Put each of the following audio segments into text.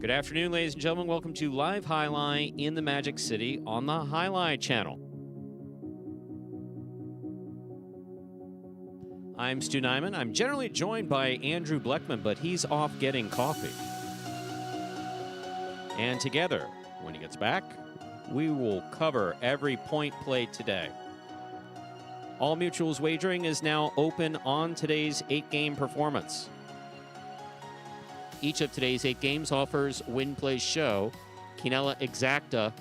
Good afternoon, ladies and gentlemen. Welcome to Live Highlight in the Magic City on the Highlight channel. I'm Stu Nyman. I'm generally joined by Andrew Bleckman, but he's off getting coffee. And together, when he gets back, we will cover every point played today. All Mutual's wagering is now open on today's 8-game performance. Each of today's 8 games offers Win Play Show, Quinella Exacta,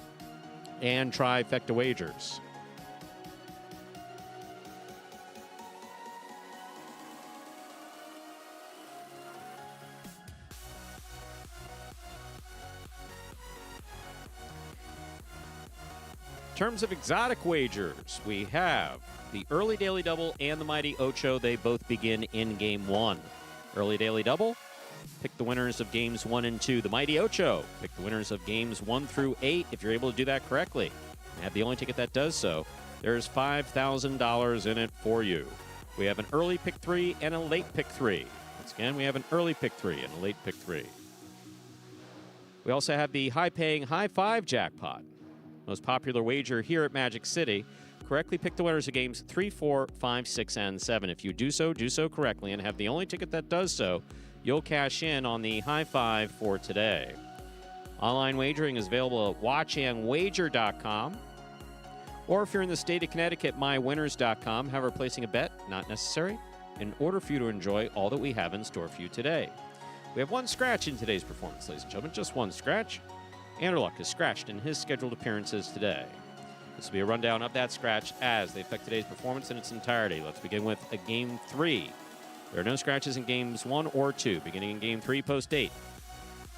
and Trifecta Wagers. In terms of exotic wagers, we have the Early Daily Double and the Mighty Ocho. They both begin in Game 1. Early Daily Double, pick the winners of Games 1 and 2. The Mighty Ocho, pick the winners of Games 1 through 8 if you're able to do that correctly. And have the only ticket that does so. There's $5,000 in it for you. We have an early pick 3 and a late pick 3. Once again, we have an early pick 3 and a late pick 3. We also have the high-paying High 5 jackpot. Most popular wager here at Magic City. Correctly pick the winners of games 3, 4, 5, 6, and 7. If you do so correctly and have the only ticket that does so, you'll cash in on the High 5 for today. Online wagering is available at watchandwager.com. Or if you're in the state of Connecticut, mywinners.com. However, placing a bet, not necessary, in order for you to enjoy all that we have in store for you today. We have one scratch in today's performance, ladies and gentlemen, just one scratch. Anderluck is scratched in his scheduled appearances today. This will be a rundown of that scratch as they affect today's performance in its entirety. Let's begin with a Game 3. There are no scratches in Games 1 or 2. Beginning in Game 3, post 8.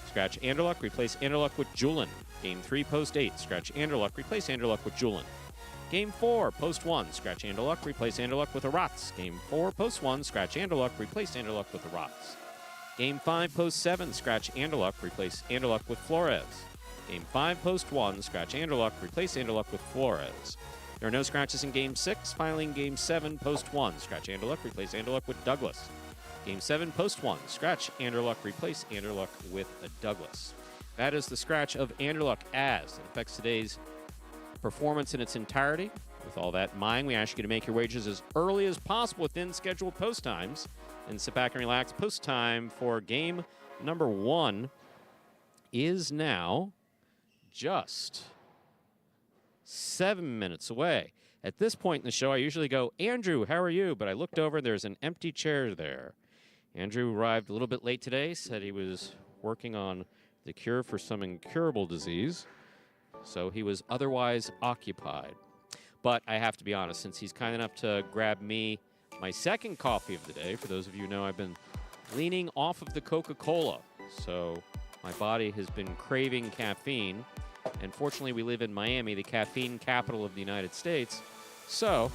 Scratch Anderluck, replace Anderluck with Julin. Game 3, post 8. Scratch Anderluck, replace Anderluck with Julin. Game 4, post 1. Scratch Anderluck, replace Anderluck with a Rotz. Game 4, post 1. Scratch Anderluck, replace Anderluck with a Rotz. Game 5, post 7. Scratch Anderluck, replace Anderluck with Flores. Game 5, post 1, scratch Anderluck, replace Anderluck with Flores. There are no scratches in Game 6. Finally, in Game 7, post 1, scratch Anderluck, replace Anderluck with Douglas. Game 7, post 1, scratch Anderluck, replace Anderluck with a Douglas. That is the scratch of Anderluck as it affects today's performance in its entirety. With all that in mind, we ask you to make your wagers as early as possible within scheduled post times. And sit back and relax. Post time for game number 1 is now just 7 minutes away. At this point in the show, I usually go, Andrew, how are you? But I looked over, there's an empty chair there. Andrew arrived a little bit late today, said he was working on the cure for some incurable disease, so he was otherwise occupied. But I have to be honest, since he's kind enough to grab me my second coffee of the day, for those of you who know I've been leaning off of the Coca-Cola, so my body has been craving caffeine. And fortunately, we live in Miami, the caffeine capital of the United States. So,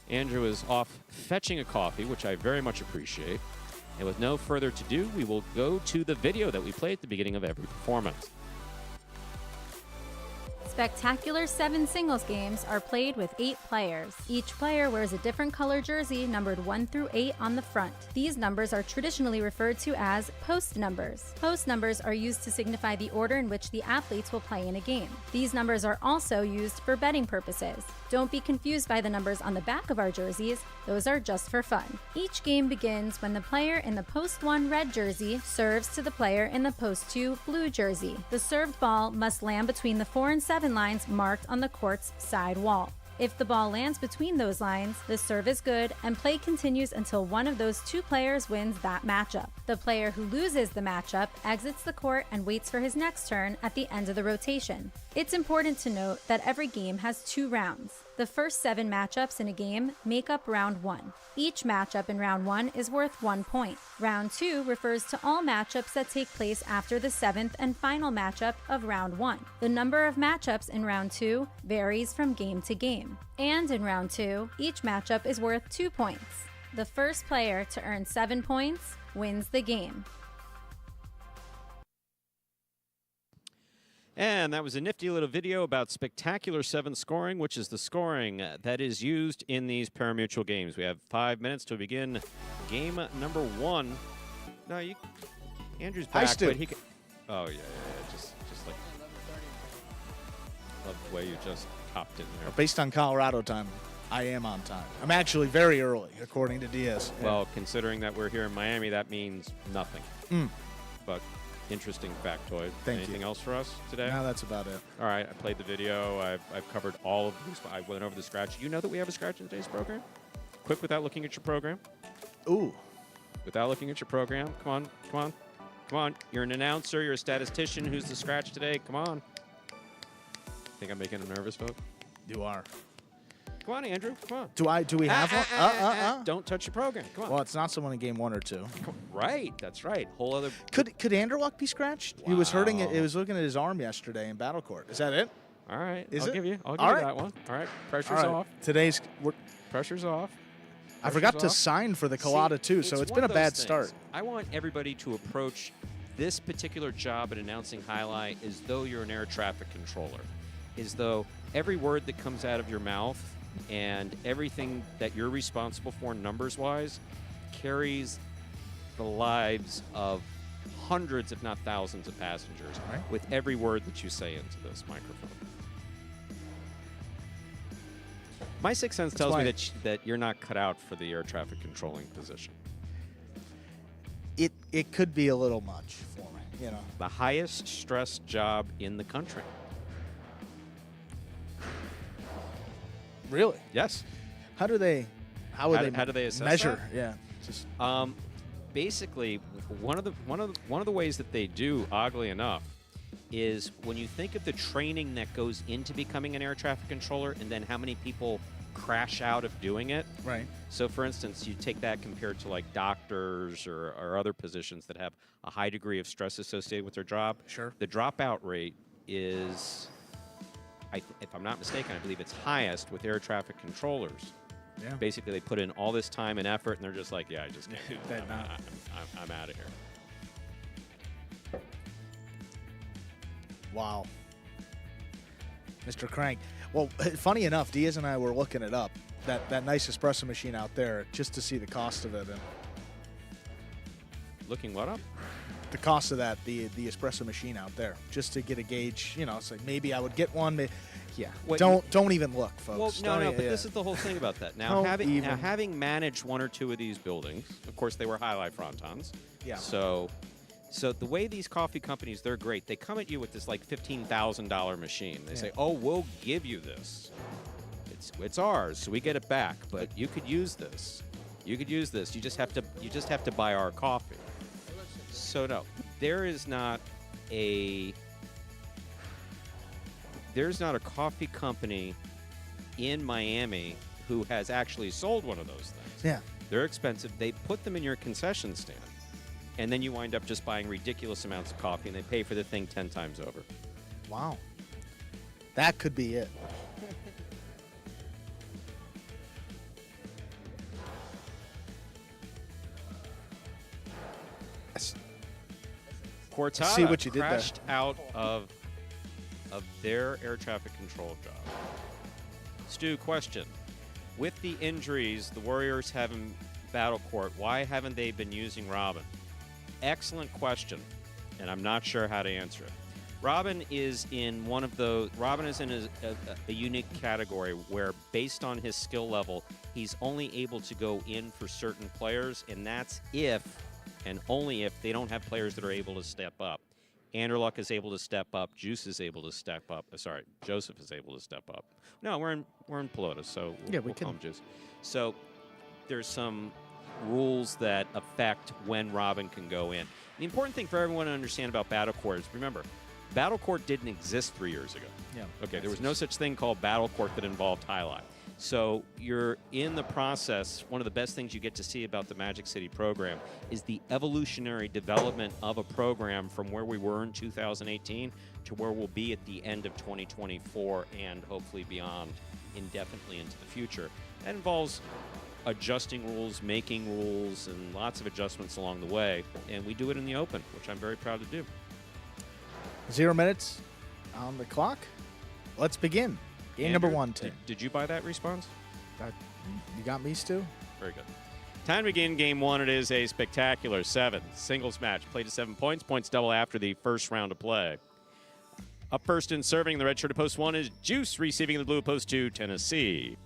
Andrew is off fetching a coffee, which I very much appreciate. And with no further ado, we will go to the video that we play at the beginning of every performance. Spectacular 7 singles games are played with 8 players. Each player wears a different color jersey numbered 1 through 8 on the front. These numbers are traditionally referred to as post numbers. Post numbers are used to signify the order in which the athletes will play in a game. These numbers are also used for betting purposes. Don't be confused by the numbers on the back of our jerseys. Those are just for fun. Each game begins when the player in the post 1 red jersey serves to the player in the post 2 blue jersey. The served ball must land between the 4 and 7 lines marked on the court's side wall. If the ball lands between those lines, the serve is good and play continues until one of those 2 players wins that matchup. The player who loses the matchup exits the court and waits for his next turn at the end of the rotation. It's important to note that every game has 2 rounds. The first 7 matchups in a game make up round 1. Each matchup in round 1 is worth 1 point. Round 2 refers to all matchups that take place after the 7th and final matchup of round 1. The number of matchups in round 2 varies from game to game. And in round 2, each matchup is worth 2 points. The first player to earn 7 points wins the game. And that was a nifty little video about Spectacular 7 scoring, which is the scoring that is used in these parimutuel games. We have 5 minutes to begin game number 1. No, Andrew's back, but he can... Oh, yeah. Just like, love the way you just hopped in there. Based on Colorado time, I am on time. I'm actually very early, according to Diaz. Well, considering that we're here in Miami, that means nothing. But interesting factoid. Anything else for us today? No, that's about it. All right, I played the video. I've covered all of these. I went over the scratch. You know that we have a scratch in today's program? Quick, without looking at your program. Ooh. Without looking at your program. Come on. You're an announcer. You're a statistician. Who's the scratch today? Come on. Think I'm making a nervous vote? You are. Come on, Andrew. Come on. Do we have one? Don't touch your program. Come on. Well, it's not someone in game 1 or 2. Right. That's right. Whole other. Could Anderluck be scratched? Wow. He was hurting it. It was looking at his arm yesterday in Battle Court. Is that it? All right. Is I'll it? give you All right. that one. All right. Pressure's All right. off. Pressure's off. I forgot to off. sign for the Colada too, so it's been a bad start. I want everybody to approach this particular job at announcing highlight as though you're an air traffic controller, as though every word that comes out of your mouth and everything that you're responsible for numbers-wise carries the lives of hundreds, if not thousands, of passengers with every word that you say into this microphone. My sixth sense tells me that you're not cut out for the air traffic controlling position. It could be a little much for me, you know. The highest stress job in the country. Really? Yes. How do they assess measure? that? Yeah. Just basically, one of the ways that they do, oddly enough, is when you think of the training that goes into becoming an air traffic controller and then how many people crash out of doing it. Right. So, for instance, you take that compared to like doctors or other positions that have a high degree of stress associated with their job. Sure. The dropout rate is, if I'm not mistaken, I believe it's highest with air traffic controllers. Yeah. Basically, they put in all this time and effort, and they're just like, yeah, I just can't do it. I'm out of here. Wow. Mr. Crank. Well, funny enough, Diaz and I were looking it up, that nice espresso machine out there, just to see the cost of it. And looking what up? The cost of that, the espresso machine out there, just to get a gauge. You know, it's like maybe I would get one. Yeah. Wait, don't even look, folks. Well, no, but this is the whole thing about that. Now, Don't having managed one or two of these buildings, of course, they were highlight frontons. Yeah. So the way these coffee companies, they're great. They come at you with this like $15,000 machine. They say, "Oh, we'll give you this. It's ours, so we get it back. But you could use this. You could use this. You just have to buy our coffee." So no, there's not a coffee company in Miami who has actually sold one of those things. Yeah. They're expensive. They put them in your concession stand. And then you wind up just buying ridiculous amounts of coffee, and they pay for the thing 10 times over. Wow. That could be it. Cortada See what you did there. crashed out of their air traffic control job. Stu, question. With the injuries the Warriors have in battle court, why haven't they been using Robin? Excellent question, and I'm not sure how to answer it. Robin is in a unique category where, based on his skill level, he's only able to go in for certain players, and that's if and only if they don't have players that are able to step up. Anderluck is able to step up. Juice is able to step up. Joseph is able to step up. No, we're in Pelota, so we'll call him Juice. So there's some rules that affect when Robin can go in. The important thing for everyone to understand about Battle Court is, remember, Battle Court didn't exist 3 years ago. Yeah. Okay, there was no such thing called Battle Court that involved highlight. So you're in the process. One of the best things you get to see about the Magic City program is the evolutionary development of a program from where we were in 2018 to where we'll be at the end of 2024 and hopefully beyond, indefinitely into the future. That involves adjusting rules, making rules, and lots of adjustments along the way. And we do it in the open, which I'm very proud to do. 0 minutes on the clock. Let's begin. Game Andrew, number 1, Tim. Did you buy that response? You got me, Stu? Very good. Time to begin game one. It is a spectacular 7 singles match. Played to 7 points. Points double after the first round of play. Up first and serving the red shirt of post 1 is Juice, receiving the blue of post 2, Tennessee.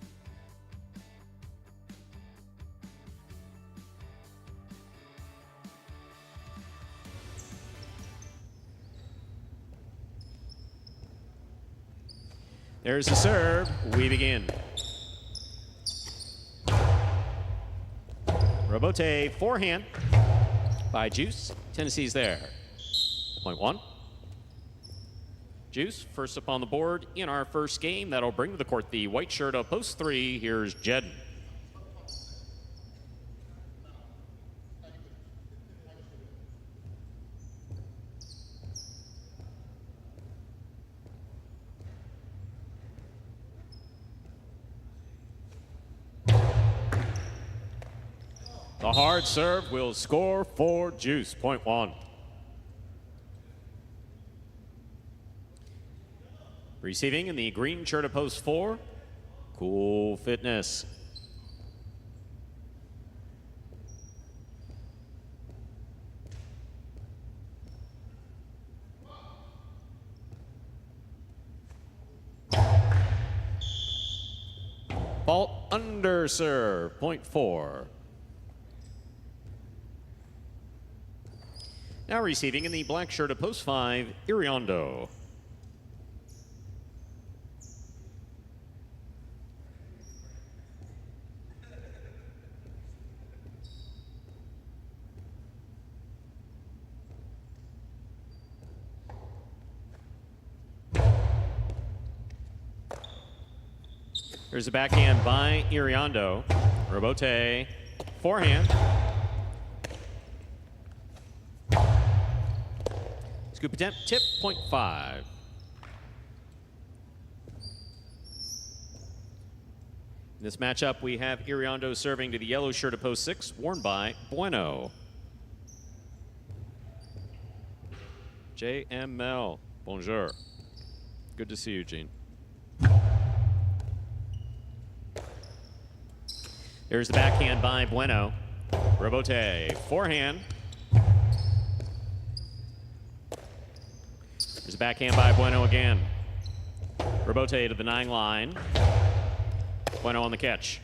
There's the serve. We begin. Robote forehand by Juice. Tennessee's there. Point 1. Juice first up on the board in our first game. That'll bring to the court the white shirt of post 3. Here's Jed. The hard serve will score for Juice. Point 1. Receiving in the green shirt of post 4, Cool Fitness. Ball under serve. Point 4. Now receiving in the black shirt of post 5, Iriondo. There's a backhand by Iriondo. Robote, forehand. Scoop attempt, tip, point 5. In this matchup, we have Iriondo serving to the yellow shirt of post 6, worn by Bueno. JML, bonjour. Good to see you, Gene. There's the backhand by Bueno. Robote, forehand. There's a backhand by Bueno again. Robote to the 9 line. Bueno on the catch.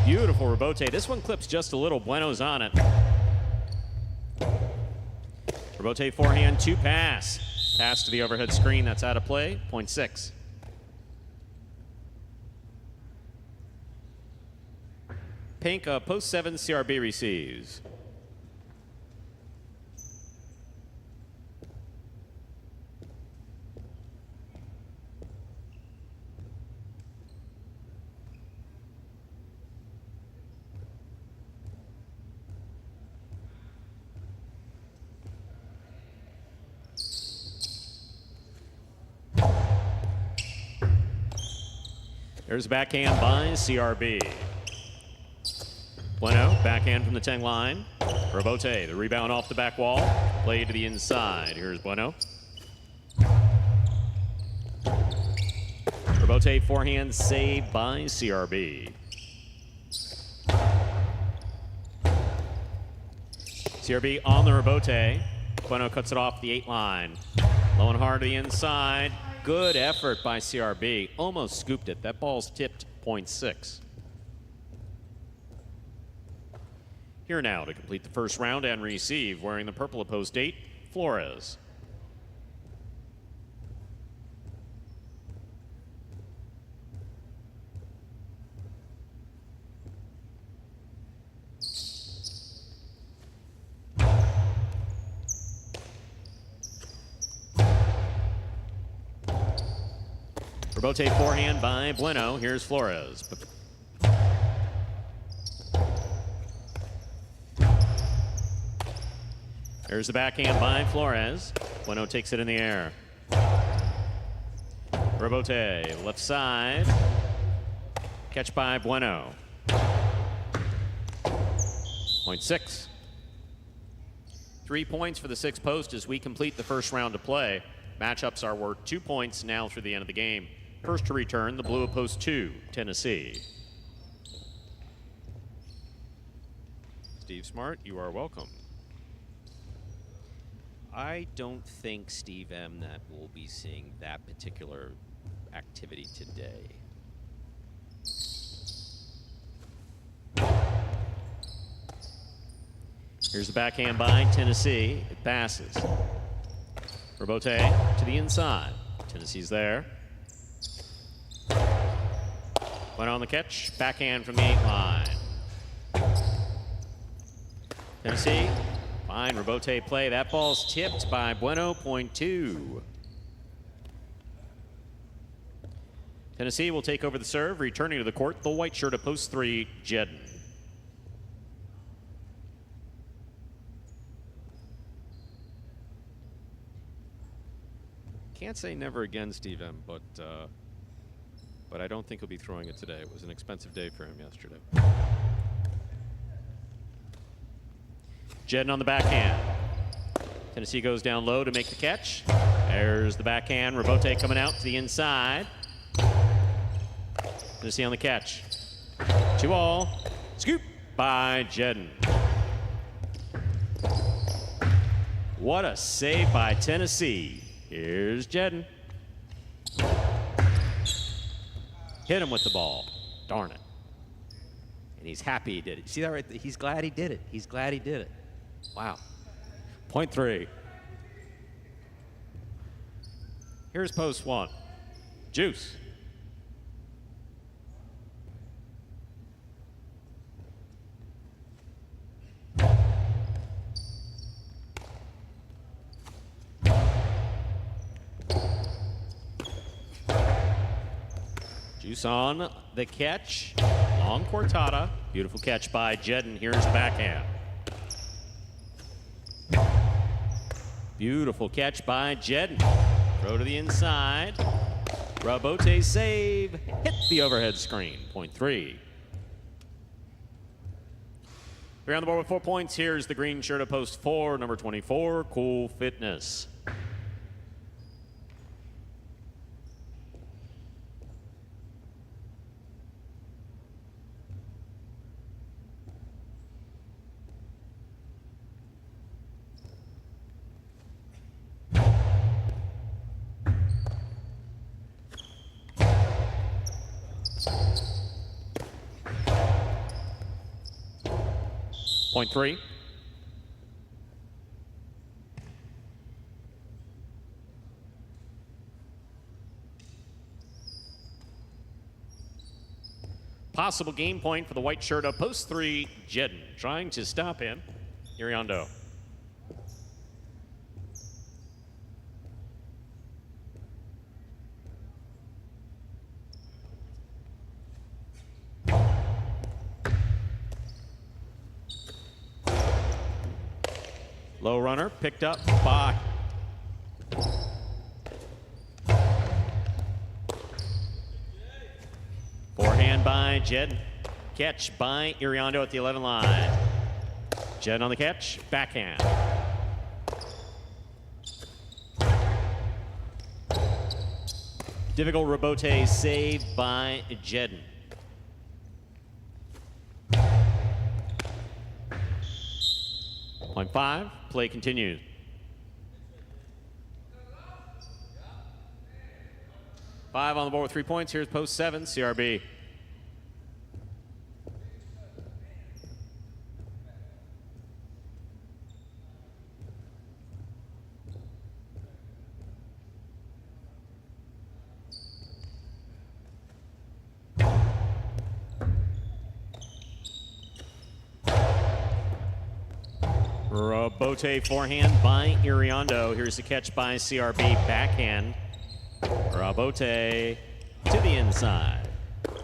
Beautiful Robote. This one clips just a little. Bueno's on it. Robote forehand, 2 pass. Pass to the overhead screen. That's out of play. Point 6. Pink, post 7, CRB receives. There's a backhand by CRB. Bueno, backhand from the 10 line. Robote, the rebound off the back wall. Play to the inside. Here's Bueno. Robote, forehand saved by CRB. CRB on the Robote. Bueno cuts it off the 8 line. Low and hard to the inside. Good effort by CRB. Almost scooped it. That ball's tipped. Point 6. Here now to complete the first round and receive, wearing the purple of post 8, Flores. Robote forehand by Bueno. Here's Flores. There's the backhand by Flores. Bueno takes it in the air. Robote, left side. Catch by Bueno. Point 6. 3 points for the 6 post as we complete the first round of play. Matchups are worth 2 points now through the end of the game. First to return, the blue of post 2, Tennessee. Steve Smart, you are welcome. I don't think, Steve M., that we'll be seeing that particular activity today. Here's the backhand by Tennessee. It passes. Robote to the inside. Tennessee's there. Went on the catch. Backhand from the 8 line. Tennessee, fine Robote play. That ball's tipped by Bueno, point 2. Tennessee will take over the serve, returning to the court, the white shirt of post 3, Jedden. Can't say never again, Steve M., but I don't think he'll be throwing it today. It was an expensive day for him yesterday. Jedden on the backhand. Tennessee goes down low to make the catch. There's the backhand. Robote coming out to the inside. Tennessee on the catch. 2-all. Scoop by Jedden. What a save by Tennessee. Here's Jedden. Hit him with the ball. Darn it. And he's happy he did it. See that right there? He's glad he did it. He's glad he did it. Wow. Point 3. Here's post 1. Juice. Juice on the catch. Long Cortada. Beautiful catch by Jedden. Here's the backhand. Beautiful catch by Jedden. Throw to the inside. Robote save. Hit the overhead screen. Point 3. We're on the board with 4 points. Here's the green shirt of post 4, number 24, Cool Fitness. Point 3. Possible game point for the white shirt of post 3, Jedden. Trying to stop him, Iriondo. Low runner picked up by forehand by Jedden. Catch by Iriondo at the 11 line. Jedden on the catch, backhand. Difficult Robote save by Jedden. Point 5, play continues. Five on the board with 3 points. Here's post 7, CRB. Robote forehand by Iriondo. Here's the catch by CRB, backhand. Robote to the inside.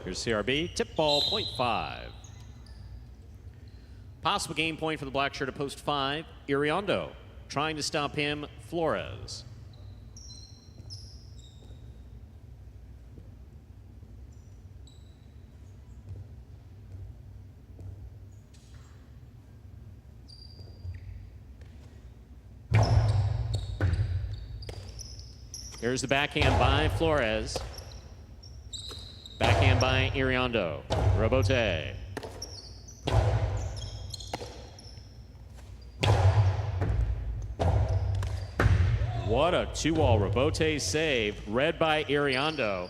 Here's CRB, tip ball, point 5. Possible game point for the black shirt at post 5, Iriondo. Trying to stop him, Flores. Here's the backhand by Flores. time by Iriondo. Robote. What a 2-all Robote save, read by Iriondo.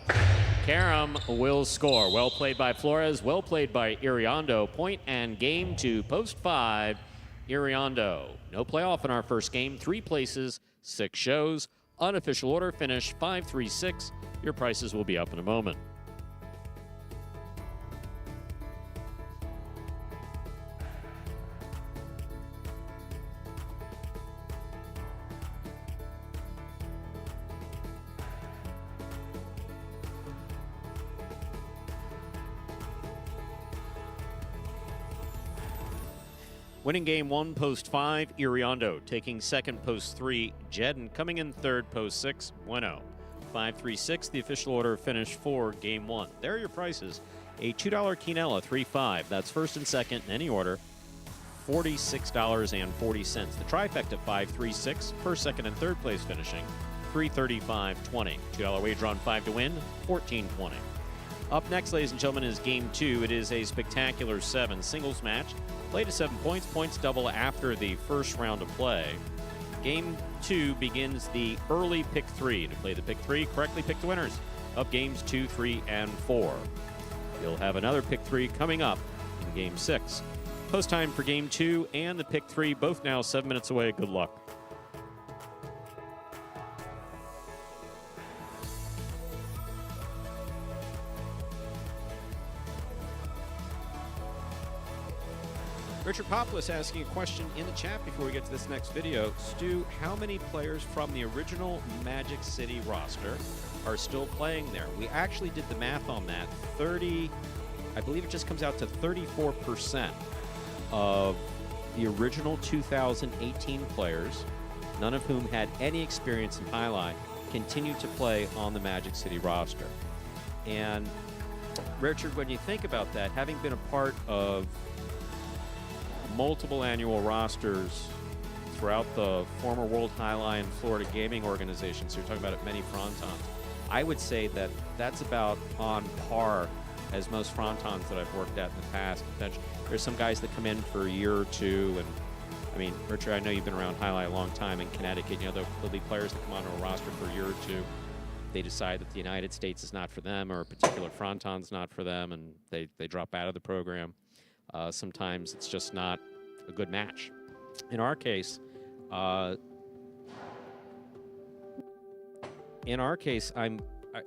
Karam will score. Well played by Flores, well played by Iriondo. Point and game to post 5, Iriondo. No playoff in our first game, 3 places, 6 shows. Unofficial order finish 5-3-6. Your prices will be up in a moment. Winning game 1, post 5, Iriondo. Taking second, post 3, Jedden. Coming in third, post 6, Bueno. 5-3-6, the official order finish for game 1. There are your prices. A $2 quinella, 3-5. That's first and second in any order, $46.40. The trifecta, 5-3-6. First, second, and third place finishing, $335.20. $2 wager on 5 to win, $14.20. Up next, ladies and gentlemen, is Game 2. It is a spectacular 7 singles match. Play to 7 points. Points double after the first round of play. Game 2 begins the early pick 3. To play the pick 3, correctly pick the winners of games 2, 3, and 4. You'll have another pick 3 coming up in Game 6. Post time for Game 2 and the pick 3, both now 7 minutes away. Good luck. Richard Poplis asking a question in the chat before we get to this next video. Stu, how many players from the original Magic City roster are still playing there? We actually did the math on that. I believe it just comes out to 34% of the original 2018 players, none of whom had any experience in Highlight, continue to play on the Magic City roster. And Richard, when you think about that, having been a part of multiple annual rosters throughout the former World Highline and Florida Gaming organizations, so you're talking about it many Frontons, I would say that that's about on par as most Frontons that I've worked at in the past. There's some guys that come in for a year or two, and I mean, Richard, I know you've been around Highlight a long time in Connecticut. You know, there'll be players that come onto a roster for a year or two. They decide that the United States is not for them, or a particular Fronton's not for them, and they drop out of the program. Sometimes it's just not a good match. In our case, I'm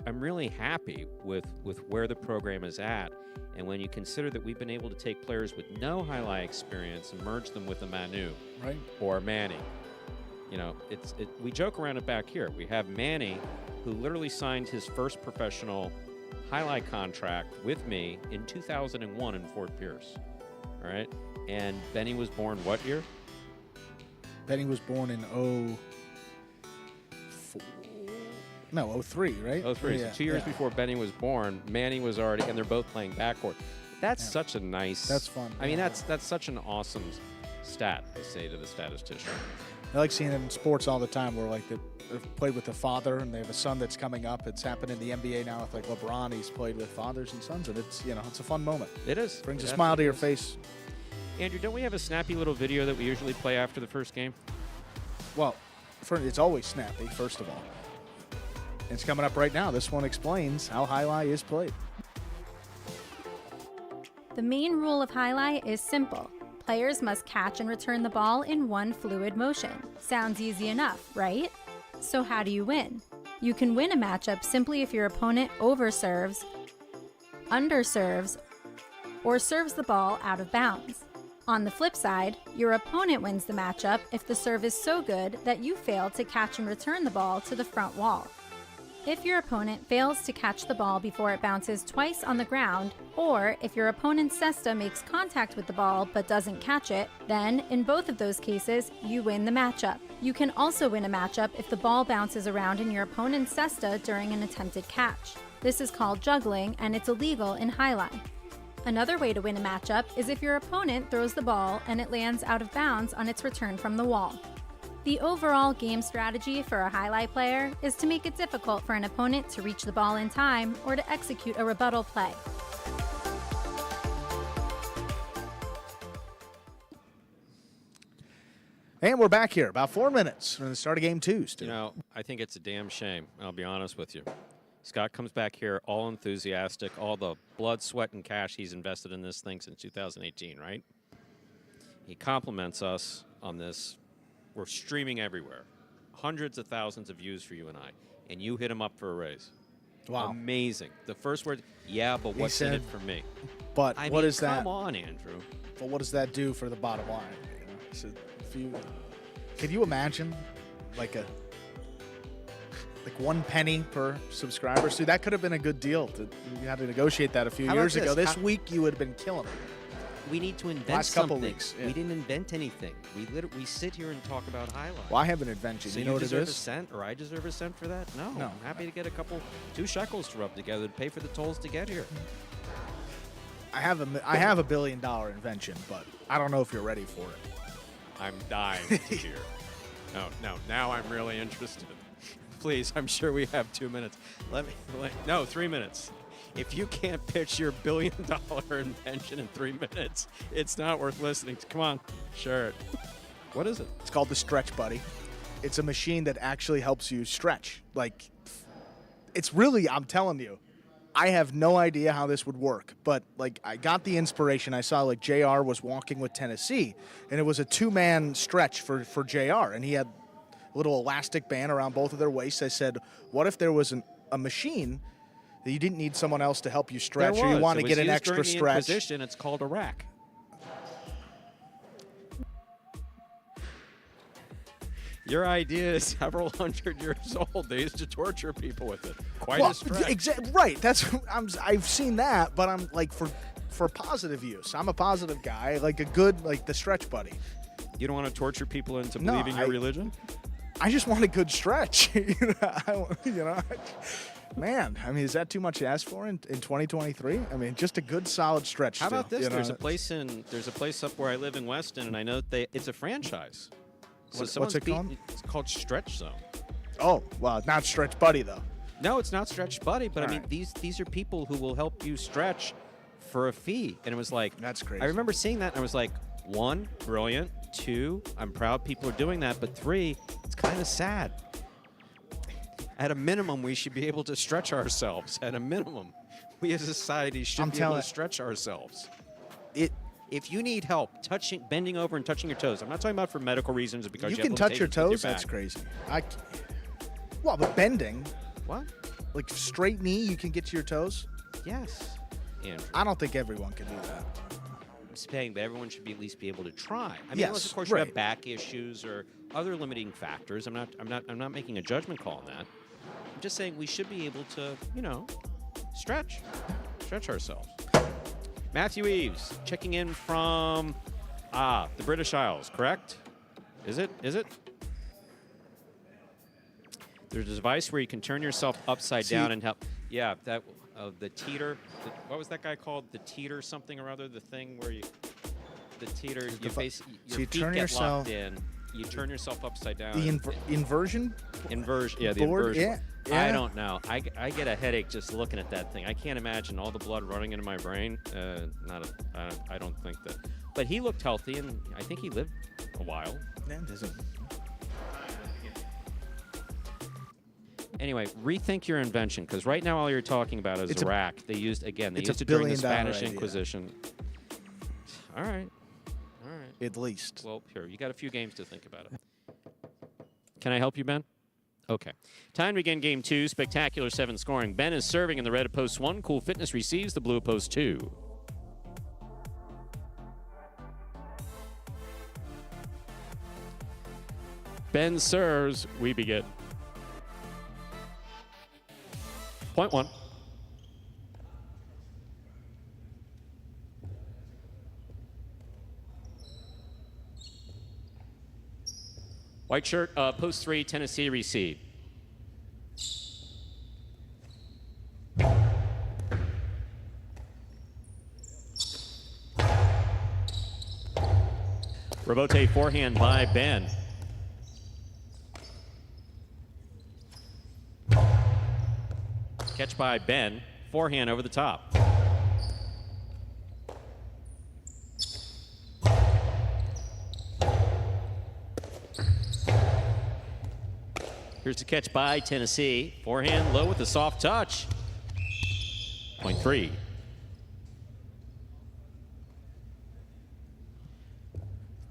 really happy with where the program is at. And when you consider that we've been able to take players with no highlight experience and merge them with a Manu, right, or Manny, you know, we joke around it back here. We have Manny, who literally signed his first professional highlight contract with me in 2001 in Fort Pierce. All right, and Benny was born what year? Benny was born in 03, right? 03. Yeah, so 2 years before Benny was born, Manny was already, and they're both playing backcourt. That's such a nice. That's fun. I mean, that's such an awesome stat, I say to the statistician. I like seeing it in sports all the time where like they've played with the father and they have a son that's coming up. It's happened in the NBA now with like LeBron. He's played with fathers and sons, and it's, you know, it's a fun moment. It is. Brings a smile to your face. Andrew, don't we have a snappy little video that we usually play after the first game? Well, it's always snappy, first of all. It's coming up right now. This one explains how highlight is played. The main rule of highlight is simple. Players must catch and return the ball in one fluid motion. Sounds easy enough, right? So how do you win? You can win a matchup simply if your opponent overserves, underserves, or serves the ball out of bounds. On the flip side, your opponent wins the matchup if the serve is so good that you fail to catch and return the ball to the front wall. If your opponent fails to catch the ball before it bounces twice on the ground, or if your opponent's cesta makes contact with the ball but doesn't catch it, then in both of those cases, you win the matchup. You can also win a matchup if the ball bounces around in your opponent's cesta during an attempted catch. This is called juggling, and it's illegal in highlight. Another way to win a matchup is if your opponent throws the ball and it lands out of bounds on its return from the wall. The overall game strategy for a highlight player is to make it difficult for an opponent to reach the ball in time or to execute a rebuttal play. And we're back here, about 4 minutes from the start of game 2, Stu. You know, I think it's a damn shame. I'll be honest with you. Scott comes back here all enthusiastic, all the blood, sweat, and cash he's invested in this thing since 2018, right? He compliments us on this. We're streaming everywhere. Hundreds of thousands of views for you and I. And you hit him up for a raise. Wow. Amazing. The first word, yeah, but what's in it for me? But I what mean, is that? Come on, Andrew. But what does that do for the bottom line? You know? So can you imagine like 1 penny per subscriber? See, that could have been a good deal. You had to negotiate that a few years ago. This week you would have been killing it. We need to invent Last couple something. weeks, yeah. We didn't invent anything. We sit here and talk about highlights. Well, I have an invention. So you know what it deserve is? a cent, or I deserve a cent for that? No. No. I'm happy to get 2 shekels to rub together to pay for the tolls to get here. I have a $1 billion invention, but I don't know if you're ready for it. I'm dying to hear. No. Now I'm really interested. Please, I'm sure we have 2 minutes. No, 3 minutes. If you can't pitch your $1 billion invention in 3 minutes, it's not worth listening to. Come on, share it. What is it? It's called the Stretch Buddy. It's a machine that actually helps you stretch. Like, it's really, I'm telling you, I have no idea how this would work, but like I got the inspiration. I saw like JR was walking with Tennessee, and it was a 2-man stretch for JR, and he had a little elastic band around both of their waists. I said, what if there was a machine that you didn't need someone else to help you stretch, or you want to get an extra stretch? It's called a rack. Your idea is several hundred years old. They used to torture people with it. Quite a stretch. Right. I've seen that, but I'm like for positive use. I'm a positive guy. Like the Stretch Buddy. You don't want to torture people into believing your religion? I just want a good stretch. Man, I mean, is that too much to ask for in 2023? I mean, just a good, solid stretch. How about this? There's a place up where I live in Weston, and I know it's a franchise. So what's it called? It's called Stretch Zone. Oh, well, not Stretch Buddy though. No, it's not Stretch Buddy, but All I mean, right. these are people who will help you stretch for a fee, and it was like That's crazy. I remember seeing that, and I was like, 1, brilliant. 2, I'm proud people are doing that, but 3, it's kind of sad. At a minimum, we should be able to stretch ourselves. At a minimum, we as a society should be able to stretch ourselves. If you need help bending over and touching your toes, I'm not talking about for medical reasons or because you you can have touch your limitations with toes. your That's back. crazy. Well, but bending, What? like straight knee, you can get to your toes. Yes. Andrew. I don't think everyone can do that. I'm saying, but everyone should at least be able to try. I mean, Yes, unless of course you right. have back issues or other limiting factors. I'm not making a judgment call on that. I'm just saying we should be able to, stretch ourselves. Matthew Eves checking in from the British Isles, correct? Is it? There's a device where you can turn yourself upside down and help. Yeah, that the teeter. What was that guy called? The teeter something or other. The thing where the teeter. Your feet get locked in. You turn yourself upside down. The inversion. Yeah, the board? inversion. Yeah. I don't know. I get a headache just looking at that thing. I can't imagine all the blood running into my brain. I don't think that. But he looked healthy, and I think he lived a while. That doesn't. Anyway, rethink your invention, because right now all you're talking about is It's a rack. They used it during the billion-dollar Spanish idea. Inquisition. All right. At least. Well, here, you got a few games to think about it. Can I help you, Ben? Okay. Time to begin game 2. Spectacular 7 scoring. Ben is serving in the red at post 1. Cool Fitness receives the blue at post 2. Ben serves. We begin. Point 1. White shirt, post 3, Tennessee receive. Robote forehand by Ben. Catch by Ben. Forehand over the top. Here's the catch by Tennessee. Forehand low with a soft touch. Point 3.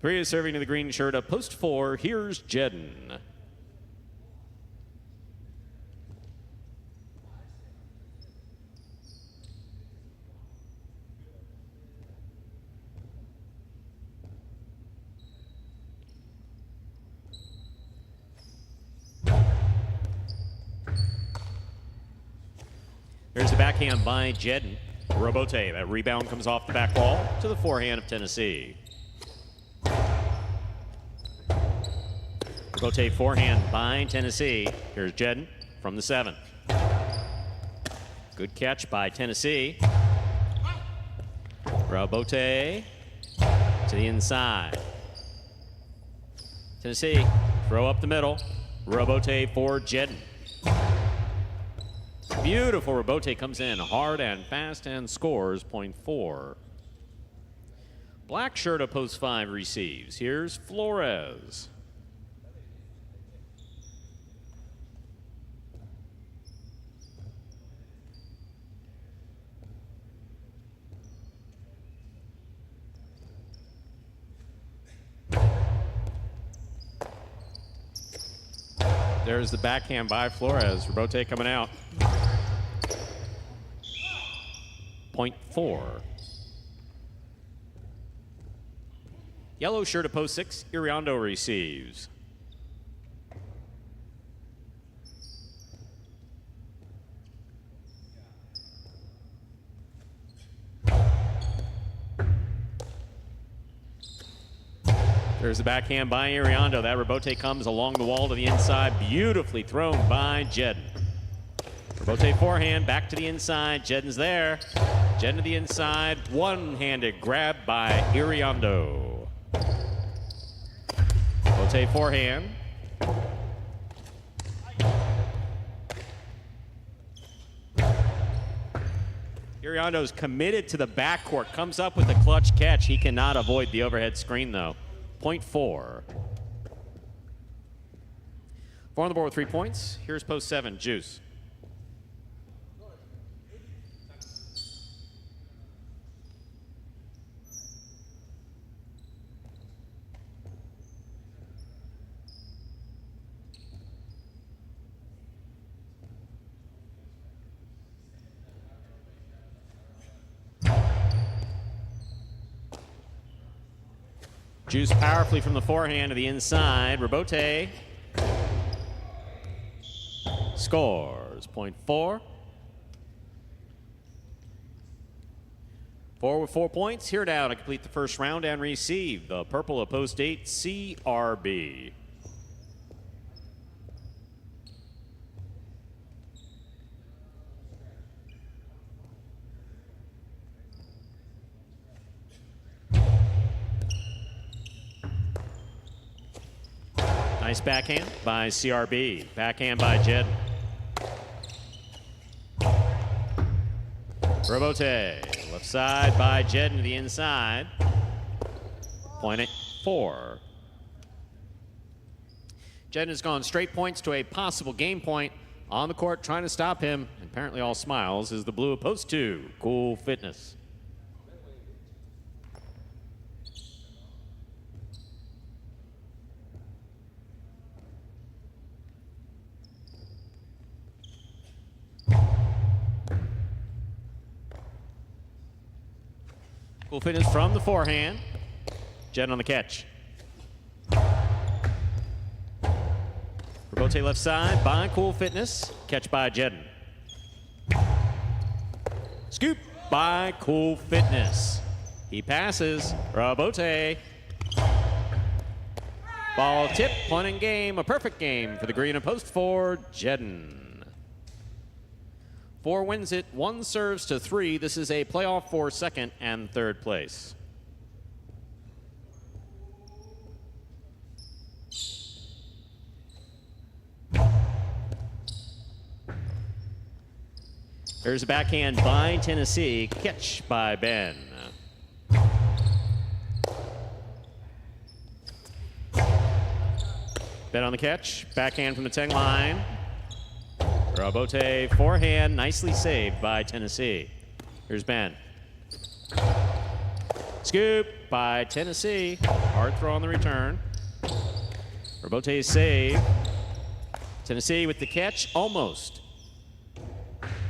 Three is serving to the green shirt up post 4. Here's Jedden. There's the backhand by Jedden. Robote, that rebound comes off the back wall to the forehand of Tennessee. Robote forehand by Tennessee. Here's Jedden from the 7. Good catch by Tennessee. Robote to the inside. Tennessee, throw up the middle. Robote for Jedden. Beautiful Robote comes in hard and fast and scores point 4. Black shirt of post 5 receives. Here's Flores. There's the backhand by Flores. Robote coming out. Point 4. Yellow shirt of post 6. Iriondo receives. There's the backhand by Iriondo. That Robote comes along the wall to the inside. Beautifully thrown by Jedden. Robote forehand, back to the inside. Jedden's there. Jedden to the inside. One-handed grab by Iriondo. Robote forehand. Iriondo's committed to the backcourt. Comes up with a clutch catch. He cannot avoid the overhead screen, though. Point 4. 4 on the board with 3 points. Here's post 7, Juice. Juice powerfully from the forehand to the inside. Robote scores. Point 4. 4 with 4 points. Here now to complete the first round and receive the purple of post 8, CRB. Nice backhand by CRB. Backhand by Jedden. Robote. Left side by Jedden to the inside. Point 4. Jedden has gone straight points to a possible game point. On the court trying to stop him. Apparently all smiles is the blue of post 2. Cool Fitness. Cool Fitness from the forehand. Jedden on the catch. Robote left side by Cool Fitness. Catch by Jedden. Scoop by Cool Fitness. He passes. Robote. Ball tip, point and game. A perfect game for the green of post 4, Jedden. 4 wins it, 1 serves to 3. This is a playoff for second and third place. There's a backhand by Tennessee. Catch by Ben. Ben on the catch. Backhand from the 10 line. Robote forehand. Nicely saved by Tennessee. Here's Ben. Scoop by Tennessee. Hard throw on the return. Robote save. Tennessee with the catch. Almost.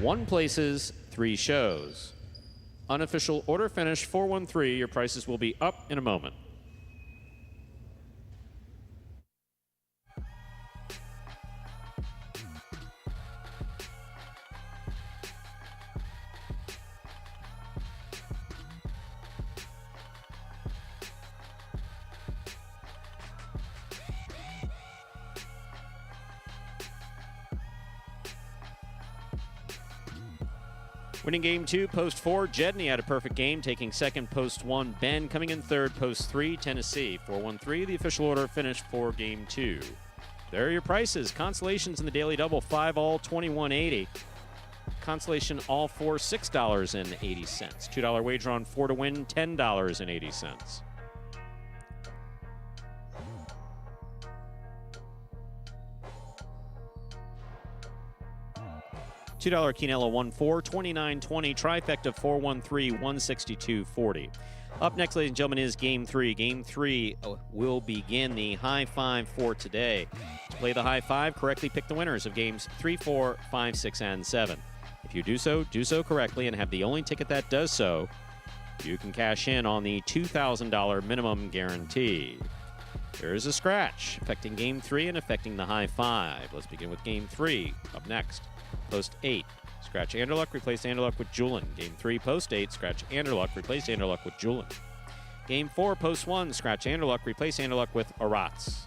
1 places, 3 shows. Unofficial order finish 413. Your prices will be up in a moment. Winning game 2, post 4, Jedney had a perfect game, taking second, post 1. Ben coming in third, post 3, Tennessee. 413, the official order finish for game 2. There are your prices. Consolations in the Daily Double, 5 all, $21.80. Consolation all 4, $6.80. $2 wager on 4 to win, $10.80. $2 Quinella 1-4, $29.20, trifecta 413, $162.40. Up next, ladies and gentlemen, is Game 3. Game 3 will begin the high five for today. To play the high five, correctly pick the winners of Games 3, 4, 5, 6, and 7. If you do so correctly and have the only ticket that does so, you can cash in on the $2,000 minimum guarantee. There is a scratch affecting Game 3 and affecting the high five. Let's begin with Game 3. Up next. Post 8, scratch Anderluck, replace Anderluck with Julin. Game 3, post 8, scratch Anderluck, replace Anderluck with Julin. Game 4, post 1, scratch Anderluck, replace Anderluck with Aratz.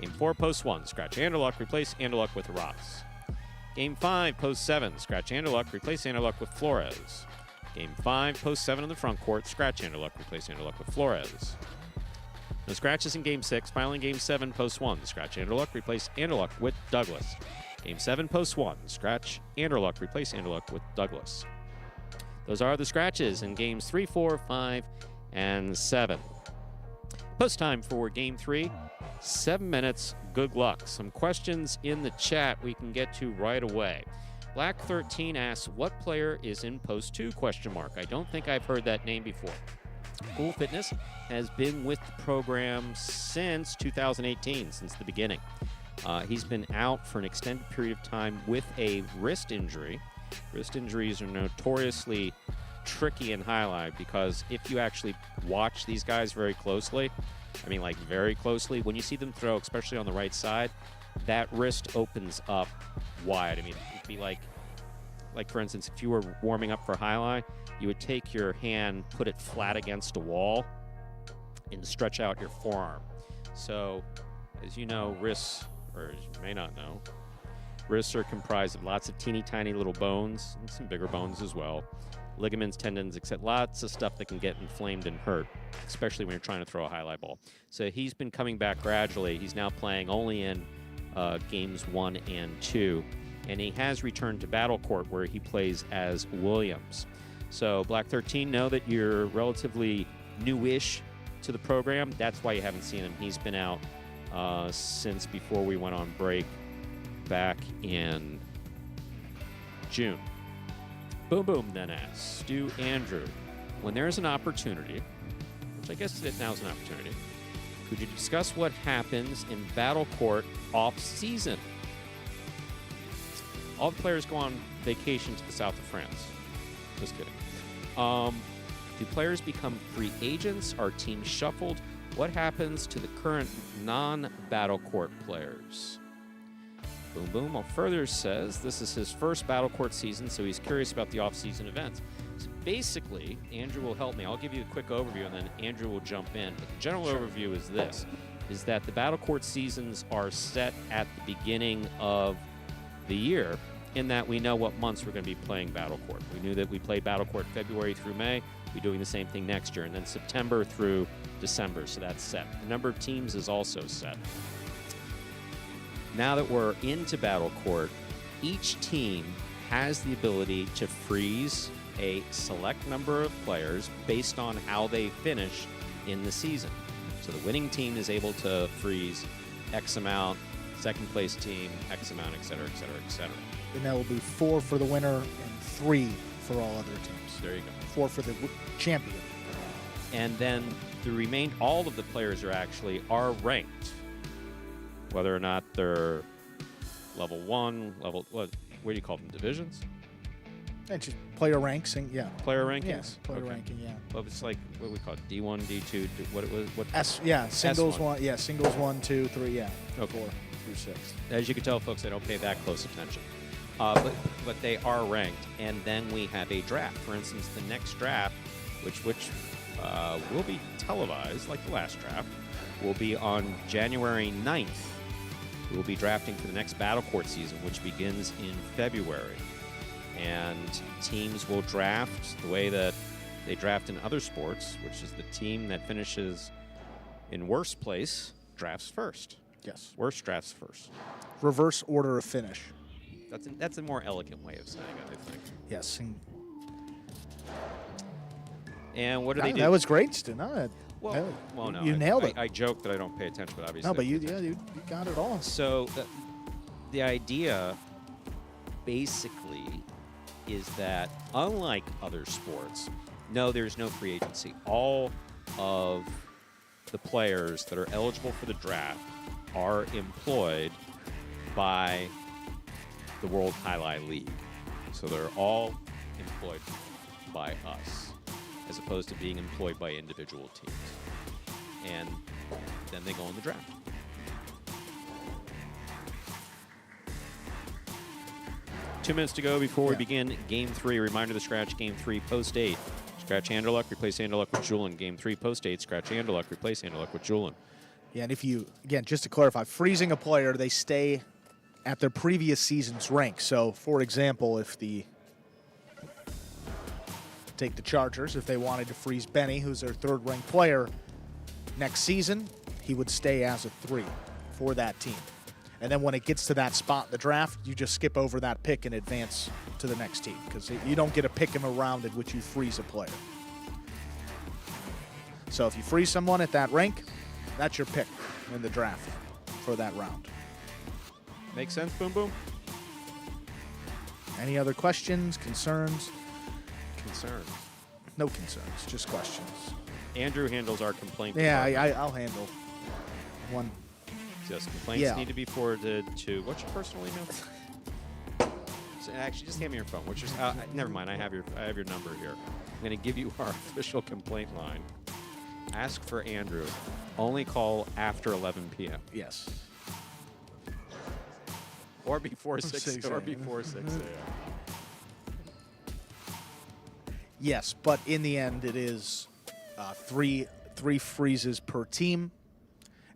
Game 4, post 1, scratch Anderluck, replace Anderluck with Aratz. Game 5, post 7, scratch Anderluck, replace Anderluck with Flores. Game 5, post 7 in the front court, scratch Anderluck, replace Anderluck with Flores. No scratches in Game 6, finally Game 7, post 1, scratch Anderluck, replace Anderluck with Douglas. Game 7, post 1, scratch Anderluck, replace Anderluck with Douglas. Those are the scratches in Games 3, 4, 5, and 7. Post time for Game 3, 7 minutes, good luck. Some questions in the chat we can get to right away. Black 13 asks, what player is in post 2, question mark. I don't think I've heard that name before. Cool Fitness has been with the program since 2018, since the beginning. He's been out for an extended period of time with a wrist injury. Wrist injuries are notoriously tricky in highlight because if you actually watch these guys very closely, I mean like very closely, when you see them throw, especially on the right side, that wrist opens up wide. I mean, it'd be like for instance, if you were warming up for highlight, you would take your hand, put it flat against a wall, and stretch out your forearm. So, as you know, wrists, or as you may not know, wrists are comprised of lots of teeny tiny little bones and some bigger bones as well. Ligaments, tendons, etc. Lots of stuff that can get inflamed and hurt, especially when you're trying to throw a highlight ball. So he's been coming back gradually. He's now playing only in games 1 and 2. And he has returned to Battle Court where he plays as Williams. So Black 13, know that you're relatively newish to the program. That's why you haven't seen him. He's been out since before we went on break back in June. Boom Boom then asks, Stu Andrew, when there's an opportunity, which I guess that now's an opportunity, could you discuss what happens in Battle Court off-season? All the players go on vacation to the south of France. Just kidding. Do players become free agents? Are teams shuffled? What happens to the current non-Battle Court players? Boom Boom further says this is his first Battle Court season, so he's curious about the off-season events. So basically, Andrew will help me. I'll give you a quick overview, and then Andrew will jump in. But the general overview is this, is that the Battle Court seasons are set at the beginning of the year, in that we know what months we're going to be playing Battle Court. We knew that we played Battle Court February through May. We're doing the same thing next year, and then September through December, so that's set. The number of teams is also set. Now that we're into Battle Court, each team has the ability to freeze a select number of players based on how they finish in the season. So the winning team is able to freeze X amount, second place team, X amount, et cetera, et cetera, et cetera. And that will be 4 for the winner and 3 for all other teams. There you go. 4 for the champion. And then all of the players are ranked, whether or not they're level 1, what do you call them, divisions? And just player ranks, and yeah. Player rankings? Yes, player ranking, yeah. Well, it's like, what do we call it, D1, D2, what? Singles S1. 1, singles 1, 2, 3, yeah. Okay. 4 through 6. As you can tell, folks, I don't pay that close attention. But they are ranked, and then we have a draft. For instance, the next draft, which will be televised, like the last draft, will be on January 9th. We'll be drafting for the next Battle Court season, which begins in February. And teams will draft the way that they draft in other sports, which is the team that finishes in worst place drafts first. Yes. Worst drafts first. Reverse order of finish. That's a more elegant way of saying it, I think. Yes. And what do they do? That was great, Stu. No, no. You nailed it. I joke that I don't pay attention, but obviously. No, but you got it all. So the idea basically is that unlike other sports, no, there's no free agency. All of the players that are eligible for the draft are employed by the World Highlight League. So they're all employed by us, as opposed to being employed by individual teams. And then they go in the draft. Two minutes to go before we begin Game 3. Reminder to scratch Game 3 post 8. Scratch Anderluck, replace Anderluck with Julin. Game 3 post 8. Scratch Anderluck, replace Anderluck with Julin. Yeah, and if you, again, just to clarify, freezing a player, they stay at their previous season's rank. So, for example, take the Chargers, if they wanted to freeze Benny, who's their third-ranked player, next season, he would stay as a 3 for that team. And then when it gets to that spot in the draft, you just skip over that pick and advance to the next team, because you don't get to pick him around at which you freeze a player. So if you freeze someone at that rank, that's your pick in the draft for that round. Make sense, Boom Boom? Any other questions, concerns? Concerns. No concerns, just questions. Andrew handles our complaint. Yeah, I'll handle one. Just complaints need to be forwarded to, what's your personal email? Actually, just hand me your phone. What's your? Never mind. I have your number here. I'm going to give you our official complaint line. Ask for Andrew. Only call after 11 p.m. Yes. Or before 6 or before 6 a.m. Yes, but in the end, it is three freezes per team,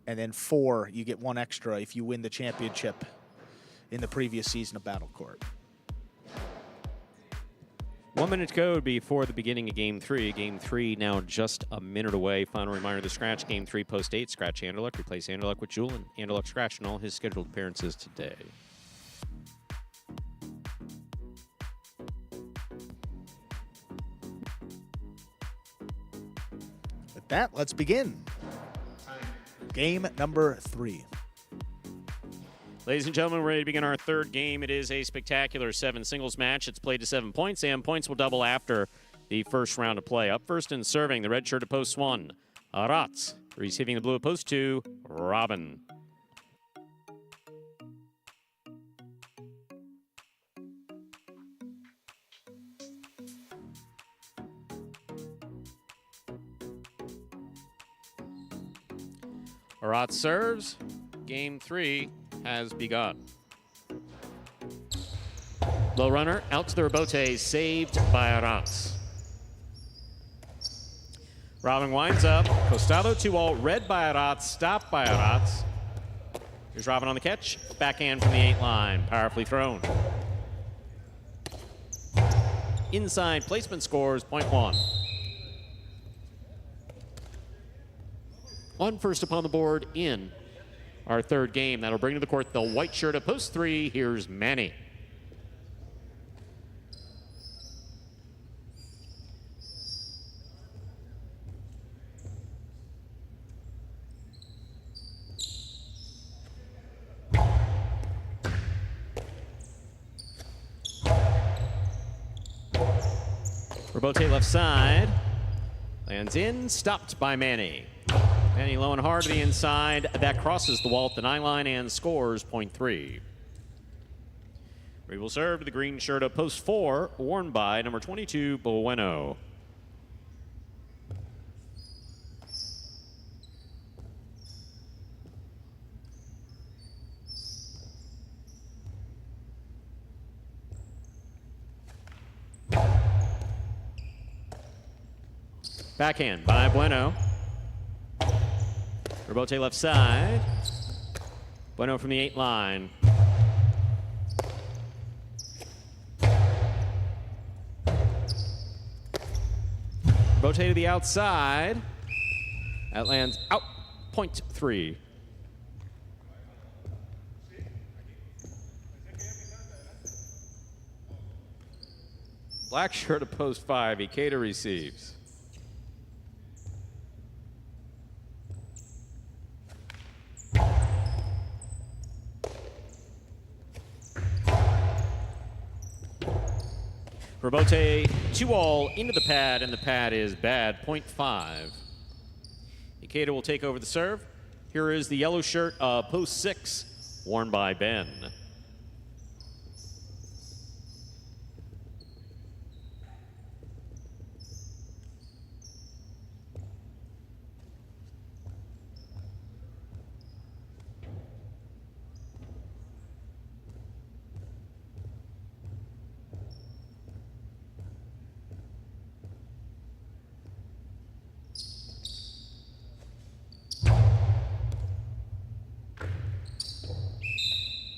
and then 4, you get 1 extra if you win the championship in the previous season of Battle Court. 1 minute to go before the beginning of Game 3. Game 3 now just a minute away. Final reminder to scratch Game 3 post 8. Scratch Anderluck. Replace Anderluck with Julin. Anderluck scratched in all his scheduled appearances today. With that, let's begin. Game number 3. Ladies and gentlemen, we're ready to begin our third game. It is a spectacular 7 singles match. It's played to 7 points, and points will double after the first round of play. Up first and serving, the red shirt at post 1, Aratz. Receiving the blue at post 2, Robin. Aratz serves. Game 3 has begun. Low runner out to the rebote, saved by Aratz. Robin winds up. Costado 2-all, read by Aratz, stopped by Aratz. Here's Robin on the catch. Backhand from the 8 line, powerfully thrown. Inside placement scores, point 1. On first upon the board in our third game. That'll bring to the court the white shirt at post 3. Here's Manny. Rebote left side. Lands in, stopped by Manny. Manny low and hard to the inside. That crosses the wall at the 9 line and scores point 3. We will serve to the green shirt of post 4, worn by number 22, Bueno. Backhand by Bueno. Rebote left side. Bueno from the 8 line. Rebote to the outside. That lands out. Point 3. Black shirt of post 5. Ikeda receives. Rebote 2-all into the pad, and the pad is bad. Point 5. Ikeda will take over the serve. Here is the yellow shirt of post 6, worn by Ben.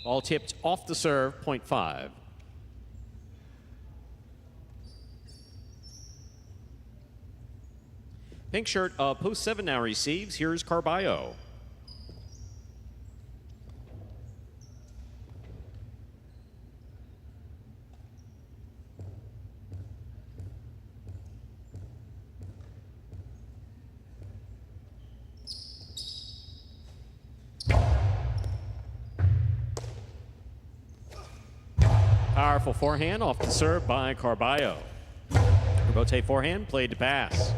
Ball tipped off the serve, point 5. Pink shirt, post 7 now receives. Here's Carballo. Powerful forehand off the serve by Carballo. Rebote forehand, played to pass.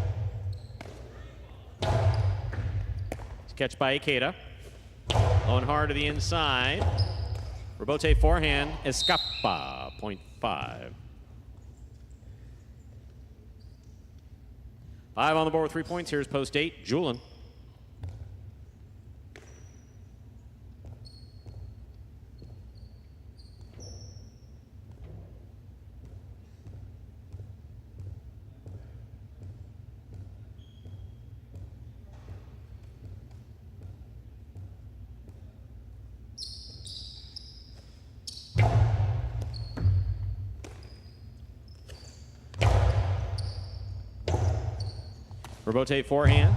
Catch by Ikeda. Low and hard to the inside. Rebote forehand, escapa, point 5. 5 on the board with 3 points. Here's post 8, Julin. Rebote forehand.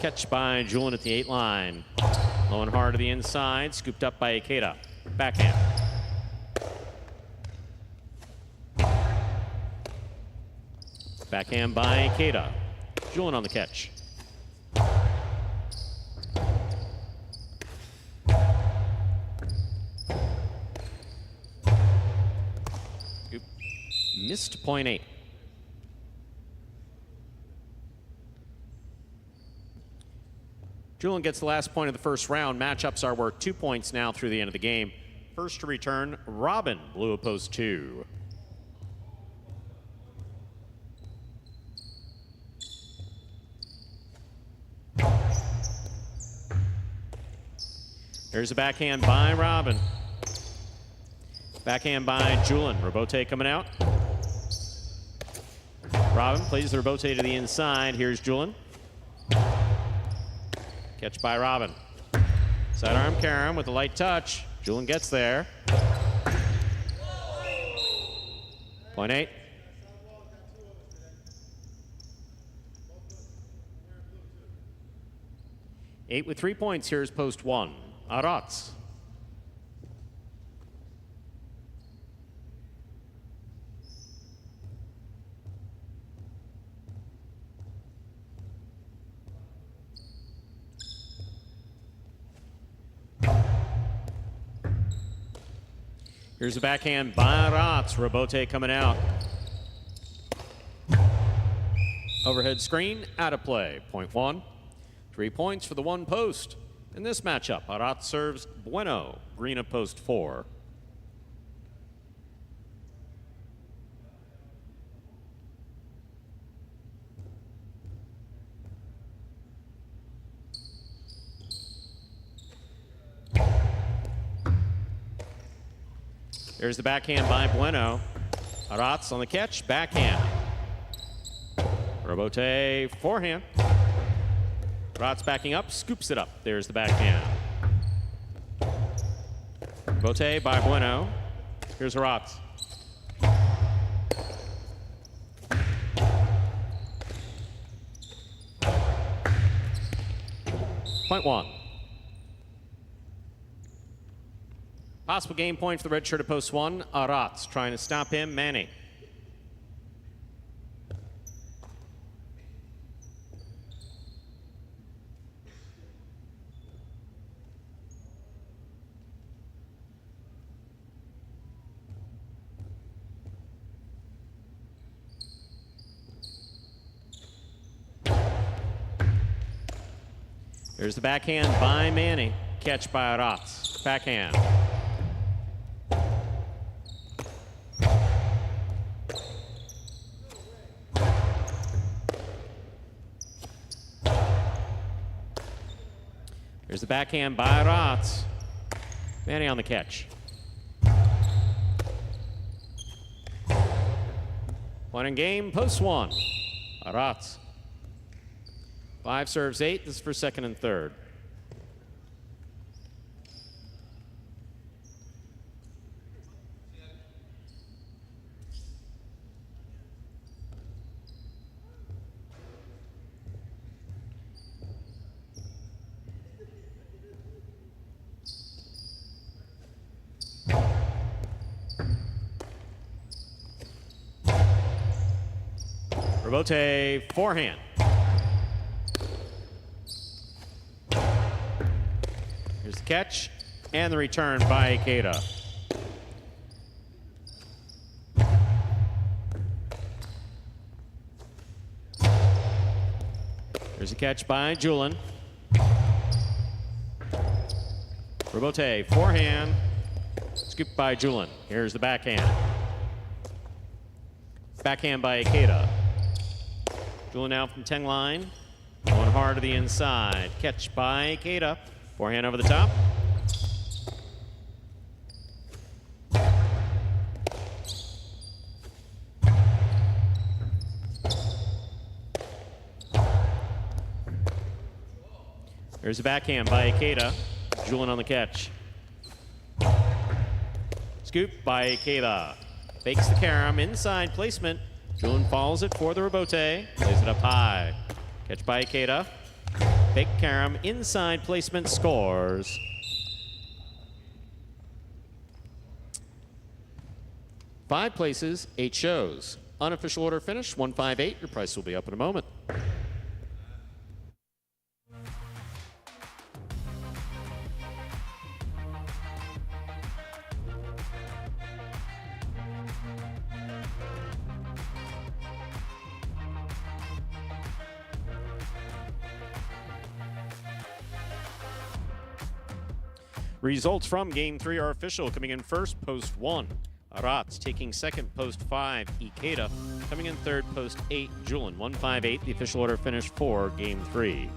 Catch by Julin at the 8 line. Low and hard to the inside. Scooped up by Ikeda. Backhand. Backhand by Ikeda. Julin on the catch. Scoop. Missed point 8. Julin gets the last point of the first round. Matchups are worth 2 points now through the end of the game. First to return, Robin, blue of post 2. There's a backhand by Robin. Backhand by Julin. Rebote coming out. Robin plays the rebote to the inside. Here's Julin. Catch by Robin. Sidearm Karam with a light touch. Julin gets there. Point 8. Eight with 3 points. Here's post 1. Arats. Here's a backhand by Arats. Rebote coming out. Overhead screen, out of play. Point 1. 3 points for the one post. In this matchup, Arat serves Bueno, green of post 4. There's the backhand by Bueno. Arat's on the catch, backhand. Robote, forehand. Arat's backing up, scoops it up. There's the backhand. Robote by Bueno. Here's Arat. Point 1. Possible game point for the red shirt at post 1. Arat's trying to stop him. Manny. There's the backhand by Manny. Catch by Arat's. Backhand. There's the backhand by Arat's. Manny on the catch. Point in game, post 1. Arat's. 5 serves 8. This is for second and third. Robote, forehand. Here's the catch and the return by Ikeda. There's a catch by Julin. Robote, forehand. Scoop by Julin. Here's the backhand. Backhand by Ikeda. Julin now from 10 line. Going hard to the inside. Catch by Ikeda. Forehand over the top. There's a backhand by Ikeda. Julin on the catch. Scoop by Ikeda. Fakes the carom. Inside placement. Julin follows it for the Robote. Plays it up high. Catch by Ikeda. Fake carom. Inside placement. Scores. Five places, 8 shows. Unofficial order finish, 158. Your price will be up in a moment. Results from Game 3 are official. Coming in first, post 1. Arat's taking second, post 5. Ikeda coming in third, post 8. Julin, 158. The official order finish for Game 3.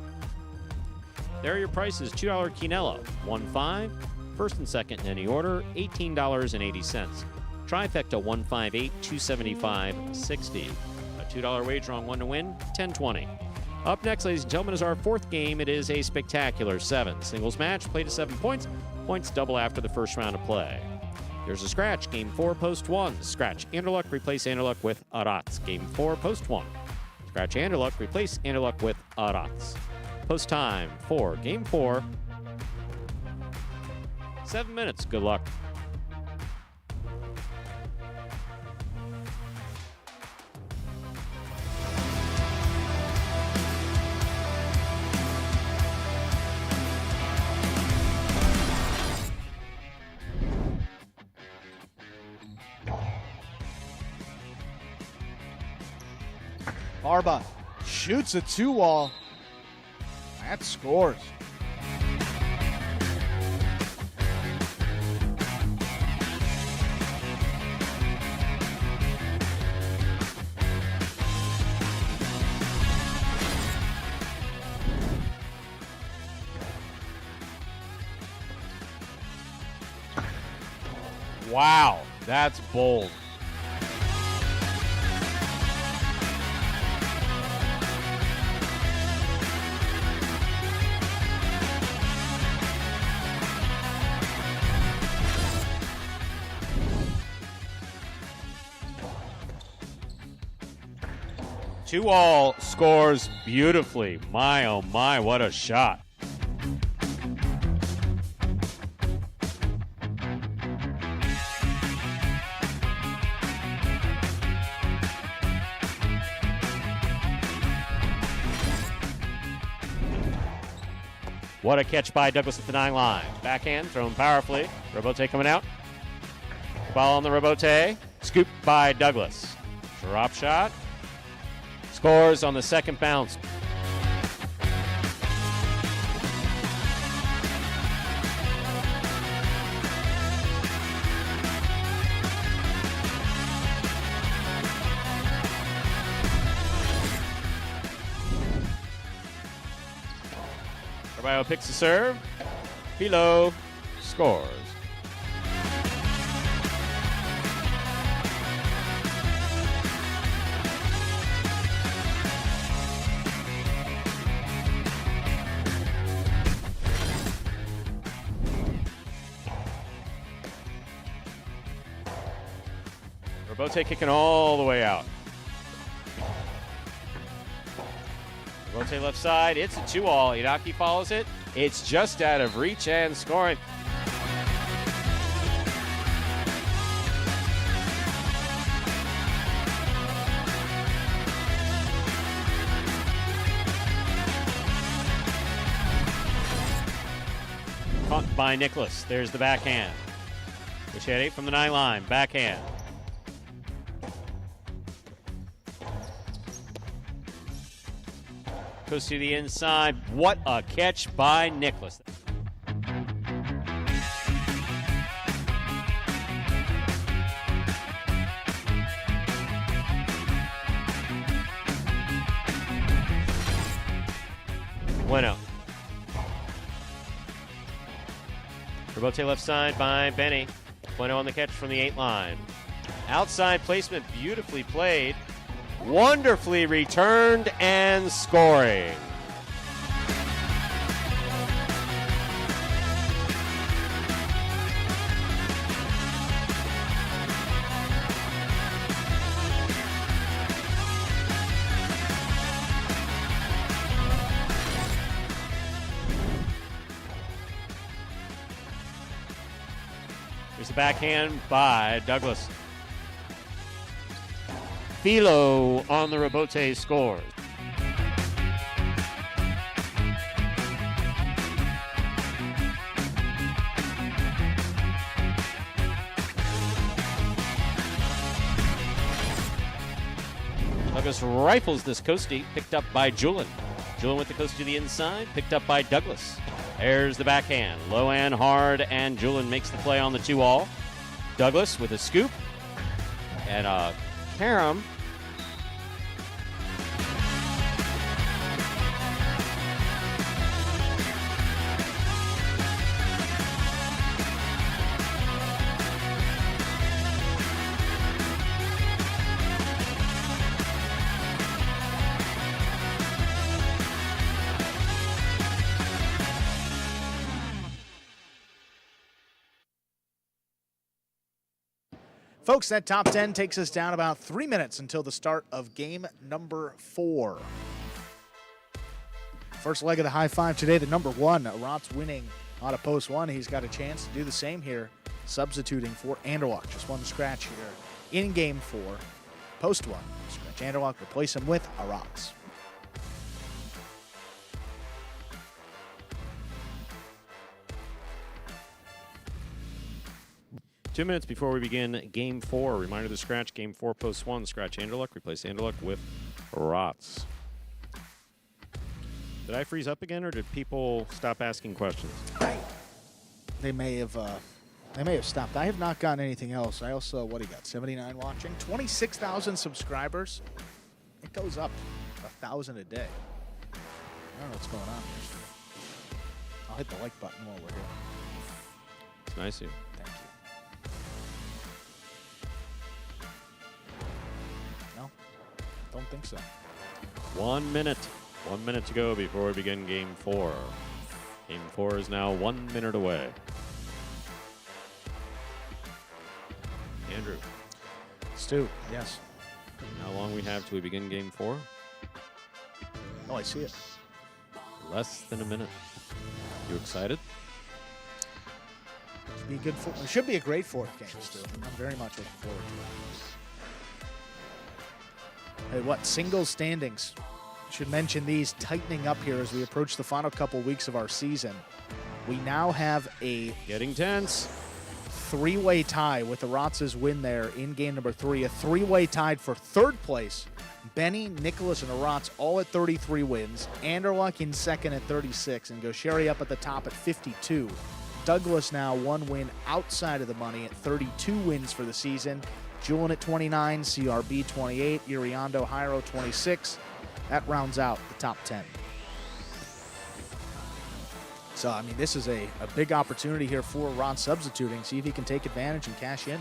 There are your prices. $2 quinella, 1.5. First and second in any order, $18.80. Trifecta, 158, 275.60. A $2 wager on one to win, $10.20. Up next, ladies and gentlemen, is our fourth game. It is a spectacular 7 singles match. Play to 7 points. Points double after the first round of play. Here's a scratch. Game 4, post 1. Scratch Anderluck, replace Anderluck with Arat's. Game 4, post 1. Scratch Anderluck, replace Anderluck with Arat's. Post time for Game 4. 7 minutes. Good luck. Barba Shoots a 2-wall. That scores. Wow, that's bold. Two all scores beautifully. My, oh my, what a shot. What a catch by Douglas at the 9 line. Backhand thrown powerfully. Robote coming out. Ball on the Robote. Scooped by Douglas. Drop shot. Scores on the second bounce. Carballo picks the serve. Philo scores. Robote kicking all the way out. Robote left side. It's a 2-all. Iraqi follows it. It's just out of reach and scoring. Caught by Nicholas. There's the backhand. Bichetti from the 9 line. Backhand. Goes to the inside. What a catch by Nicholas. Bueno. Robote left side by Benny. Bueno on the catch from the 8 line. Outside placement, beautifully played. Wonderfully returned and scoring. There's a backhand by Douglas. Philo on the Robote scores. Douglas rifles this coastie, picked up by Julin. Julin with the coastie to the inside, picked up by Douglas. There's the backhand, low and hard, and Julin makes the play on the 2-all. Douglas with a scoop and a carom. Folks, that top 10 takes us down about 3 minutes until the start of game number 4. First leg of the high five today, the number 1. Rot's winning out of post 1. He's got a chance to do the same here, substituting for Anderlock. Just one scratch here in game 4. Post 1. Scratch Anderlock, replace him with Rot's. Two minutes before we begin Game 4. Reminder to scratch Game 4 post 1. Scratch Anderluck. Replace Anderluck with Rots. Did I freeze up again, or did people stop asking questions? They may have stopped. I have not gotten anything else. I also, what do you got, 79 watching? 26,000 subscribers. It goes up 1,000 a day. I don't know what's going on here. I'll hit the like button while we're here. It's nice of you. Thank you. No, don't think so. 1 minute. 1 minute to go before we begin Game 4. Game 4 is now 1 minute away. Andrew, Stu, yes. how long we have till we begin Game 4? Oh, I see it. Less than a minute. You excited? It should be a great fourth game, Stu. I'm very much looking forward to it. Hey, what? Singles standings. Should mention these tightening up here as we approach the final couple weeks of our season. We now have a Getting tense. three-way tie with the Rotz's win there in game number 3. A three-way tied for third place. Benny, Nicholas, and Aratz all at 33 wins. Anderluck in second at 36, and Gaucheri up at the top at 52. Douglas now 1 win outside of the money at 32 wins for the season. Julian at 29, CRB 28, Iriando, Jairo 26. That rounds out the top 10. So, I mean, this is a big opportunity here for Ron substituting. See if he can take advantage and cash in.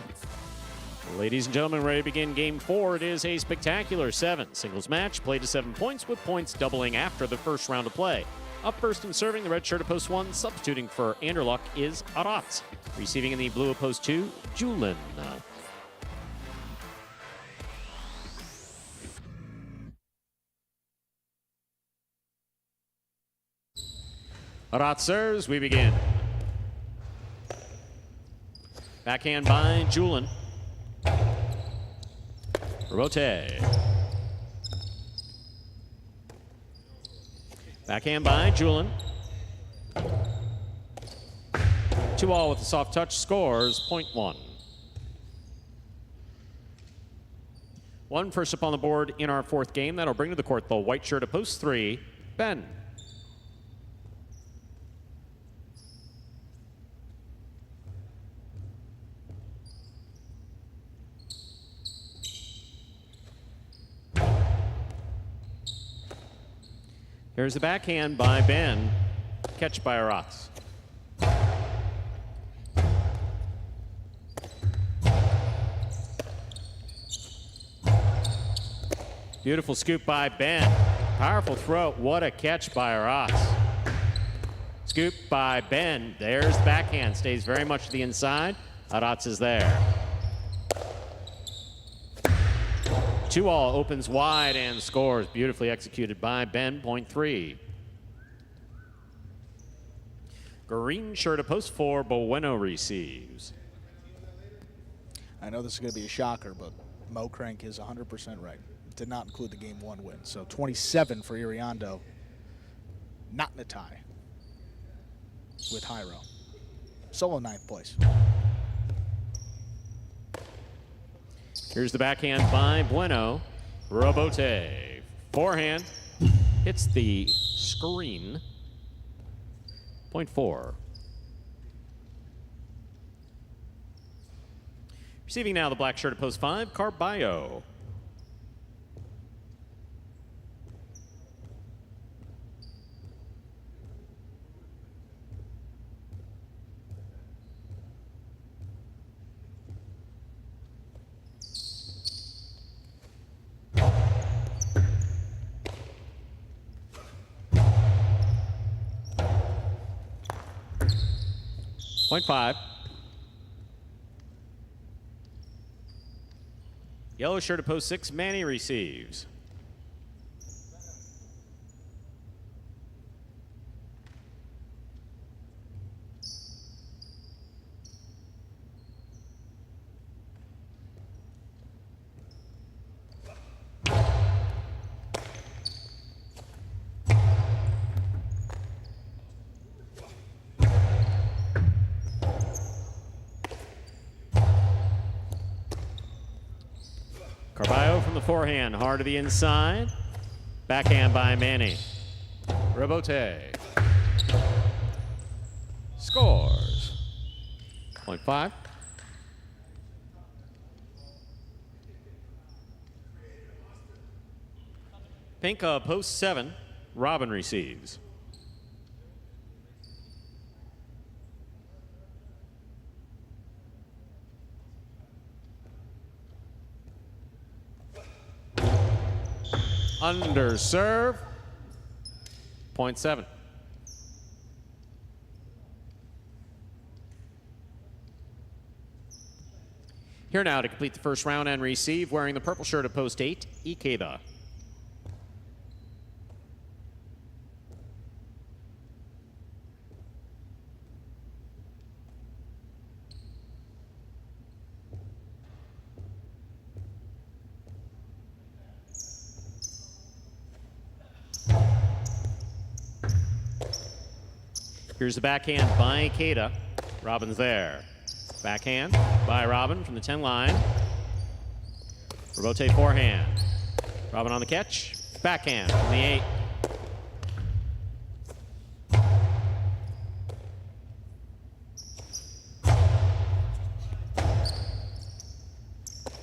Ladies and gentlemen, ready to begin Game 4. It is a spectacular 7 singles match, played to 7 points, with points doubling after the first round of play. Up first and serving the red shirt of post 1, substituting for Anderluck is Aratz. Receiving in the blue of post 2, Julian. Aratz serves, we begin. Backhand by Julian. Robote. Backhand by Julian. 2-all with a soft touch, scores .1. 1 first up on the board in our fourth game. That'll bring to the court the white shirt of post 3, Ben. Here's the backhand by Ben. Catch by Aratz. Beautiful scoop by Ben. Powerful throw. What a catch by Aratz. Scoop by Ben. There's the backhand. Stays very much to the inside. Aratz is there. 2-all opens wide and scores. Beautifully executed by Ben, .3. Green shirt of post 4, Bueno receives. I know this is going to be a shocker, but Mo Crank is 100% right. Did not include the game 1 win. So 27 for Iriando. Not in a tie with Jairo. Solo 9th place. Here's the backhand by Bueno. Robote. Forehand. Hits the screen. .4. Receiving now the black shirt of post 5, Carballo. .5. Yellow shirt of post 6, Manny receives. Carballo from the forehand, hard to the inside. Backhand by Manny. Rebote scores. Point 5. Pinka post 7. Robin receives. Under serve. Point 7. Here now to complete the first round and receive, wearing the purple shirt of post 8, Ikeda. Here's the backhand by Ikeda. Robin's there. Backhand by Robin from the 10 line. Rebote forehand. Robin on the catch. Backhand from the 8.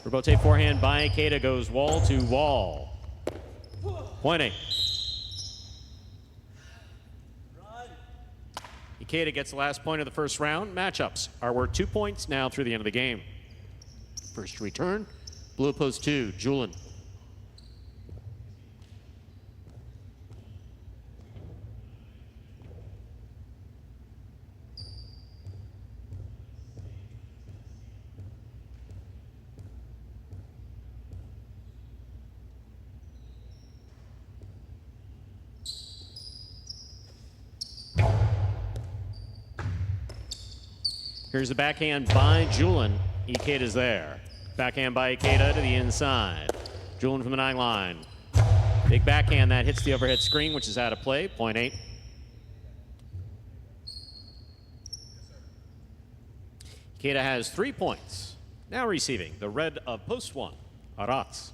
Rebote forehand by Ikeda goes wall to wall. Point 8. Ikeda gets the last point of the first round. Matchups are worth 2 points now through the end of the game. First return, blue post 2, Julin. Here's the backhand by Julin. Ikeda's there. Backhand by Ikeda to the inside. Julin from the 9 line. Big backhand that hits the overhead screen, which is out of play. Point 8. Ikeda has 3 points. Now receiving the red of post 1, Arats.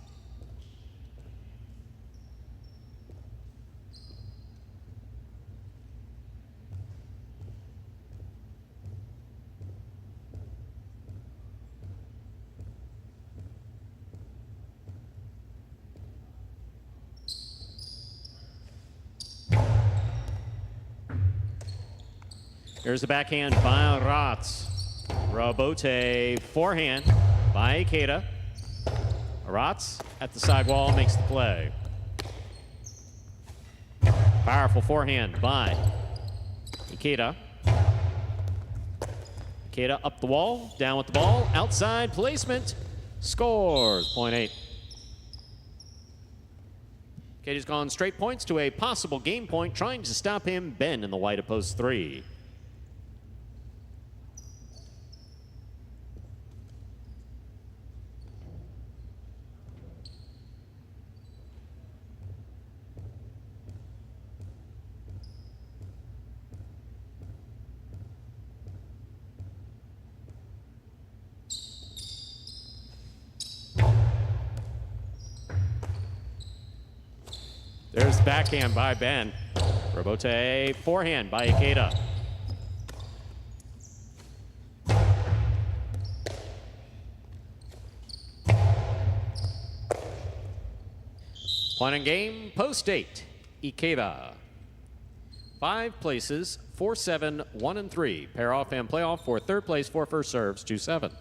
Here's the backhand by Arats. Rebote forehand by Ikeda. Arats at the sidewall makes the play. Powerful forehand by Ikeda. Ikeda up the wall, down with the ball, outside placement, scores. Point 8. Ikeda's gone straight points to a possible game point, trying to stop him, Ben in the white of post 3. There's the backhand by Ben. Rebote forehand by Ikeda. Point in game, post 8, Ikeda. 5 places, 4-7, 1 and 3. Pair off and playoff for 3rd place, 4 first serves, 2-7.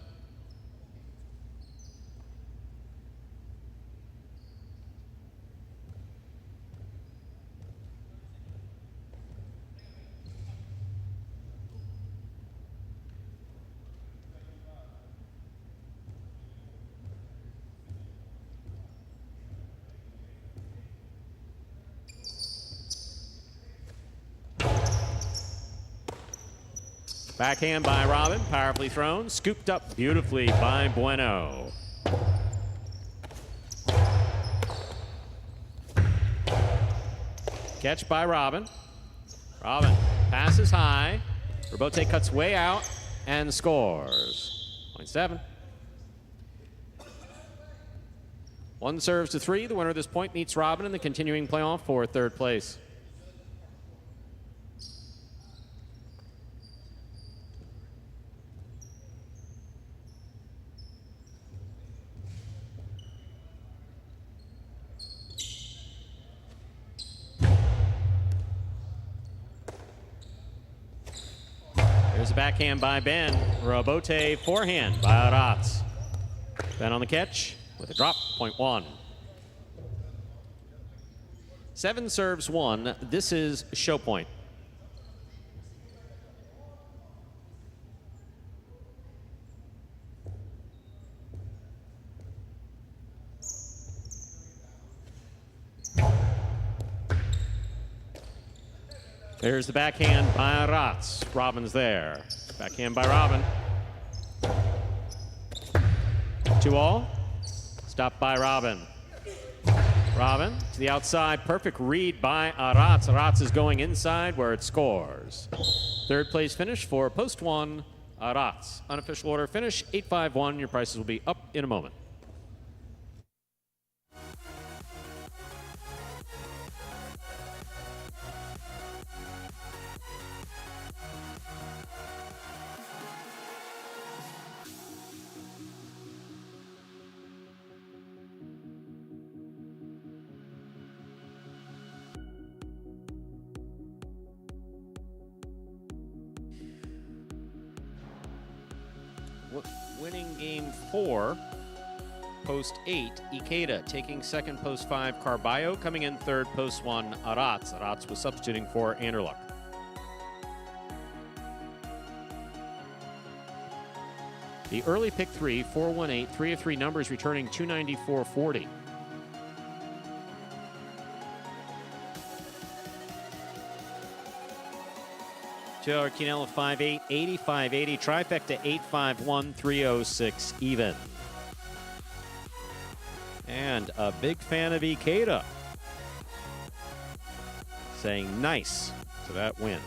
Backhand by Robin, powerfully thrown, scooped up beautifully by Bueno. Catch by Robin. Robin passes high. Rebote cuts way out and scores. Point 7. 1 serves to 3. The winner of this point meets Robin in the continuing playoff for 3rd place. There's a backhand by Ben. Robote forehand by Aratz. Ben on the catch with a drop, point one. 7 serves 1. This is show point. There's the backhand by Aratz. Robin's there. Backhand by Robin. 2-all. Stopped by Robin. Robin to the outside. Perfect read by Aratz. Aratz is going inside where it scores. Third place finish for post 1, Aratz. Unofficial order finish, 8-5-1. Your prices will be up in a moment. Winning game 4, post 8, Ikeda. Taking second, post 5, Carballo. Coming in third, post 1, Aratz. Aratz was substituting for Anderluck. The early pick 3, 4-1-8, 3 of 3 numbers returning 294.40. $2 Quinella 5-8, 85-80, trifecta 8-5-1, 306 even. And a big fan of Ikeda saying nice to that win.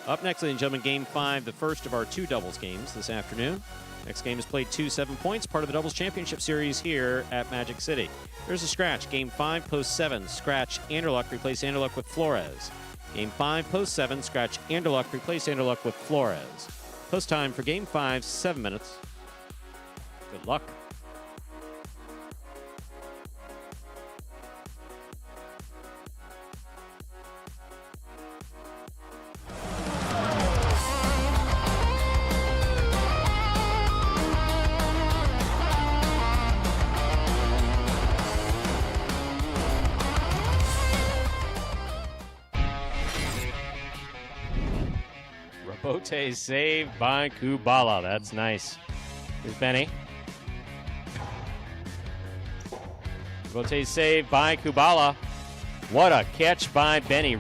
Up next, ladies and gentlemen, game 5, the first of our 2 doubles games this afternoon. Next game is played 2-7 points, part of the doubles championship series here at Magic City. There's a scratch. Game 5, post 7, scratch Anderluck, replace Anderluck with Flores. Game 5, post 7, scratch Anderluck, replace Anderluck with Flores. Post time for game 5, 7 minutes. Good luck. Bote saved by Kubala. That's nice. Here's Benny. Bote saved by Kubala. What a catch by Benny.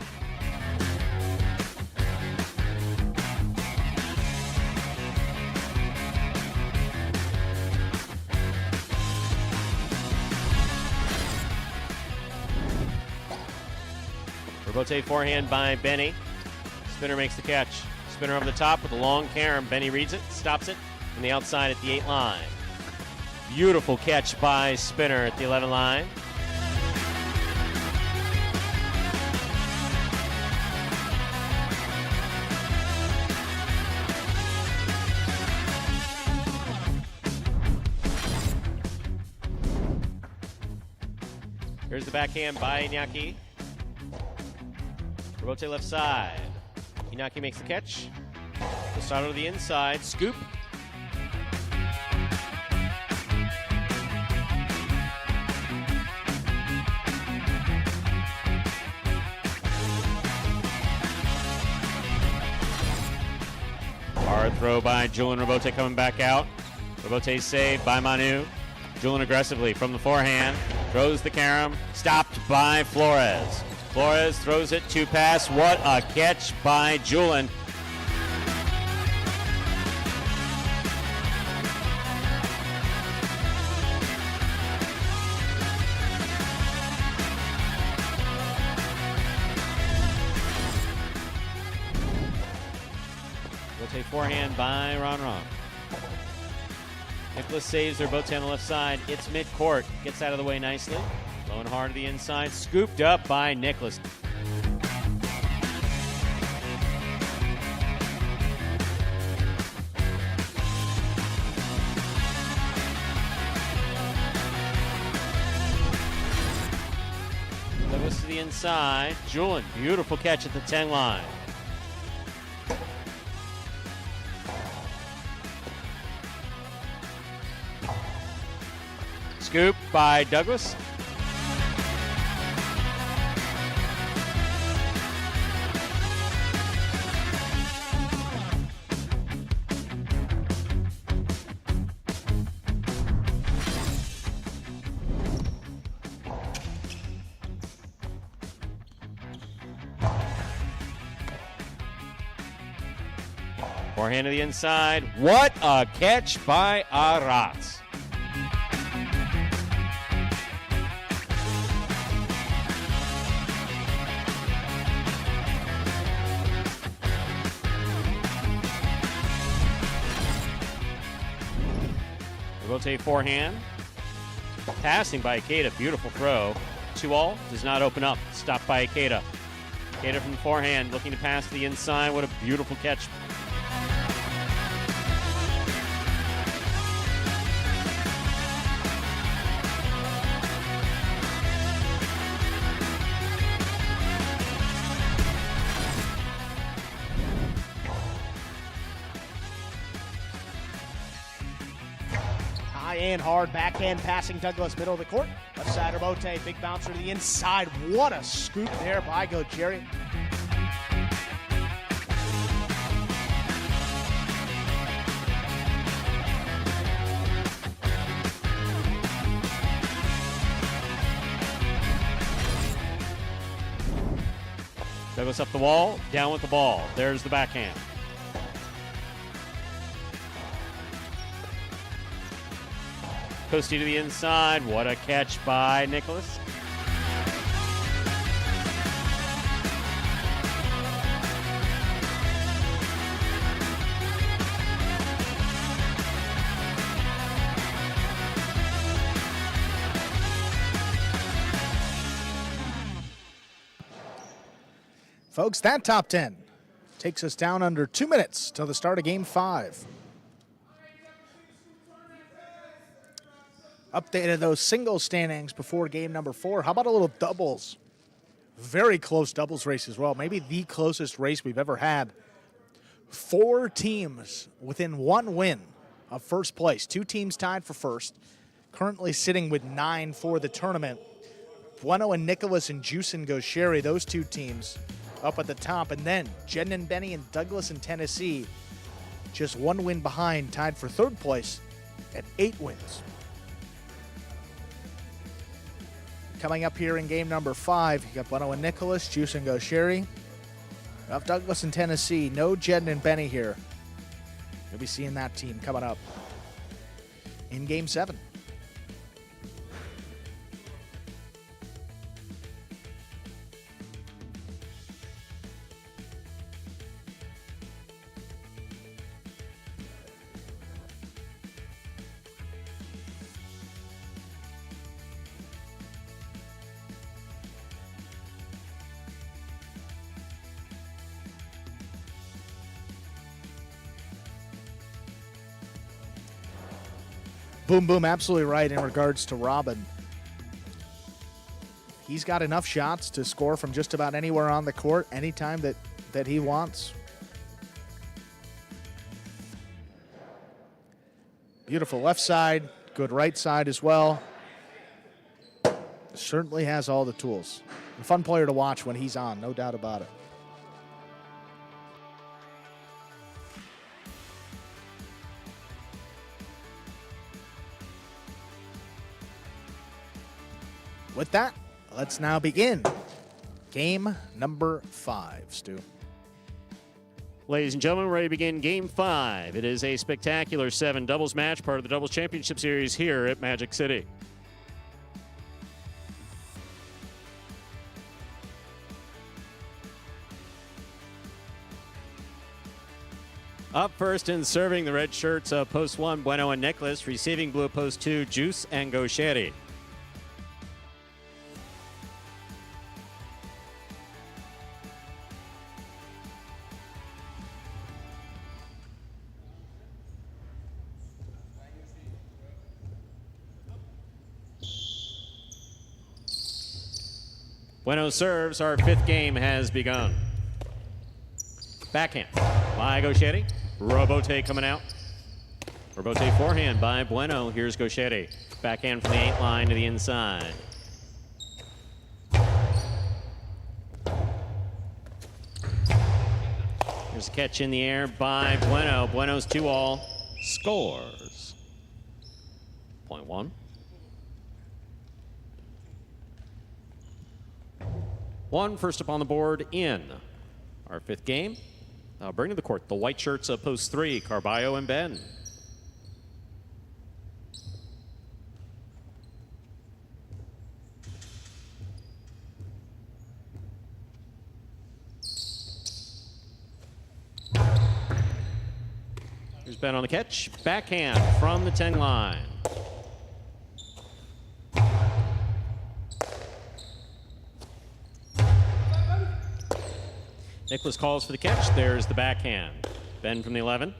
Bote forehand by Benny. Spinner makes the catch. Spinner over the top with a long carom. Benny reads it, stops it, from the outside at the 8 line. Beautiful catch by Spinner at the 11 line. Here's the backhand by Iñaki. Robote left side. Inaki makes the catch. Postado to the inside. Scoop. Hard throw by Julian Robote coming back out. Robote saved by Manu. Julian aggressively from the forehand. Throws the carom. Stopped by Flores. Flores throws it to pass. What a catch by Julian. Rotate forehand by Ron. Nicholas saves their both on the left side. It's mid-court. Gets out of the way nicely. Low and hard to the inside. Scooped up by Nicholas. Lewis to the inside. Julian, beautiful catch at the 10 line. scoop by Douglas. Forehand to the inside. What a catch by Aratz. Rotate forehand. Passing by Ikeda. Beautiful throw. 2-all. Does not open up. Stopped by Ikeda. Ikeda from the forehand. Looking to pass to the inside. What a beautiful catch. High and hard backhand passing Douglas, middle of the court. Left side Rabote, big bouncer to the inside. What a scoop there by Jerry. Douglas up the wall, down with the ball. There's the backhand. Coasty to the inside. What a catch by Nicholas. Folks, that top 10 takes us down under 2 minutes till the start of Game 5. Updated those single standings before game number 4. How about a little doubles? Very close doubles race as well. Maybe the closest race we've ever had. 4 teams within 1 win of first place. 2 teams tied for first. Currently sitting with 9 for the tournament. Bueno and Nicholas and Juice and Gosheri, those 2 teams up at the top. And then Jen and Benny and Douglas in Tennessee, just 1 win behind, tied for 3rd place at 8 wins. Coming up here in game number 5, you got Bueno and Nicholas, Juice and Gosheri. You have Douglas and Tennessee. No Jen and Benny here. You'll be seeing that team coming up in game 7. Boom Boom absolutely right in regards to Robin. He's got enough shots to score from just about anywhere on the court anytime that he wants. Beautiful left side, good right side as well. Certainly has all the tools. A fun player to watch when he's on, no doubt about it. With that, let's now begin game number 5, Stu. Ladies and gentlemen, we're ready to begin Game 5. It is a spectacular 7 doubles match, part of the Doubles Championship Series here at Magic City. Up first and serving the red shirts of Post 1, Bueno and Nicholas. Receiving blue Post 2, Juice and Gosheri. Bueno serves. Our 5th game has begun. Backhand by Gosheri. Rabote coming out. Rebote forehand by Bueno. Here's Gaucheri. Backhand from the 8 line to the inside. Here's a catch in the air by Bueno. Bueno's 2-all. Scores. Point 1. 1 first up on the board in our 5th game. Now bring to the court the white shirts of post 3, Carballo and Ben. Here's Ben on the catch. Backhand from the 10 line. Nicholas calls for the catch. There's the backhand. Ben from the 11.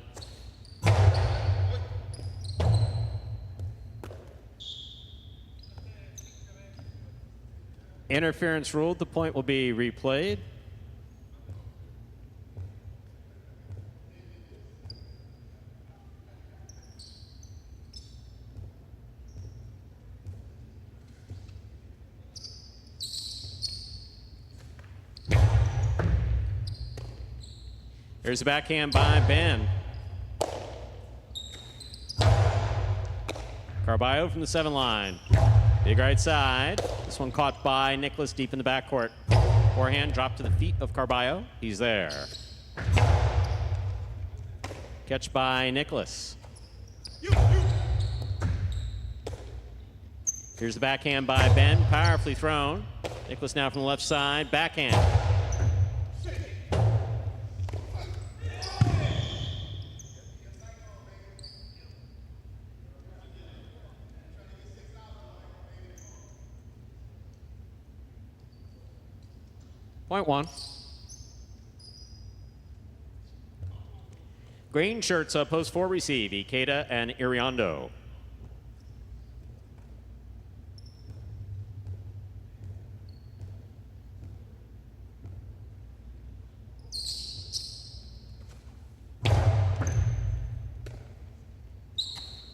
Interference ruled. The point will be replayed. Here's the backhand by Ben. Carballo from the 7 line. Big right side. This one caught by Nicholas deep in the backcourt. Forehand dropped to the feet of Carballo. He's there. Catch by Nicholas. Here's the backhand by Ben. Powerfully thrown. Nicholas now from the left side. Backhand. Point 1. Green shirts post 4 receive. Ikeda and Iriondo.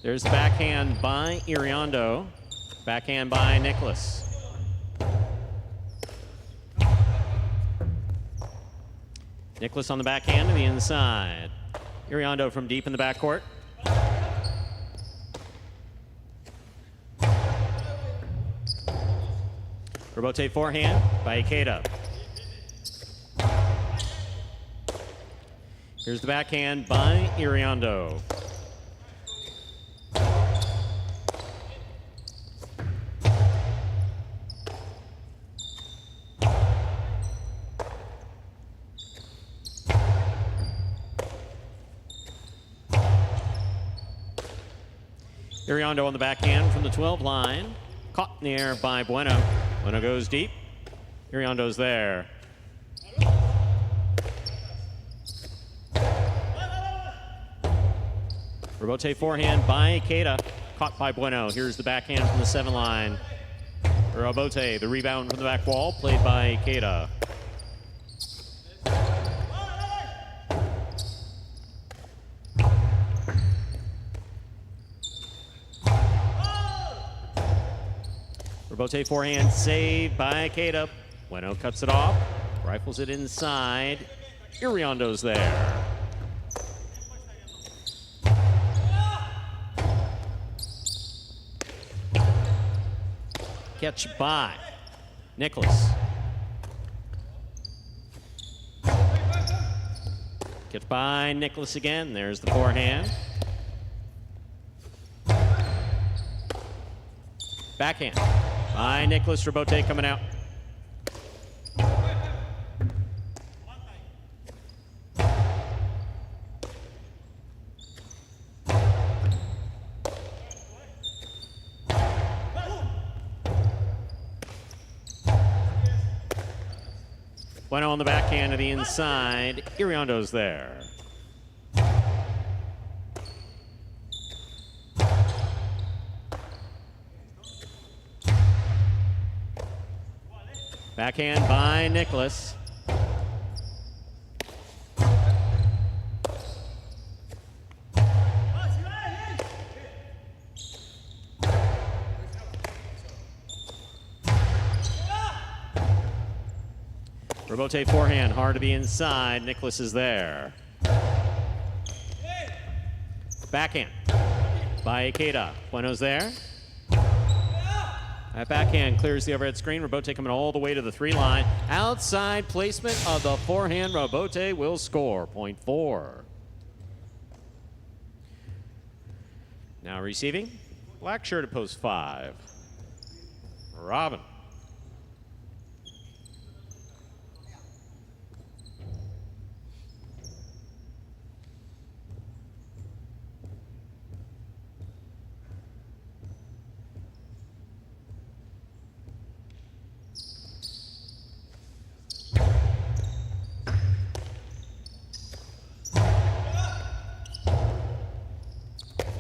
There's the backhand by Iriondo. Backhand by Nicholas. Nicholas on the backhand to the inside. Iriondo from deep in the backcourt. Rebote forehand by Ikeda. Here's the backhand by Iriondo. Iriondo on the backhand from the 12 line. Caught in the air by Bueno. Bueno goes deep. Iriondo's there. Rebote forehand by Ikeda. Caught by Bueno. Here's the backhand from the 7 line. Rebote, the rebound from the back wall, played by Ikeda. Rebote forehand saved by Ikeda. Bueno cuts it off, rifles it inside. Iriondo's there. Catch by Nicholas. Catch by Nicholas again. There's the forehand. Backhand by Nicholas. Rebote coming out. Bueno on the backhand to the inside. Iriondo's there. Backhand by Nicholas. Robote forehand, hard to the inside. Nicholas is there. Backhand by Ikeda. Bueno's there. That backhand clears the overhead screen. Robote coming all the way to the 3 line. Outside placement of the forehand. Robote will score. Point 4. Now receiving. Black shirt at post 5. Robin.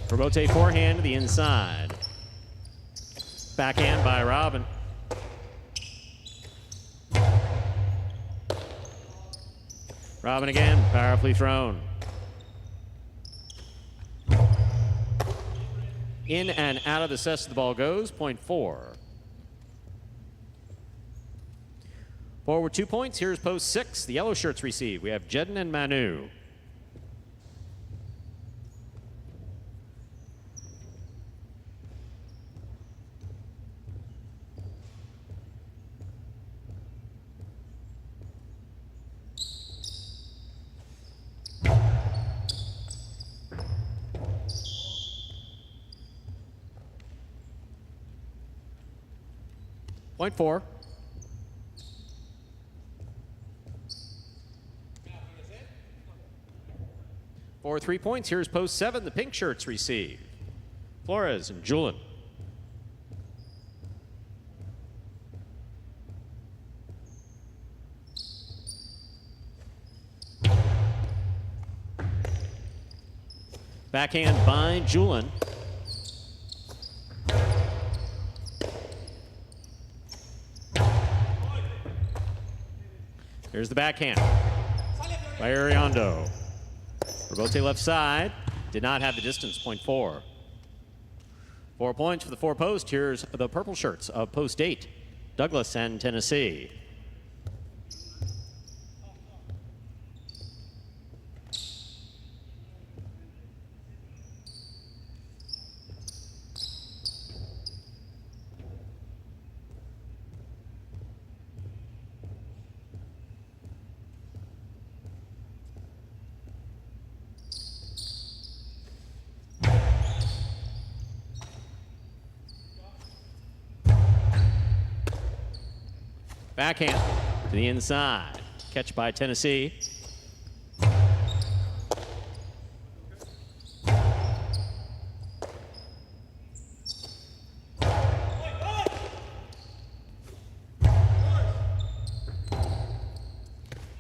Robote forehand to the inside. Backhand by Robin. Robin again, powerfully thrown. In and out of the cess the ball goes, point 4. Forward 2 points, here's post 6. The yellow shirts receive. We have Jedden and Manu. Point 4. For 3 points, here's post 7. The pink shirts receive. Flores and Julin. Backhand by Julin. Here's the backhand by Ariondo. Robote left side. Did not have the distance, point 4. 4 points for the 4 post. Here's the purple shirts of post 8. Douglas and Tennessee. Backhand to the inside. Catch by Tennessee.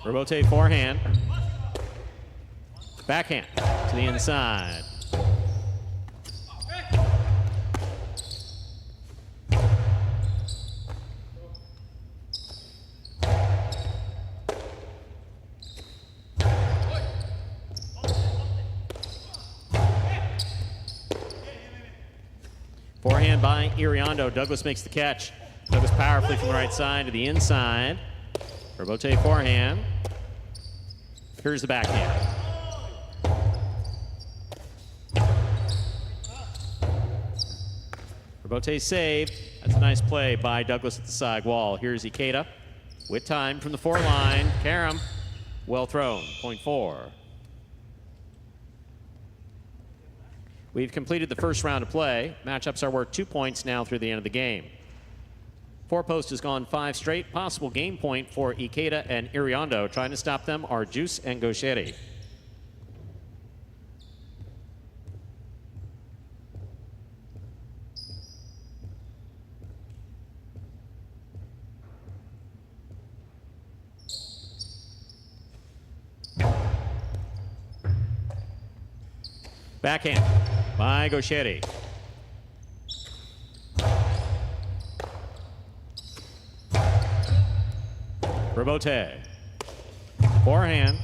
Robote forehand. Backhand to the inside. Forehand by Iriondo. Douglas makes the catch. Douglas powerfully from the right side to the inside. Robote forehand. Here's the backhand. Robote saved. That's a nice play by Douglas at the side wall. Here's Ikeda with time from the 4 line. Karam, well thrown. Point 4. We've completed the first round of play. Matchups are worth 2 points now through the end of the game. 4 post has gone 5 straight. Possible game point for Ikeda and Iriondo. Trying to stop them are Juice and Gauchetti. Backhand by Gauchetti. Robote. Forehand.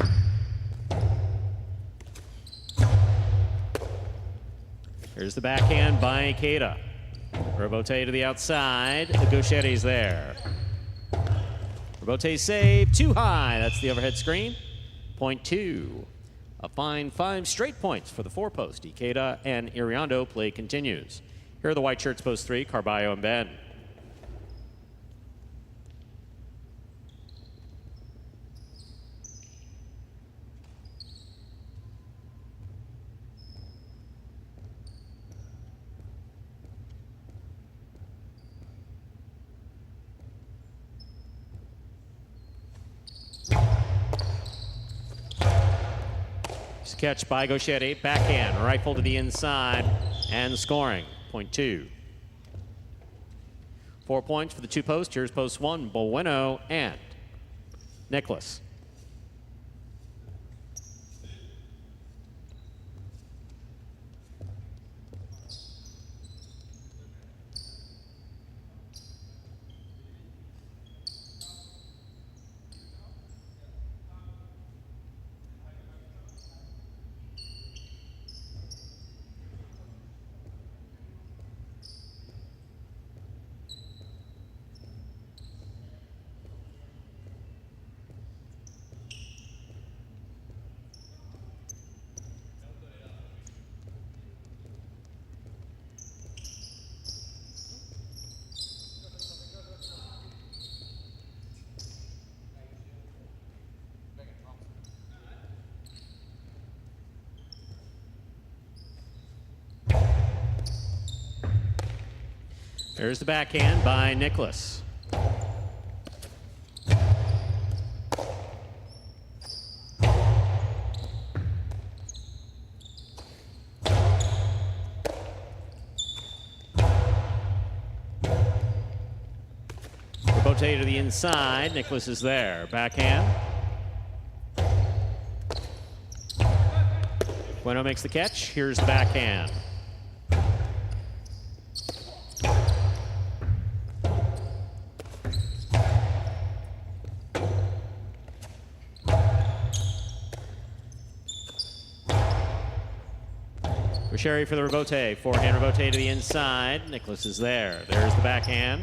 Here's the backhand by Ikeda. Robote to the outside. Gauchetti's there. Robote save, too high. That's the overhead screen. Point 2. A fine 5 straight points for the 4-post. Ikeda and Iriondo play continues. Here are the white shirts, post 3, Carballo and Ben. Catch by Gauchetti, backhand, rifle to the inside, and scoring. Point 2. 4 points for the 2-post. Here's post 1, Bueno and Nicholas. There's the backhand by Nicholas. Rebote to the inside. Nicholas is there. Backhand. Bueno makes the catch. Here's the backhand. Sherry for the rebote. Forehand rebote to the inside. Nicholas is there. There's the backhand.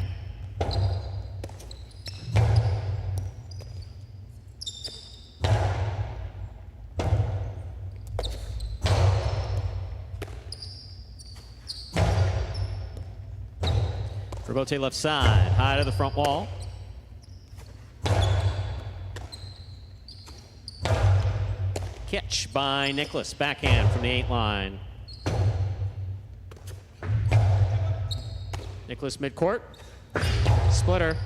Rebote left side. High to the front wall. Catch by Nicholas. Backhand from the 8 line. Nicholas midcourt. Splitter.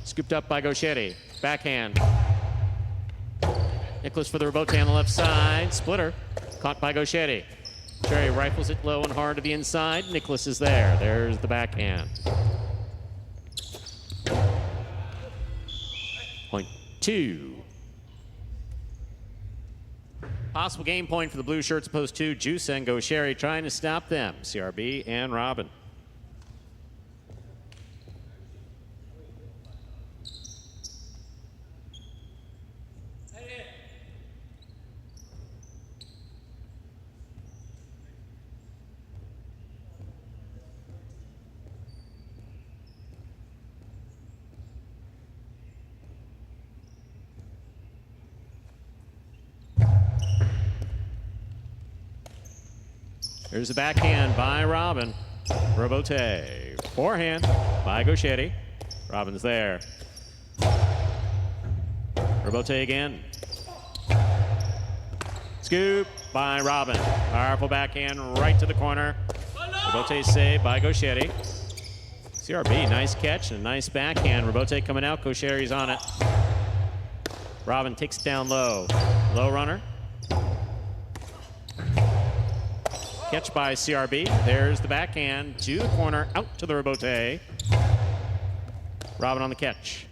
Scooped up by Gauchetti. Backhand. Nicholas for the rebote on the left side. Splitter. Caught by Gauchetti. Cherry rifles it low and hard to the inside. Nicholas is there. There's the backhand. Point 2. Possible game point for the blue shirts, post 2. Juice and Gauchetti trying to stop them. CRB and Robin. Here's the backhand by Robin. Rebote. Forehand by Gauchetti. Robin's there. Rebote again. Scoop by Robin. Powerful backhand right to the corner. Rebote saved by Gauchetti. CRB, nice catch and a nice backhand. Rebote coming out. Gauchetti's on it. Robin takes it down low. Low runner. Catch by CRB. There's the backhand to the corner, out to the rebote. Robin on the catch.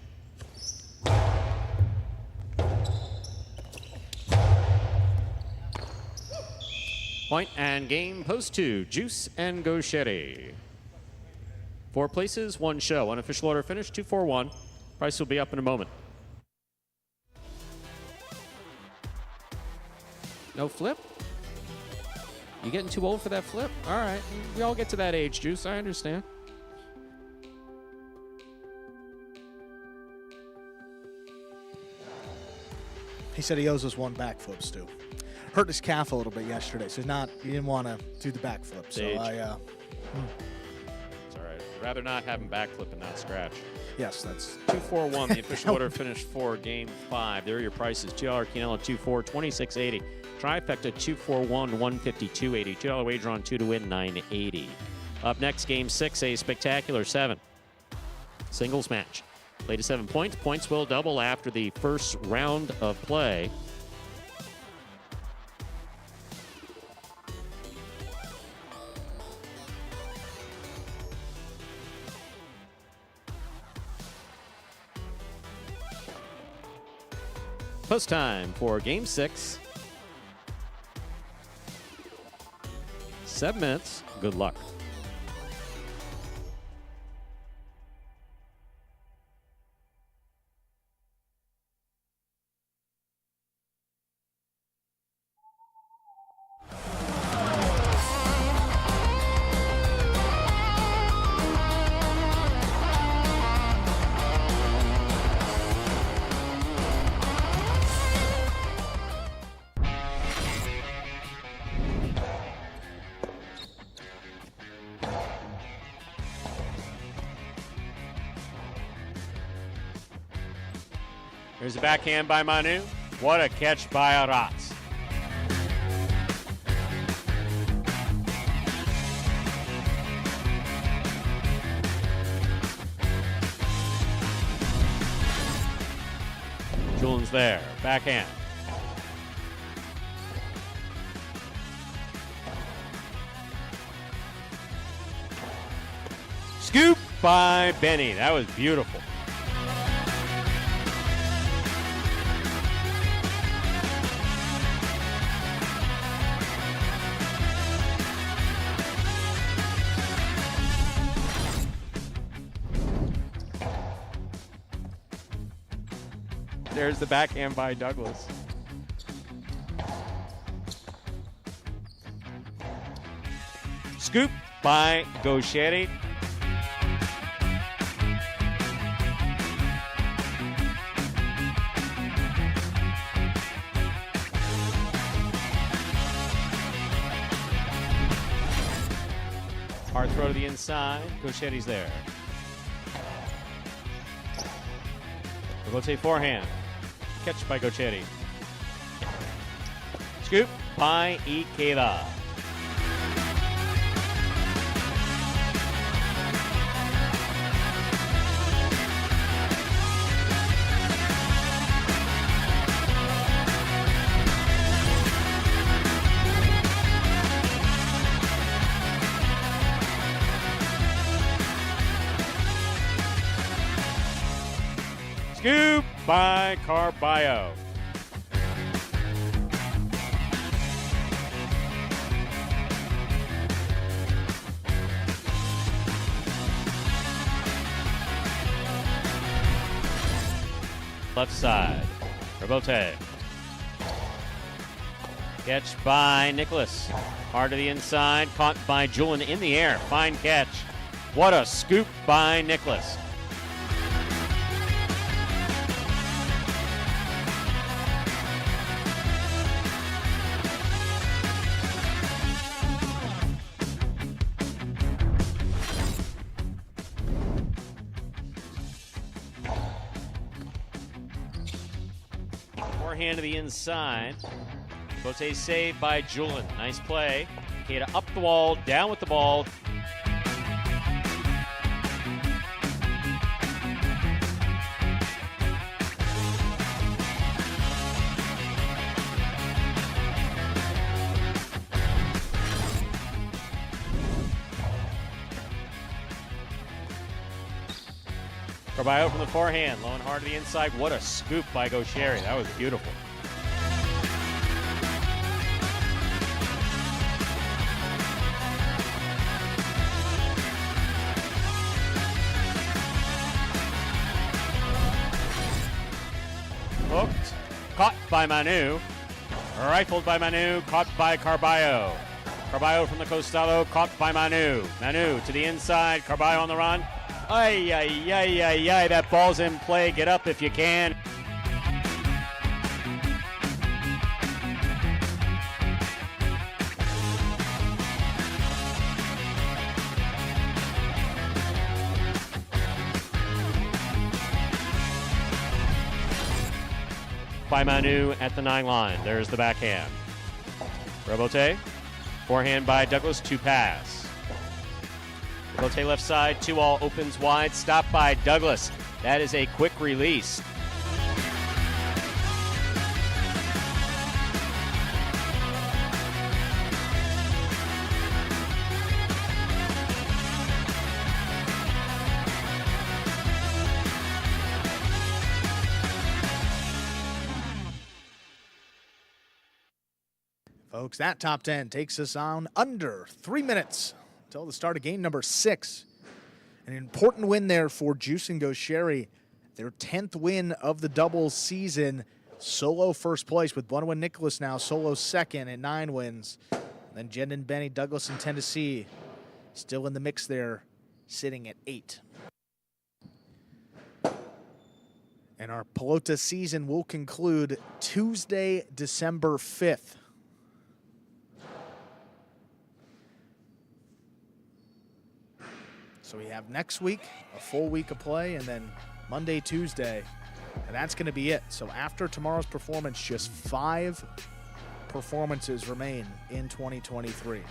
Point and game, post 2, Juice and Gauchetti. 4 places, 1 show. Unofficial order finish, 2-4-1. Price will be up in a moment. No flip? You getting too old for that flip? All right. We all get to that age, Juice. I understand. He said he owes us one backflip, Stu. Hurt his calf a little bit yesterday, so he didn't want to do the backflip. So It's I, all right. I'd rather not have him backflip and not scratch. yes, that's 2-4-1, the official order finished for Game 5. There are your prices. $2 Quinella 2-4, $26.80. Trifecta 2-4-1, $152.80. $2 wager on 2 to win, $9.80. Up next, Game 6, a spectacular 7. Singles match. Play to 7 points. Points will double after the first round of play. Post time for Game 6. 7 minutes. Good luck. Here's a backhand by Manu. What a catch by Aratz. Julian's there. Backhand. Scoop by Benny. That was beautiful. There's the backhand by Douglas. Scoop by Gaucheri. Hard throw to the inside. Gaucheri's there. Pelota forehand. Catch by Gaucheri. Scoop by Ikeda. Scoop by Carballo. Left side. Rebote. Catch by Nicholas. Hard to the inside. Caught by Julian in the air. Fine catch. What a scoop by Nicholas. Forehand to the inside. Bote saved by Julian. Nice play. Ikeda up the wall, down with the ball. Carballo from the forehand, low and hard to the inside. What a scoop by Gaucheri. That was beautiful. Hooked, caught by Manu. Rifled by Manu, caught by Carballo. Carballo from the Costado, caught by Manu. Manu to the inside, Carballo on the run. Ay, ay, ay, ay, ay, that ball's in play. Get up if you can. by Manu at the 9 line. There's the backhand. Robote. Forehand by Douglas, 2 pass. Robote left side, 2-all opens wide, stopped by Douglas. That is a quick release. Folks, that top 10 takes us on under 3 minutes until the start of game number 6. An important win there for Juice and Go Sherry. Their 10th win of the doubles season. Solo first place with Bunwin Nicholas now solo second at 9 wins. And then Jen and Benny, Douglas and Tennessee still in the mix there, sitting at 8. And our Pelota season will conclude Tuesday, December 5th. So we have next week, a full week of play, and then Monday, Tuesday, and that's going to be it. So after tomorrow's performance, just 5 performances remain in 2023.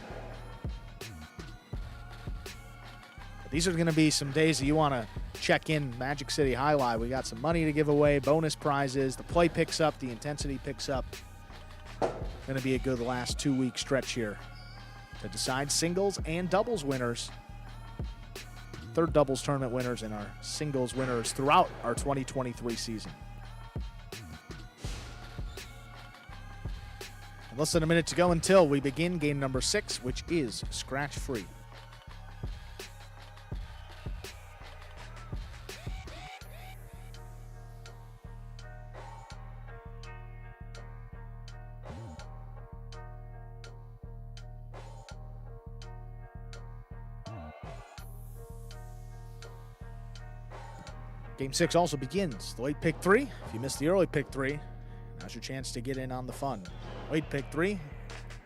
But these are going to be some days that you want to check in Magic City Highlight. We got some money to give away, bonus prizes, the play picks up, the intensity picks up. Going to be a good last 2-week stretch here to decide singles and doubles winners. Third doubles tournament winners and our singles winners throughout our 2023 season. And less than a minute to go until we begin game number 6, which is scratch free. Game 6 also begins. The late pick 3. If you missed the early pick 3, now's your chance to get in on the fun. Late pick 3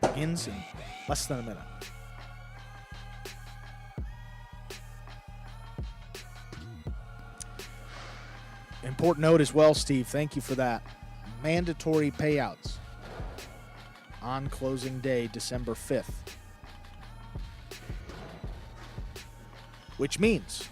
begins in less than a minute. Important note as well, Steve. Thank you for that. Mandatory payouts on closing day, December 5th. Which means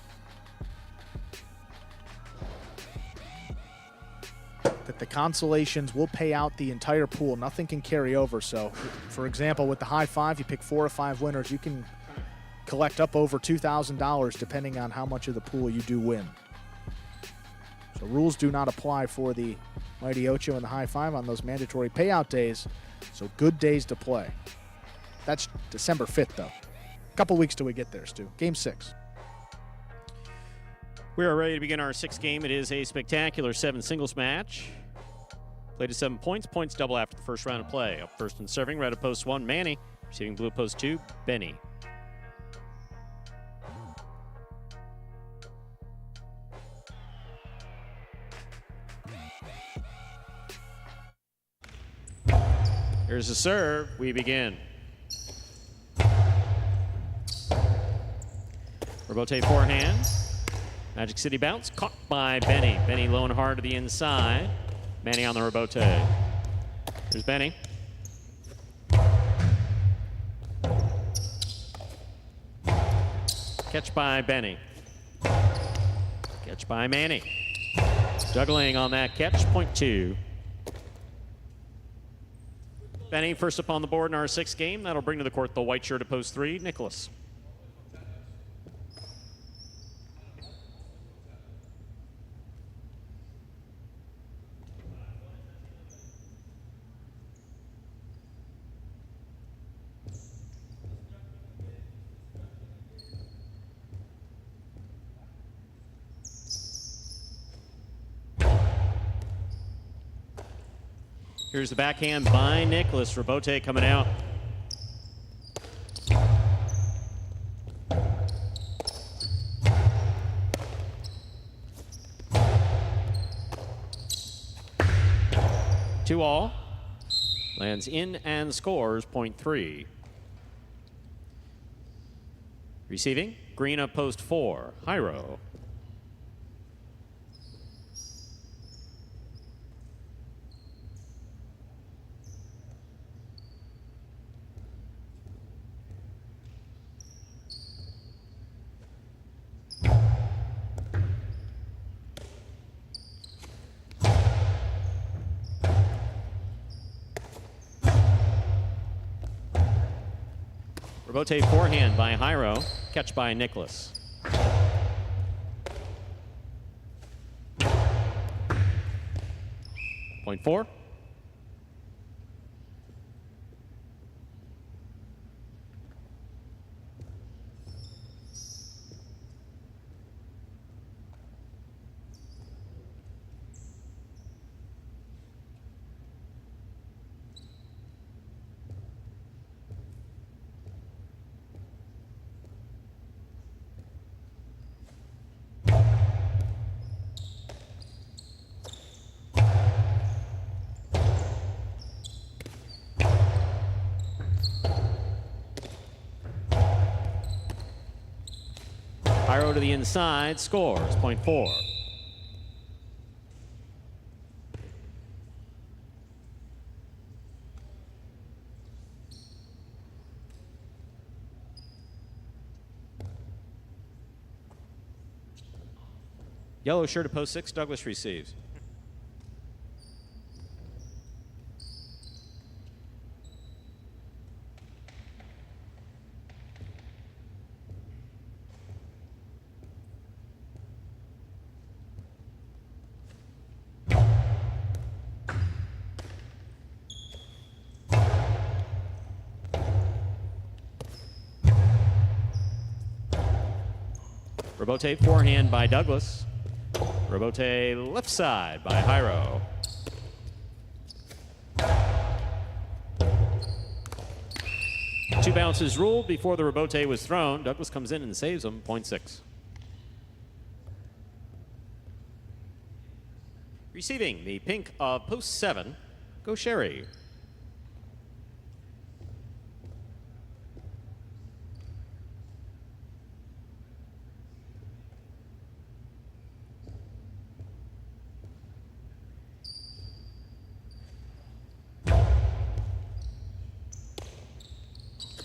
that the consolations will pay out the entire pool. Nothing can carry over. So, for example, with the high 5, you pick 4 or 5 winners. You can collect up over $2,000 depending on how much of the pool you do win. So rules do not apply for the Mighty Ocho and the high 5 on those mandatory payout days. So good days to play. That's December 5th, though. A couple weeks till we get there, Stu. Game 6. We are ready to begin our 6th game. It is a spectacular 7 singles match. Played to 7 points. Points double after the first round of play. Up first and serving, red at post 1, Manny. Receiving blue at post 2, Benny. Here's the serve. We begin. Robote forehand. Magic City bounce. Caught by Benny. Benny low and hard to the inside. Manny on the Robote. Here's Benny. Catch by Benny. Catch by Manny. Juggling on that catch. Point 2. Benny first up on the board in our 6th game. That'll bring to the court the white shirt at post 3, Nicholas. Here's the backhand by Nicholas. Robote coming out. Two all. Lands in and scores point 3. Receiving, green up post 4, Hyro. Robote forehand by Jairo. Catch by Nicholas. Point 4. Jairo to the inside, scores, point 4. Yellow shirt to post 6, Douglas receives. Robote forehand by Douglas. Robote left side by Jairo. Two bounces ruled before the Robote was thrown. Douglas comes in and saves him, point 6. Receiving the pink of post 7, go Sherry.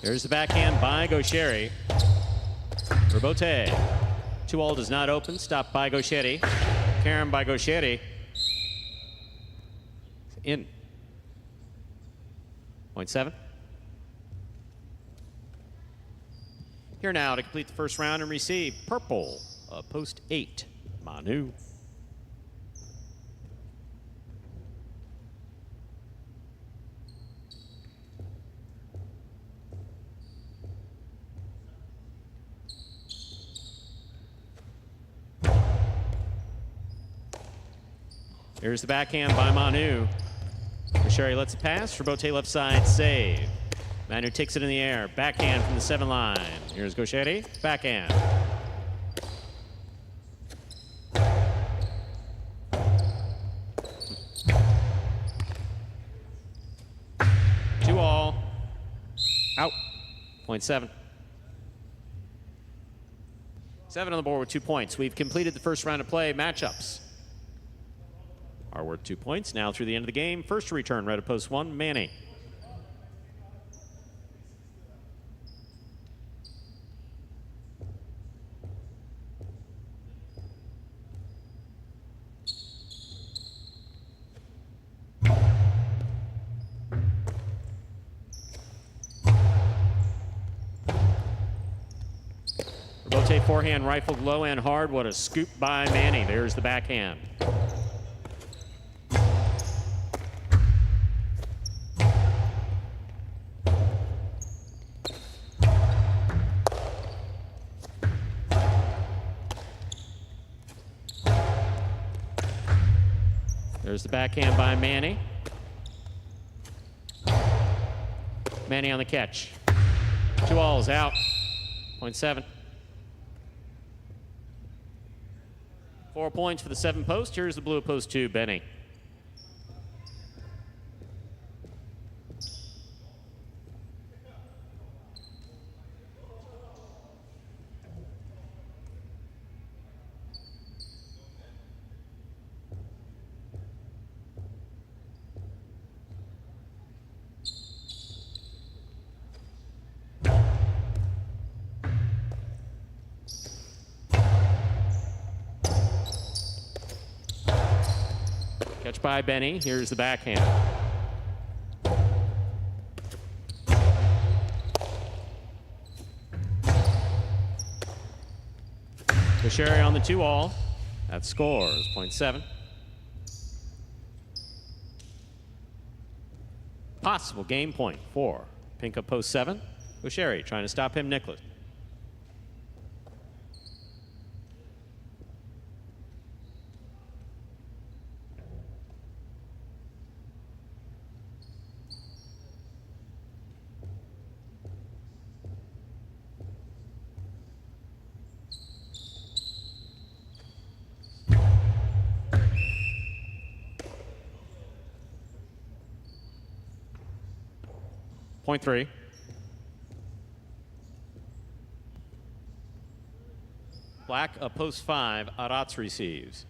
There's the backhand by Gaucheri. Robote. 2-all does not open. Stopped by Gaucheri. Carom by Gaucheri. In. Point 7. Here now to complete the first round and receive purple of post 8, Manu. Here's the backhand by Manu. Sherry lets it pass. Robote left side save. Manu takes it in the air. Backhand from the 7 line. Here's Gaucheri. Backhand. Two all. Out. Point 7. 7 on the board with 2 points. We've completed the first round of play. Matchups are worth 2 points. Now through the end of the game, first to return, red at post 1, Manny. Robote forehand rifled low and hard. What a scoop by Manny. There's the backhand. There's the backhand by Manny. Manny on the catch. 2-all's out. Point 7. 4 points for the 7 post. Here's the blue at post 2, Benny. Catch by Benny. Here's the backhand. Sherry on the 2-all. That scores .7. Possible game point for pink up post 7. Sherry trying to stop him, Nicholas. .3. Black a post 5. Arats receives.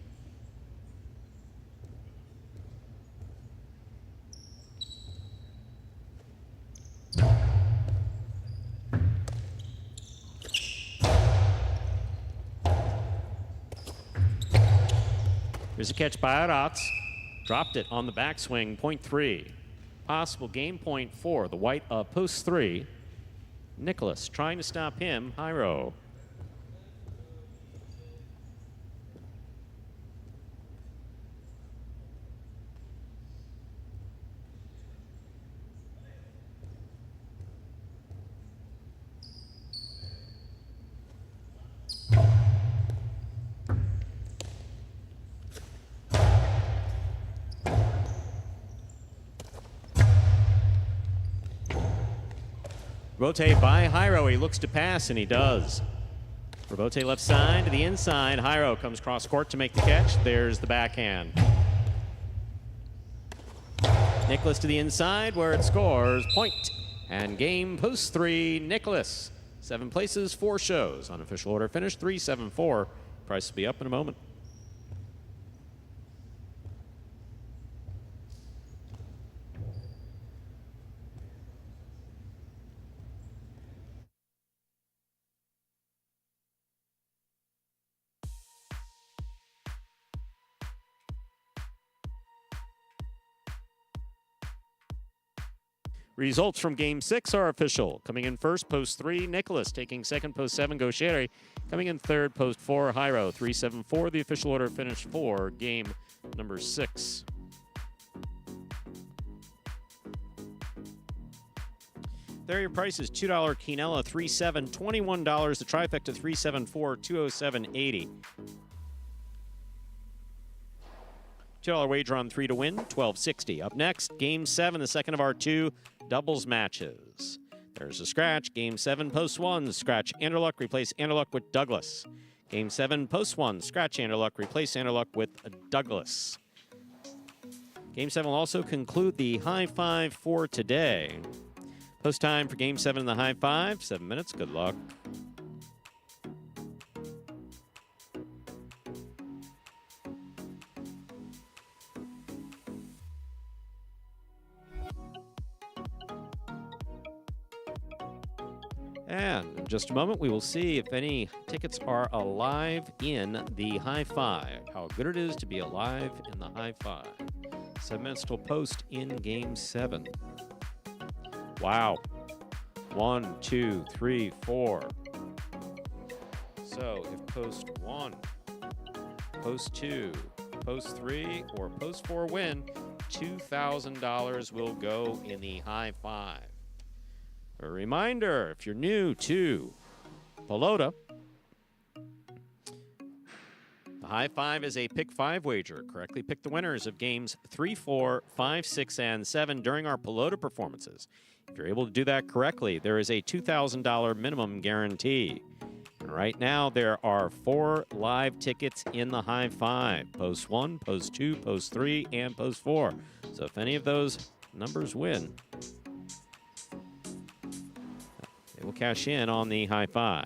Here's a catch by Arats. Dropped it on the backswing. .3. Possible game point for the white post 3. Nicholas trying to stop him. Hyro. Rabote by Hyro. He looks to pass, and he does. Rabote left side to the inside. Hyro comes cross court to make the catch. There's the backhand. Nicholas to the inside where it scores. Point. And game post 3, Nicholas. 7 places, 4 shows. Unofficial order finish 3-7-4. Price will be up in a moment. Results from Game 6 are official. Coming in first, post 3, Nicholas. Taking second, post 7, Gaucheri. Coming in third, post 4, Hyro. 3-7-4, the official order finish for game number 6. There are your prices. $2 Quinella, $3.7, $21. The trifecta, $3.74, $207.80. $2 wager on 3 to win, $12.60. Up next, Game 7, the second of our 2 doubles matches. There's a scratch. Game 7, post 1, scratch Anderluck, replace Anderluck with Douglas. Game 7, post 1, scratch Anderluck, replace Anderluck with Douglas. Game 7 will also conclude the high 5 for today. Post time for Game 7 in the high 5, 7 minutes. Good luck. And in just a moment, we will see if any tickets are alive in the high 5. How good it is to be alive in the high 5. 7 minutes till post in Game 7. Wow. 1, 2, 3, 4. So if post 1, post 2, post 3, or post 4 win, $2,000 will go in the high 5. A reminder, if you're new to Pelota, the high 5 is a pick 5 wager. Correctly pick the winners of games 3, 4, 5, 6, and 7 during our Pelota performances. If you're able to do that correctly, there is a $2,000 minimum guarantee. And right now, there are 4 live tickets in the high 5. Post 1, post 2, post 3, and post 4. So if any of those numbers win, they will cash in on the high 5.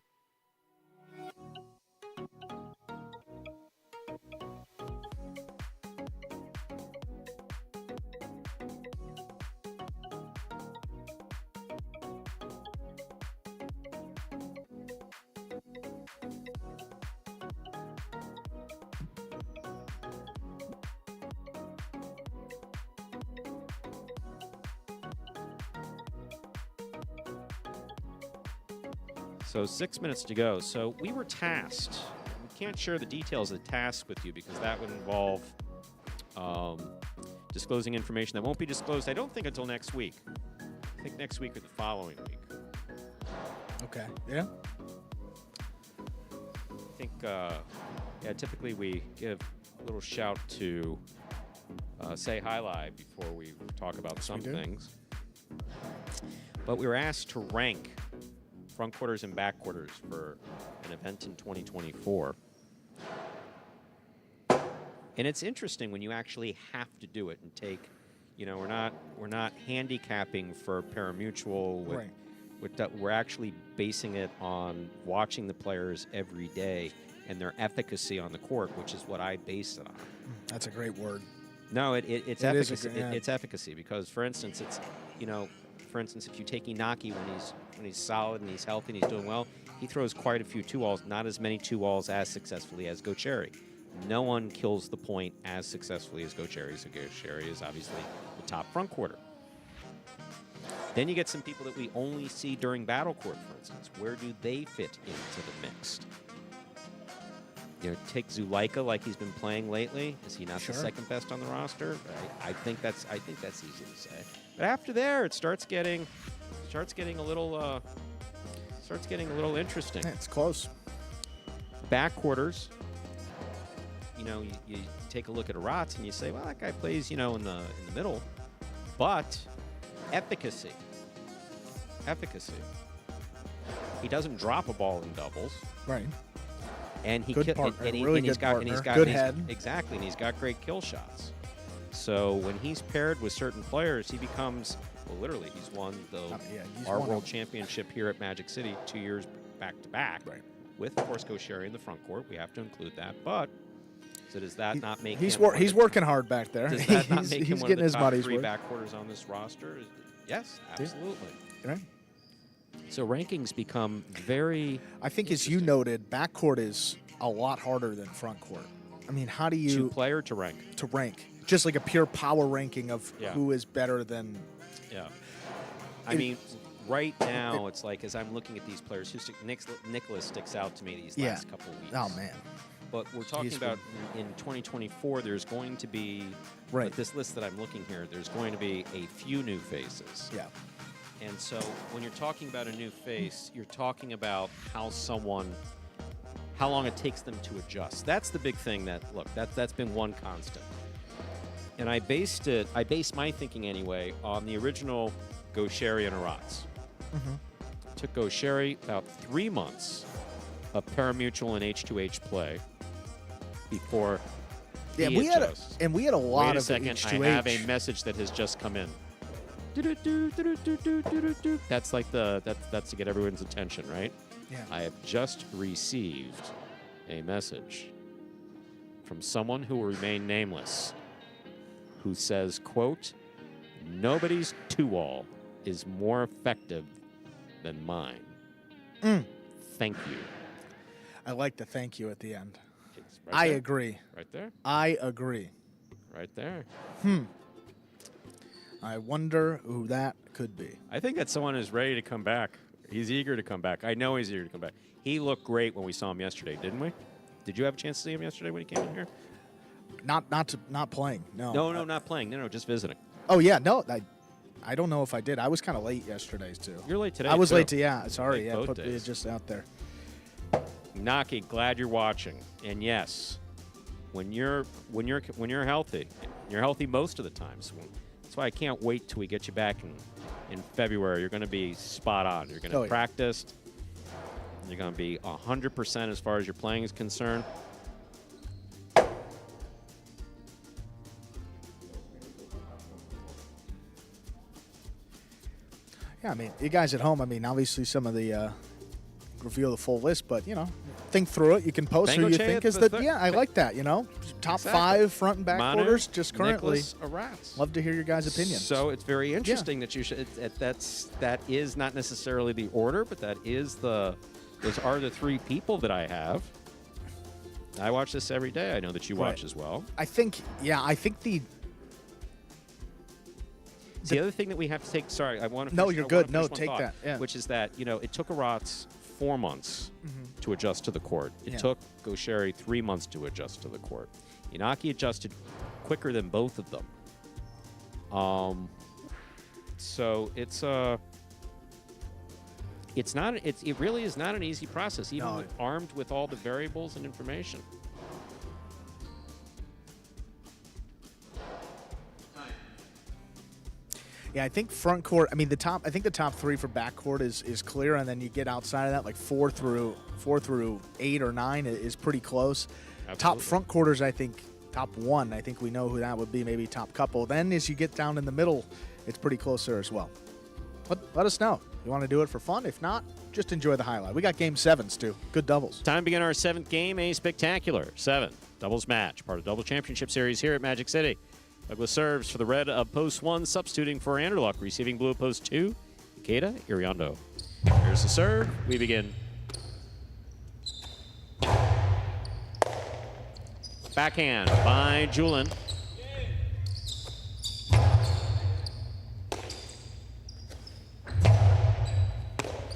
So 6 minutes to go. So we were tasked. We can't share the details of the task with you because that would involve disclosing information that won't be disclosed, I don't think, until next week. I think next week or the following week. Okay. Yeah. I think, typically we give a little shout to Say Hi Live before we talk about some things. But we were asked to rank front quarters and back quarters for an event in 2024. And it's interesting when you actually have to do it and take, we're not handicapping for Parimutuel. We're actually basing it on watching the players every day and their efficacy on the court, which is what I base it on. That's a great word. No, it's efficacy. It's efficacy because, for instance, if you take Inaki when he's solid and he's healthy and he's doing well, he throws quite a few 2-walls, not as many 2-walls as successfully as Gocheri. No one kills the point as successfully as Gocheri. So Gocheri is obviously the top front quarter. Then you get some people that we only see during battle court, for instance. Where do they fit into the mix? Take Zuleika like he's been playing lately. Is he not the second best on the roster? I think that's easy to say. But after there, it starts getting a little interesting. Yeah, it's close. Back quarters. You take a look at Aratz and you say, well, that guy plays, in the middle. But efficacy. He doesn't drop a ball in doubles. Right. And he good partner, really he's good got partner. and he's got good he's, head. Exactly, and he's got great kill shots. So when he's paired with certain players, he becomes literally he's won our world championship here at Magic City 2 years back to back. Right. With of course Gocheri in the front court. We have to include that. But so does that not make he's him he's working hard back there. Does that not make him he's one getting of the his top money's three worth. back quarters on this roster? Yes, absolutely. Right. So rankings become very. I think, as you noted, backcourt is a lot harder than front court. I mean, how do you to play or to rank? To rank, just like a pure power ranking of who is better than. Yeah. I mean, right now it's like as I'm looking at these players, Nicholas sticks out to me these last couple of weeks. Oh man. But we're talking about in 2024. There's going to be with this list that I'm looking here. There's going to be a few new faces. Yeah. And so when you're talking about a new face, you're talking about how long it takes them to adjust. That's the big thing that's been one constant. And I based my thinking anyway on the original Gocheri and Aratz. Mm-hmm. It took Gocheri about 3 months of Parimutuel and H2H play before he adjusts. We had a lot of second, H2H. I have a message that has just come in. That's like that's to get everyone's attention, right? Yeah. I have just received a message from someone who will remain nameless, who says, quote, "Nobody's 2-wall is more effective than mine." Thank you. I like the thank you at the end. Right I there. agree. Right there. I agree. Right there. I wonder who that could be. I think that someone is ready to come back. He's eager to come back. I know he's eager to come back. He looked great when we saw him yesterday, didn't we? Did you have a chance to see him yesterday when he came in here? Not playing. No. No, not playing. No, just visiting. Oh yeah, no. I don't know if I did. I was kind of late yesterday too. You're late today. I was too. late to sorry. Late both Put days. it just out there. Naki, glad you're watching. And yes, when you're healthy, you're healthy most of the time. So that's why I can't wait till we get you back in February. You're going to be spot on. You're going to practice. You're going to be 100% as far as your playing is concerned. Yeah, I mean, you guys at home, I mean, obviously some of the reveal the full list, but, think through it. You can post who you think is the... Yeah, I like that, Top 5 front and back quarters just currently. Nicholas, Aratz. Love to hear your guys' opinions. So it's very interesting that you should... That is not necessarily the order, but those are the 3 people that I have. I watch this every day. I know that you watch as well. I think the... The other thing that we have to take, sorry, I want to. No, you're good. No, take that. Yeah. Which is that it took Aratz 4 months to adjust to the court. It took Gaucheri 3 months to adjust to the court. Inaki adjusted quicker than both of them. So it really is not an easy process, even armed with all the variables and information. Yeah, I think front court. I mean, I think the top three for back court is clear, and then you get outside of that, like 4 through 8 or 9 is pretty close. Absolutely. Top front quarters, I think. Top one, I think we know who that would be. Maybe top couple. Then as you get down in the middle, it's pretty close there as well. But let us know. You want to do it for fun? If not, just enjoy the highlight. We got game 7s too. Good doubles. Time to begin our 7th game, a spectacular 7 doubles match, part of the Double Championship Series here at Magic City. Douglas serves for the red of post 1, substituting for Anderluck, receiving blue of post 2, Ikeda Iriondo. Here's the serve. We begin. Backhand by Julin.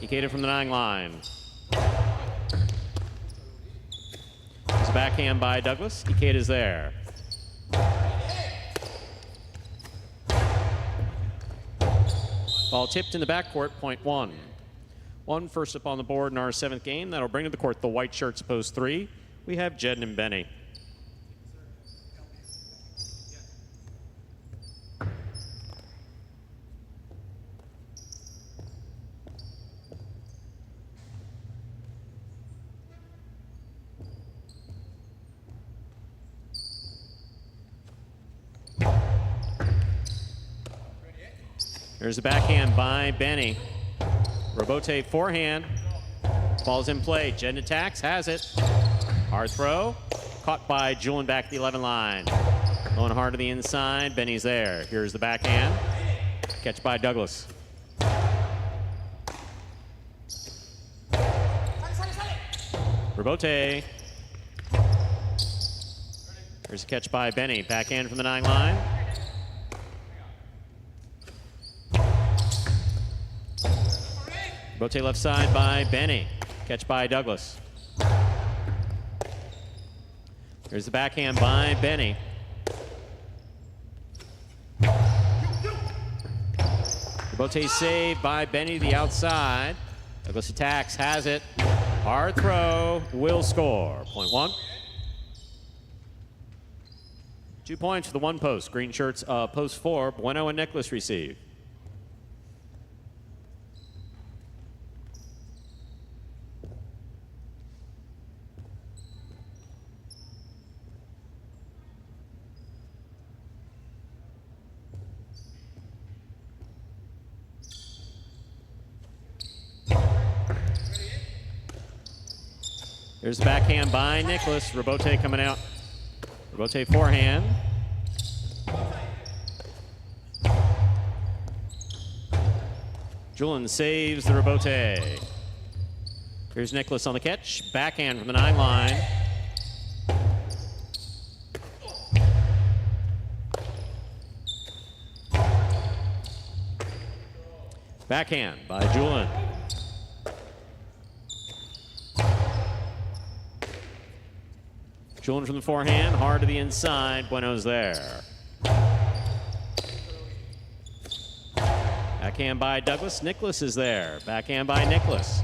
Ikeda from the 9 line. There's a backhand by Douglas. Ikeda's there. Ball tipped in the backcourt, point 1. 1 first up on the board in our 7th game. That'll bring to the court the white shirts, post 3. We have Jedden and Benny. There's a backhand by Benny. Robote forehand. Ball's in play. Jedden attacks, has it. Hard throw. Caught by Julin back at the 11 line. Going hard to the inside. Benny's there. Here's the backhand. Catch by Douglas. Robote. Here's a catch by Benny. Backhand from the 9 line. Robote left side by Benny. Catch by Douglas. There's the backhand by Benny. Robote saved by Benny to the outside. Douglas attacks, has it. Hard throw, will score. Point 1. 2 points for the 1 post. Green shirts, post 4. Bueno and Nicholas receive. There's the backhand by Nicholas. Robote coming out. Robote forehand. Julin saves the Robote. Here's Nicholas on the catch. Backhand from the 9 line. Backhand by Julin. Julin from the forehand, hard to the inside. Bueno's there. Backhand by Douglas. Nicholas is there. Backhand by Nicholas.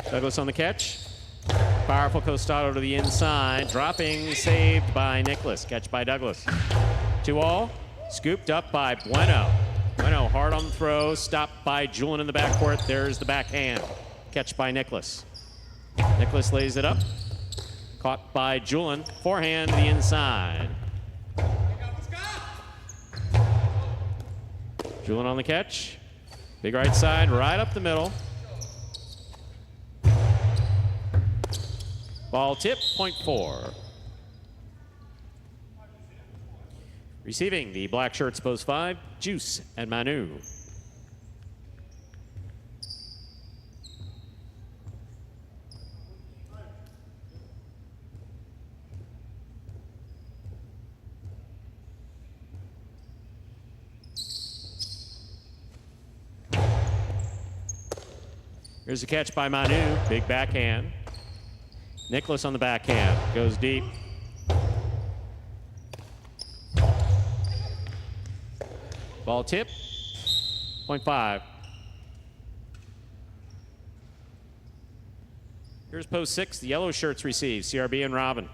Douglas on the catch. Powerful Costado to the inside. Dropping, saved by Nicholas. Catch by Douglas. 2-all. Scooped up by Bueno. Bueno hard on the throw. Stopped by Julin in the backcourt. There's the backhand. Catch by Nicholas. Nicholas lays it up. Caught by Julin. Forehand to the inside. Julin on the catch. Big right side, right up the middle. Ball tip, point 4. Receiving the black shirts, post 5, Juice and Manu. Here's a catch by Manu. Big backhand. Nicholas on the backhand. Goes deep. Ball tip. 0.5. Here's post 6. The yellow shirts receive. CRB and Robin.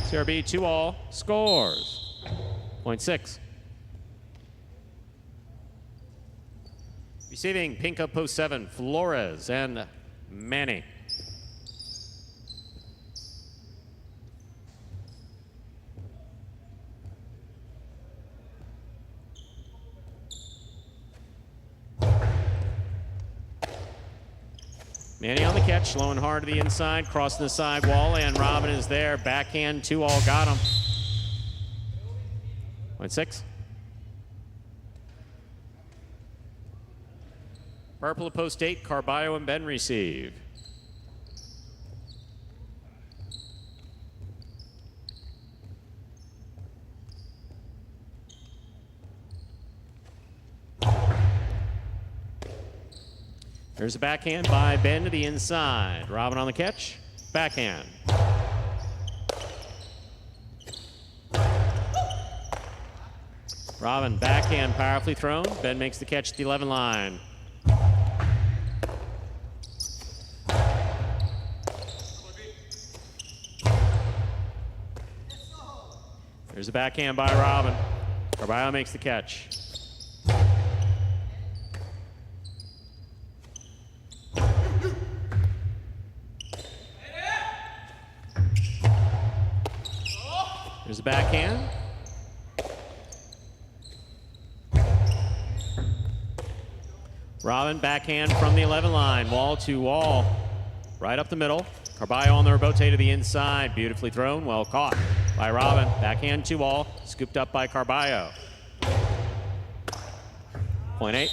CRB 2-all. Scores. 0.6. Receiving pink up post 7, Flores and Manny. Manny on the catch, low and hard to the inside, crossing the side wall, and Robin is there. Backhand, 2-all, got him. 0.6. Purple at post 8, Carballo and Ben receive. There's a backhand by Ben to the inside. Robin on the catch. Backhand. Robin, backhand powerfully thrown. Ben makes the catch at the 11 line. There's a backhand by Robin. Carballo makes the catch. There's a backhand. Robin, backhand from the 11 line. Wall to wall. Right up the middle. Carballo on the rebote to the inside. Beautifully thrown. Well caught by Robin. Backhand 2-all. Scooped up by Carballo. 0.8.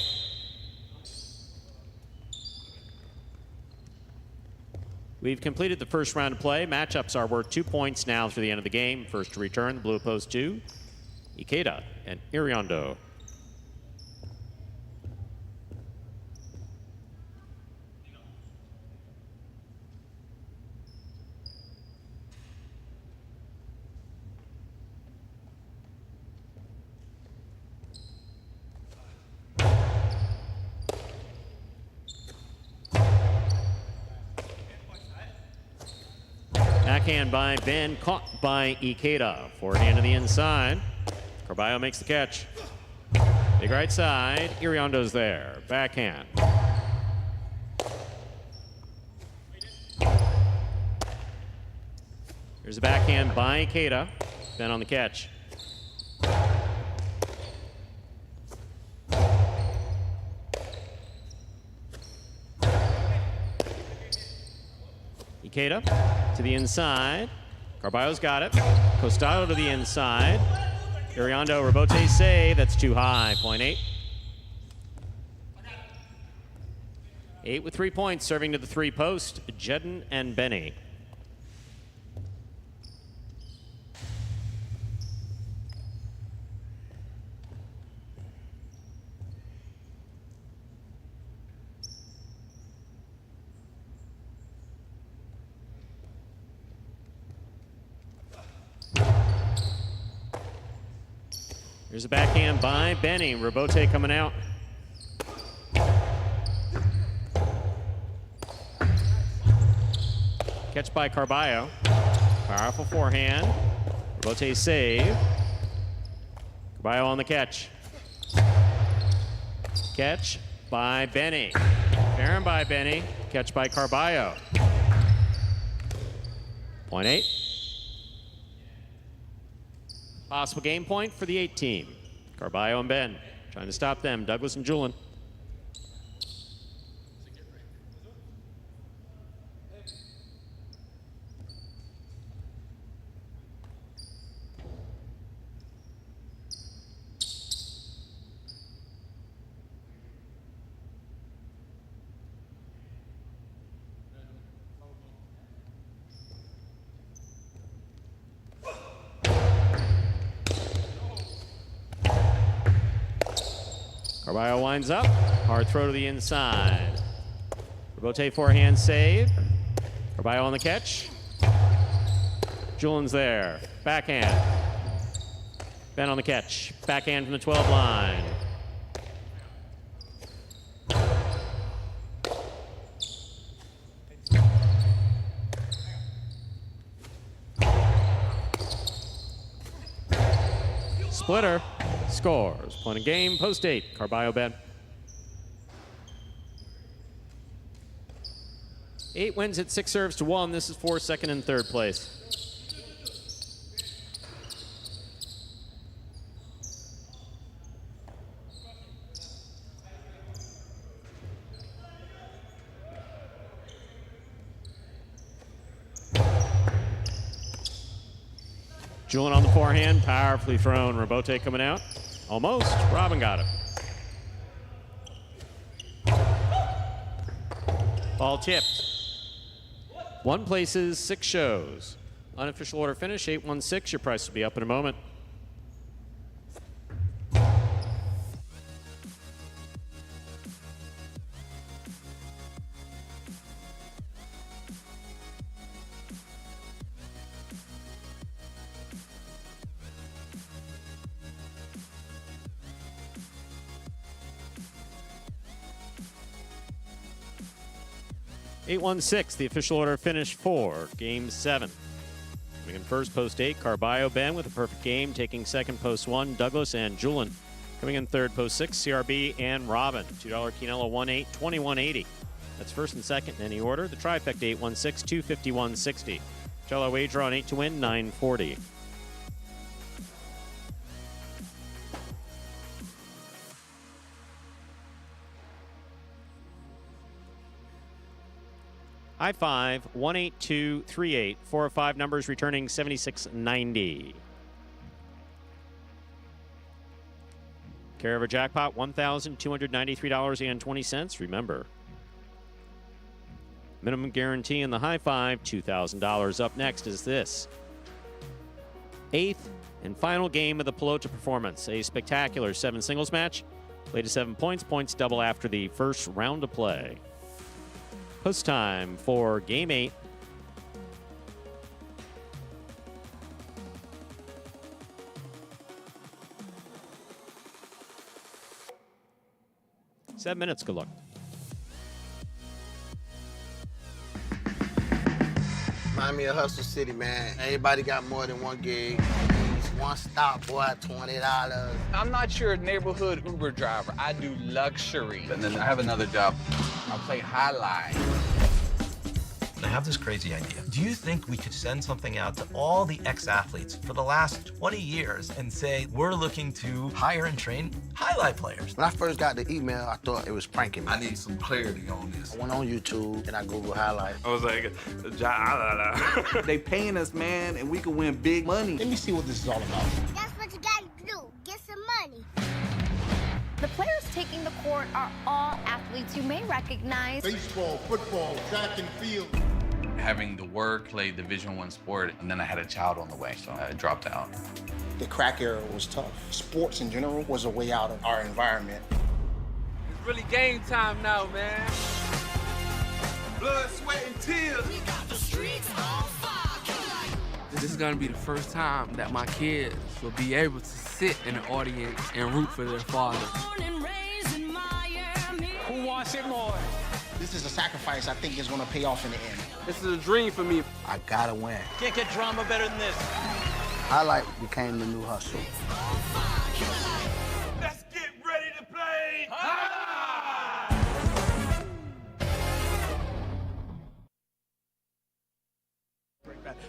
We've completed the first round of play. Matchups are worth 2 points now through the end of the game. First to return, the blue post 2, Ikeda and Iriondo. Backhand by Ben, caught by Ikeda. Forehand to the inside. Carballo makes the catch. Big right side. Iriondo's there. Backhand. Here's a backhand by Ikeda. Ben on the catch. Ikeda to the inside. Carballo's got it. Costado to the inside. Iriondo, rebote save. That's too high. 0.8. 8 with 3 points, serving to the 3 post. Jedden and Benny. Here's a backhand by Benny. Rebote coming out. Catch by Carballo. Powerful forehand. Rebote save. Carballo on the catch. Catch by Benny. Aaron by Benny. Catch by Carballo. 0.8. Possible game point for the 8 team. Carballo and Ben trying to stop them. Douglas and Julian. Carballo winds up. Hard throw to the inside. Rabote forehand save. Carballo on the catch. Julian's there. Backhand. Ben on the catch. Backhand from the 12 line. Splitter scores. Point of game, post 8. Carballo, Ben. 8 wins at 6 serves to 1. This is for second and third place. Julian on the forehand, powerfully thrown. Rabote coming out. Almost. Robin got it. Ball tipped. 1 places, 6 shows. Unofficial order finish, 8-1-6. Your price will be up in a moment. Eight 8-1-6, the official order finish for Game 7. Coming in first, post 8, Carballo, Ben with a perfect game. Taking second, post 1, Douglas and Julian. Coming in third, post 6, CRB and Robin. $2 Quinella 1-8, 21.80. That's first and second in any order. The trifecta 8-1-6, 251.60. $1 wager on 8 to win, 940. I-5, 18238, 4 of 5 numbers returning 7690. Care of a jackpot, $1,293.20. Remember, minimum guarantee in the high-5, $2,000. Up next is this 8th and final game of the Pelota performance. A spectacular 7 singles match. Played to 7 points. Points double after the first round of play. Post time for Game 8. Seven minutes, good luck. Remind me of Hustle City, man. Everybody got more than one gig. One stop, boy, $20. I'm not your neighborhood Uber driver. I do luxury. And then I have another job. I play highlight. I have this crazy idea. Do you think we could send something out to all the ex-athletes for the last 20 years and say, we're looking to hire and train highlight players? When I first got the email, I thought it was pranking me. I need some clarity on this. I went on YouTube and I Googled highlight. I was like, they paying us, man, and we can win big money. Let me see what this is all about. That's what you gotta do. Get some money. The players taking the court are all athletes you may recognize. Baseball, football, track and field. Having to work, play Division I sport, and then I had a child on the way, so I dropped out. The crack era was tough. Sports in general was a way out of our environment. It's really game time now, man. blood, sweat, and tears. We got the streets on fire. This is gonna be the first time that my kids will be able to sit in the audience and root for their father. Who wants it more? This is a sacrifice I think is gonna pay off in the end. This is a dream for me. I gotta win. Can't get drama better than this. Highlight became the new hustle. Let's get ready to play.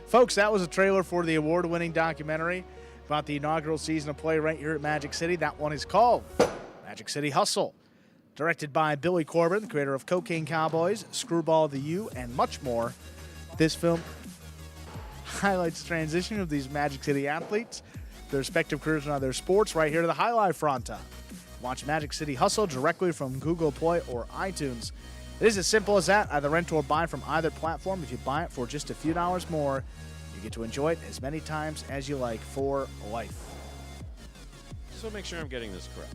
Folks, that was a trailer for the award-winning documentary about the inaugural season of play right here at Magic City. That one is called Magic City Hustle. Directed by Billy Corbin, the creator of Cocaine Cowboys, Screwball the U, and much more. This film highlights the transition of these Magic City athletes, their respective careers and other sports, right here to the highlight front. Watch Magic City Hustle directly from Google Play or iTunes. It is as simple as that. Either rent or buy from either platform. If you buy it for just a few dollars more, you get to enjoy it as many times as you like for life. So make sure I'm getting this correct.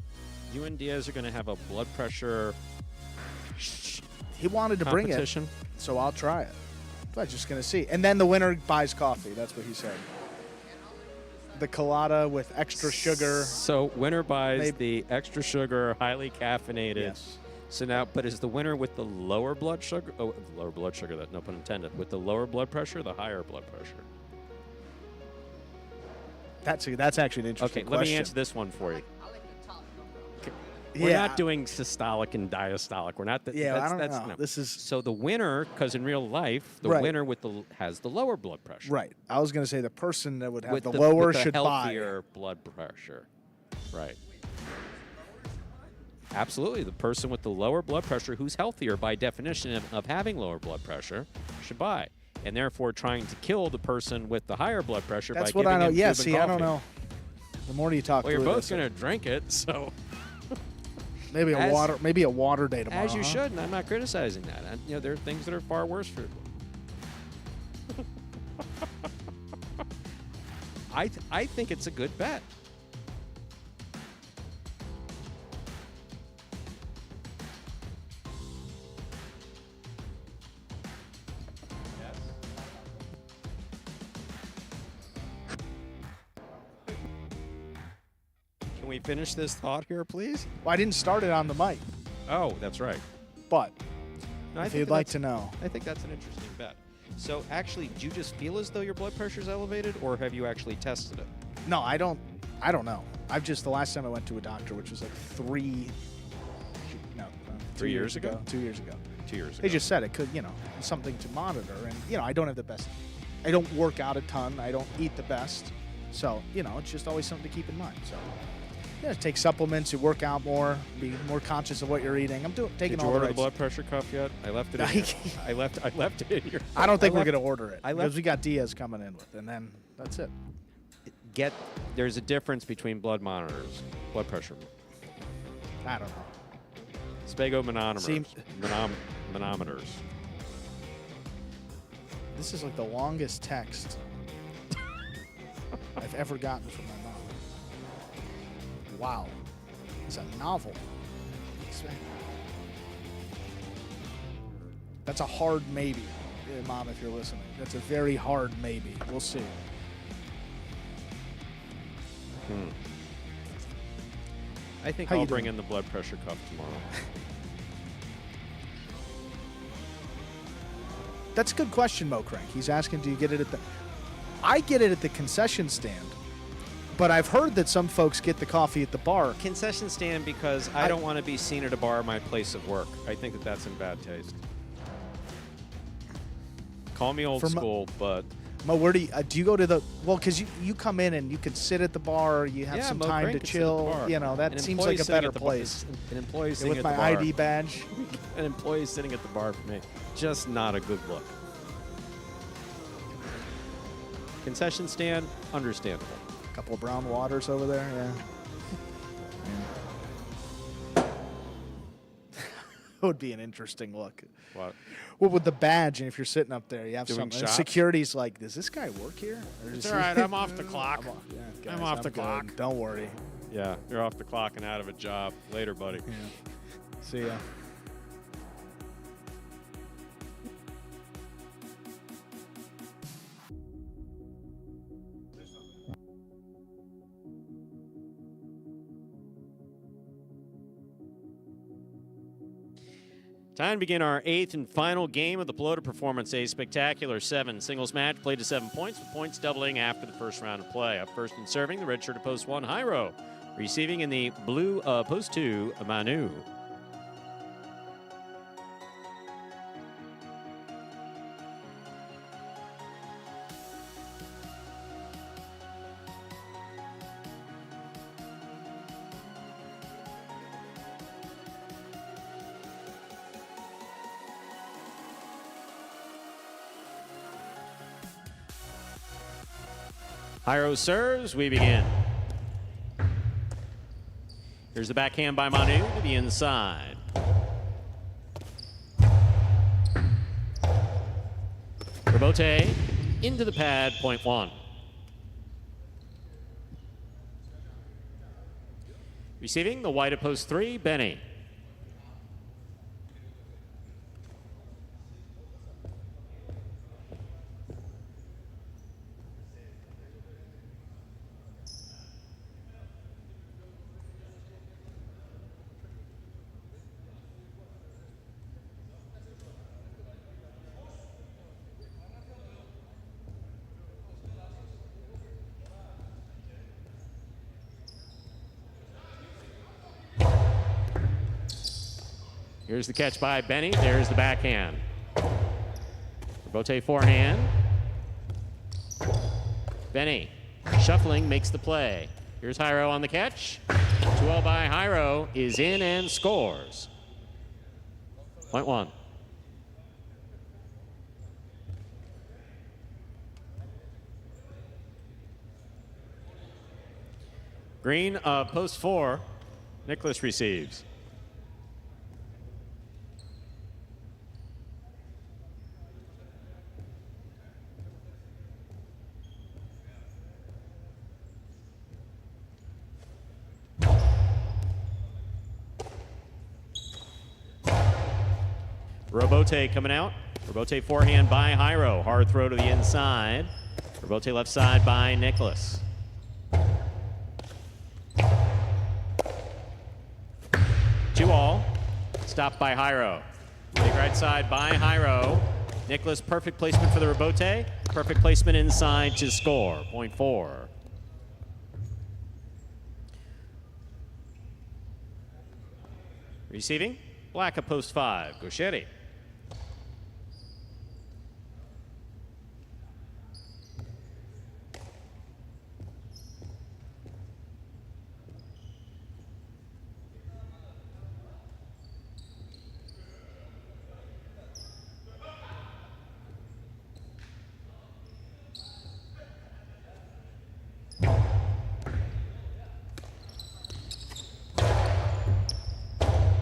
You and Diaz are going to have a blood pressure He wanted to bring it, competition. so I'll try it. I'm just going to see. And then the winner buys coffee. That's what he said. The colada with extra sugar. So winner buys the extra sugar, highly caffeinated. Yes. So now, but is the winner with the lower blood sugar? Oh, lower blood sugar. That no pun intended. With the lower blood pressure, the higher blood pressure. That's actually an interesting Okay, question. let me answer this one for you. We're not doing systolic and diastolic. We're not. I don't know. No. This is so the winner, because in real life, the Right. winner has the lower blood pressure. right. I was going to say the person that would have With the lower with the should buy. healthier blood pressure. Right. Absolutely. The person with the lower blood pressure, who's healthier by definition of having lower blood pressure, should buy. And therefore trying to kill the person with the higher blood pressure That's by what giving I know. him Yeah, Cuban see, coffee. I don't know. The more you talk Well, you're through both this, going to drink it, so maybe a water day tomorrow. as you huh? should, and I'm not criticizing that. There are things that are far worse for. I think it's a good bet. Can we finish this thought here, please? Well, I didn't start it on the mic, Oh, that's right. but No, I if think you'd that like that's- to know. I think that's an interesting bet. So actually, do you just feel as though your blood pressure is elevated, or have you actually tested it? No, I don't know. I've just, the last time I went to a doctor, which was like 3 years ago? 2 years ago. 2 years ago. They just said it could, something to monitor. And, I don't have the best. I don't work out a ton. I don't eat the best. So, it's just always something to keep in mind. So, take supplements, you work out more, be more conscious of what you're eating. I'm taking Did you all order the the blood pressure cuff yet? I left it in here. I left it in here. I don't think we're left- going to order it I because left- we got Diaz coming in with, and then that's it. There's a difference between blood monitors, blood pressure. I don't know. Sphygomanometers. Manometers. This is like the longest text I've ever gotten from my mom. Wow. It's a novel. That's a hard maybe, Mom, if you're listening. That's a very hard maybe. We'll see. I think How I'll you bring doing? in the blood pressure cuff tomorrow. That's a good question, Mo Crank. He's asking, do you get it at the... I get it at the concession stand, but I've heard that some folks get the coffee at the bar. Concession stand because I don't want to be seen at a bar at my place of work. I think that that's in bad taste. Call me old school, but... Mo, where do you go to the... Well, because you come in and you can sit at the bar, you have some Mo time Crank to can sit at the chill. bar. That An seems employee like a sitting better at the bar- place. An employee sitting With at my the bar. ID badge. An employee sitting at the bar for me. Just not a good look. Concession stand, understandable. A couple of brown waters over there, yeah. It would be an interesting look. What? Well, with the badge, and if you're sitting up there, you have Doing something. shots? Security's like, does this guy work here? Or It's is all he- right, I'm off the clock. Guys, I'm off the good. clock. Don't worry. Yeah, you're off the clock and out of a job. Later, buddy. Yeah. See ya. Time to begin our 8th and final game of the Pelota Performance, a spectacular 7 singles match played to 7 points, with points doubling after the first round of play. Up first and serving, the red shirt of post 1, Jairo. Receiving in the blue post 2, Manu. Jairo serves, we begin. Here's the backhand by Manu to the inside. Rebote into the pad, point 1. Receiving the wide at post 3, Benny. Here's the catch by Benny. There's the backhand. Robote forehand. Benny shuffling makes the play. Here's Jairo on the catch. 2-0 by Jairo is in and scores. Point 1. Green post 4. Nicholas receives. Robote coming out. Robote forehand by Jairo. Hard throw to the inside. Robote left side by Nicholas. Two all. Stopped by Jairo. Big right side by Jairo. Nicholas, perfect placement for the Robote. Perfect placement inside to score. Point 4. Receiving. Black at post 5. Gauchetti.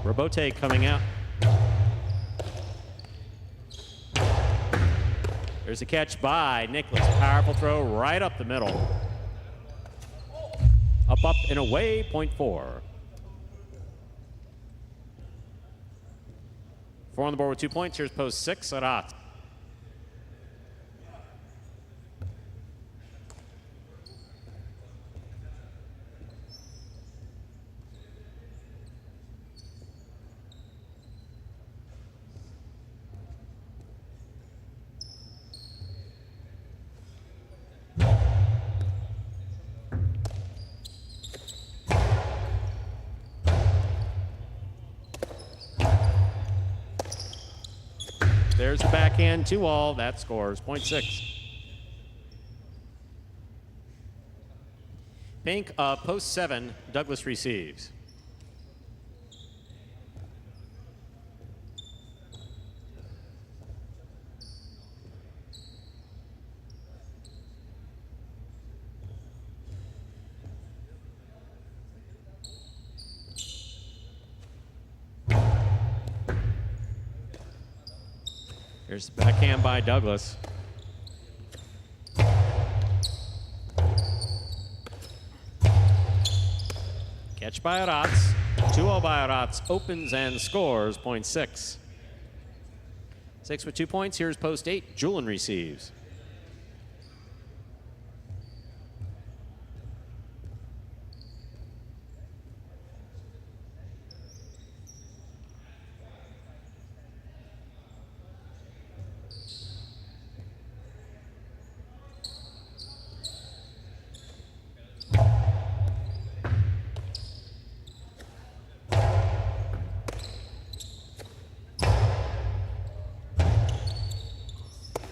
Robote coming out. There's a catch by Nicholas. Powerful throw right up the middle. Up, and away, point 4. 4 on the board with 2 points. Here's post 6, Arat. There's the backhand, 2-all. That scores. Point 6. Pink, post 7. Douglas receives. Here's the backhand by Douglas. Catch by Aratz. 2-0 by Aratz. Opens and scores. Point 6. 6 with 2 points. Here's post 8. Julian receives.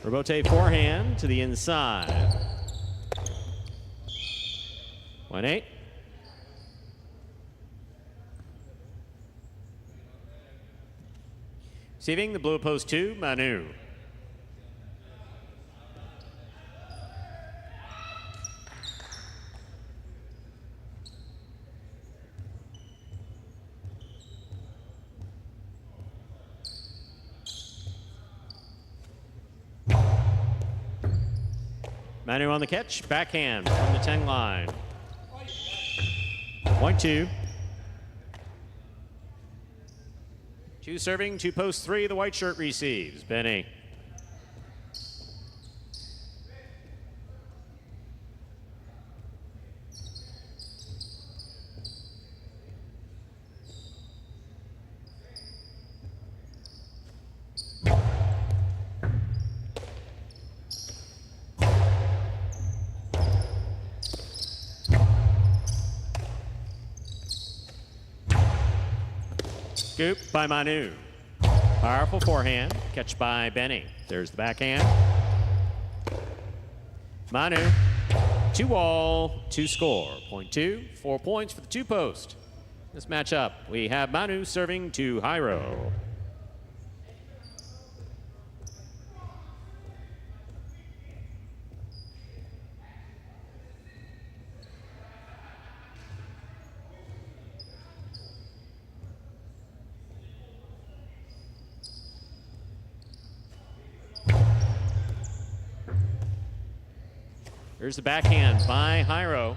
Robote forehand to the inside. 1-8. Receiving the blue post 2, Manu. Manu on the catch, backhand from the 10 line. Point 2. Two serving, two post three. The white shirt receives. Benny. Scoop by Manu. Powerful forehand. Catch by Benny. There's the backhand. Manu. 2-all, 2 score. Point 2, 4 points for the 2 post. This matchup, we have Manu serving to Jairo. Here's the backhand by Jairo.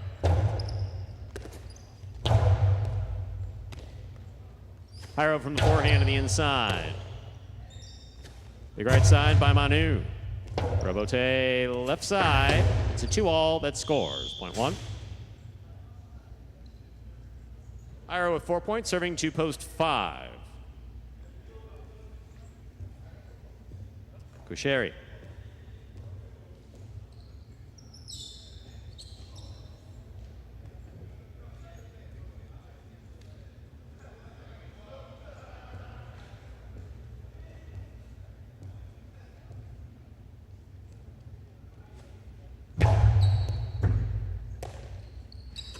Jairo from the forehand to the inside. Big right side by Manu. Robote left side. It's a 2-all that scores. Point 1. Jairo with 4 points, serving to post 5. Kusheri.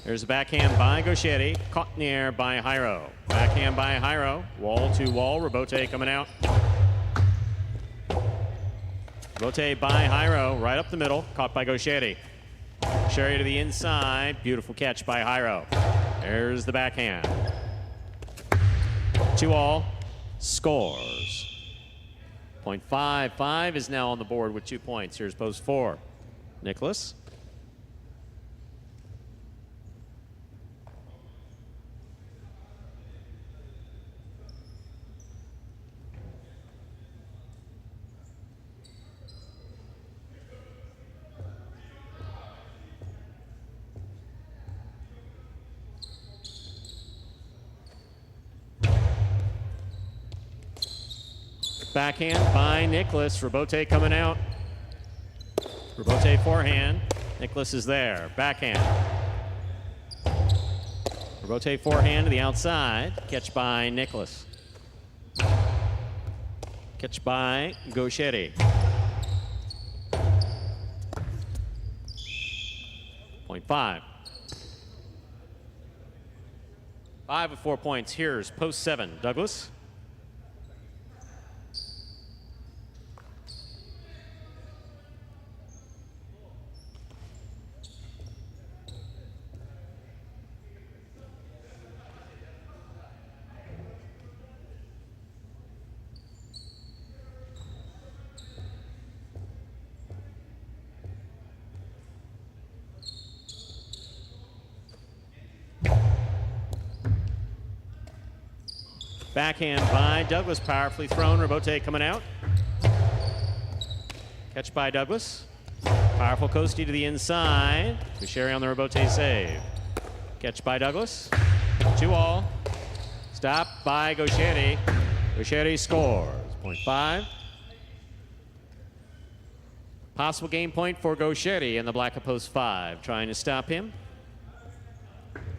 There's a backhand by Gauchetti, caught in the air by Jairo. Backhand by Jairo, wall to wall, Robote coming out. Robote by Jairo, right up the middle, caught by Gauchetti. Sherry to the inside, beautiful catch by Jairo. There's the backhand. 2-all, scores. Point 5, 5 is now on the board with 2 points. Here's post 4. Nicholas. Backhand by Nicholas. Robote coming out. Robote forehand. Nicholas is there. Backhand. Robote forehand to the outside. Catch by Nicholas. Catch by Gauchetti. Point 5. 5 with 4 points. Here's post 7. Douglas. Backhand by Douglas, powerfully thrown. Robote coming out. Catch by Douglas. Powerful coastie to the inside. Boucheri on the Robote save. Catch by Douglas. 2-all. Stop by Gauchetti. Gauchetti scores. Point 5. Possible game point for Gauchetti in the black of post 5. Trying to stop him.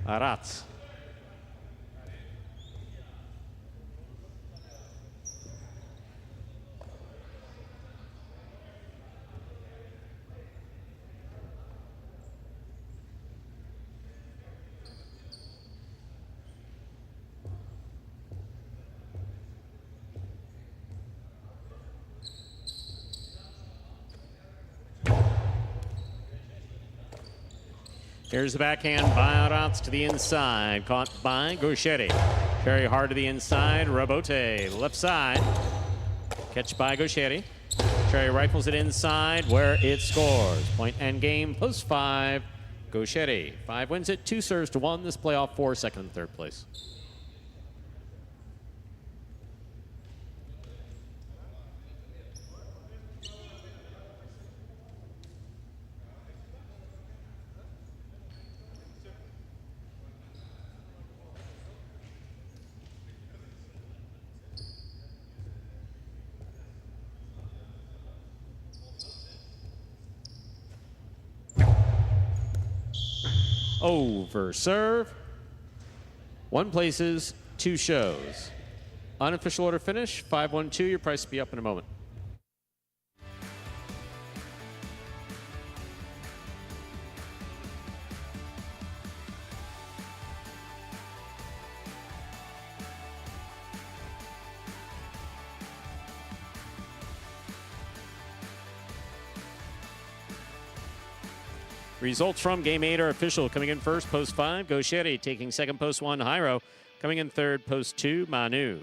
Aratz. Here's the backhand by Aratz to the inside, caught by Gauchetti. Very hard to the inside, Robote, left side. Catch by Gauchetti. Cherry rifles it inside where it scores. Point and game, post 5. Gauchetti, 5 wins it, 2 serves to 1. This playoff for second and third place. Over serve. 1 places, 2 shows. Unofficial order finish, 5-1-2. Your price will be up in a moment. Results from Game 8 are official. Coming in first, post 5, Gaucheri. Taking second, post 1, Jairo. Coming in third, post 2, Manu.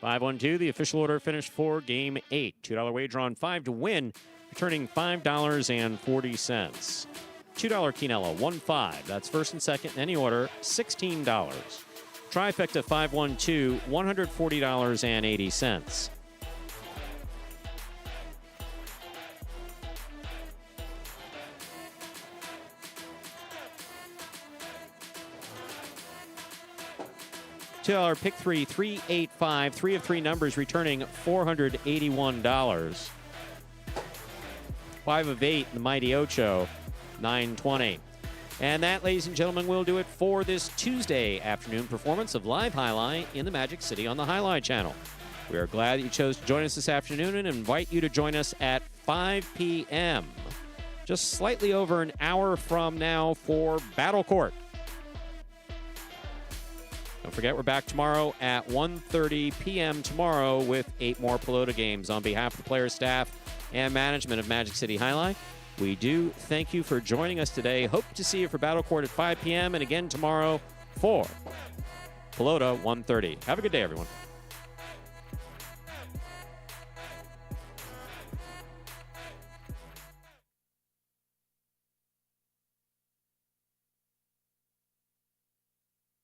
5-1-2, the official order finished for Game 8. $2 wager on 5 to win, returning $5.40. $2 Quinella, 1-5. That's first and second in any order, $16. Trifecta 5-1-2, $140.80. $2 pick 3, 385, 3 of 3 numbers returning $481. 5 of 8, the Mighty Ocho, $920. And that, ladies and gentlemen, will do it for this Tuesday afternoon performance of Live Highlight in the Magic City on the Highlight Channel. We are glad that you chose to join us this afternoon and invite you to join us at 5 p.m. Just slightly over an hour from now for Battle Court. Don't forget, we're back tomorrow at 1:30 p.m. tomorrow with 8 more Pelota games. On behalf of the players, staff, and management of Magic City Highlight, we do thank you for joining us today. Hope to see you for Battle Court at 5 p.m. and again tomorrow for Pelota 1:30. Have a good day, everyone.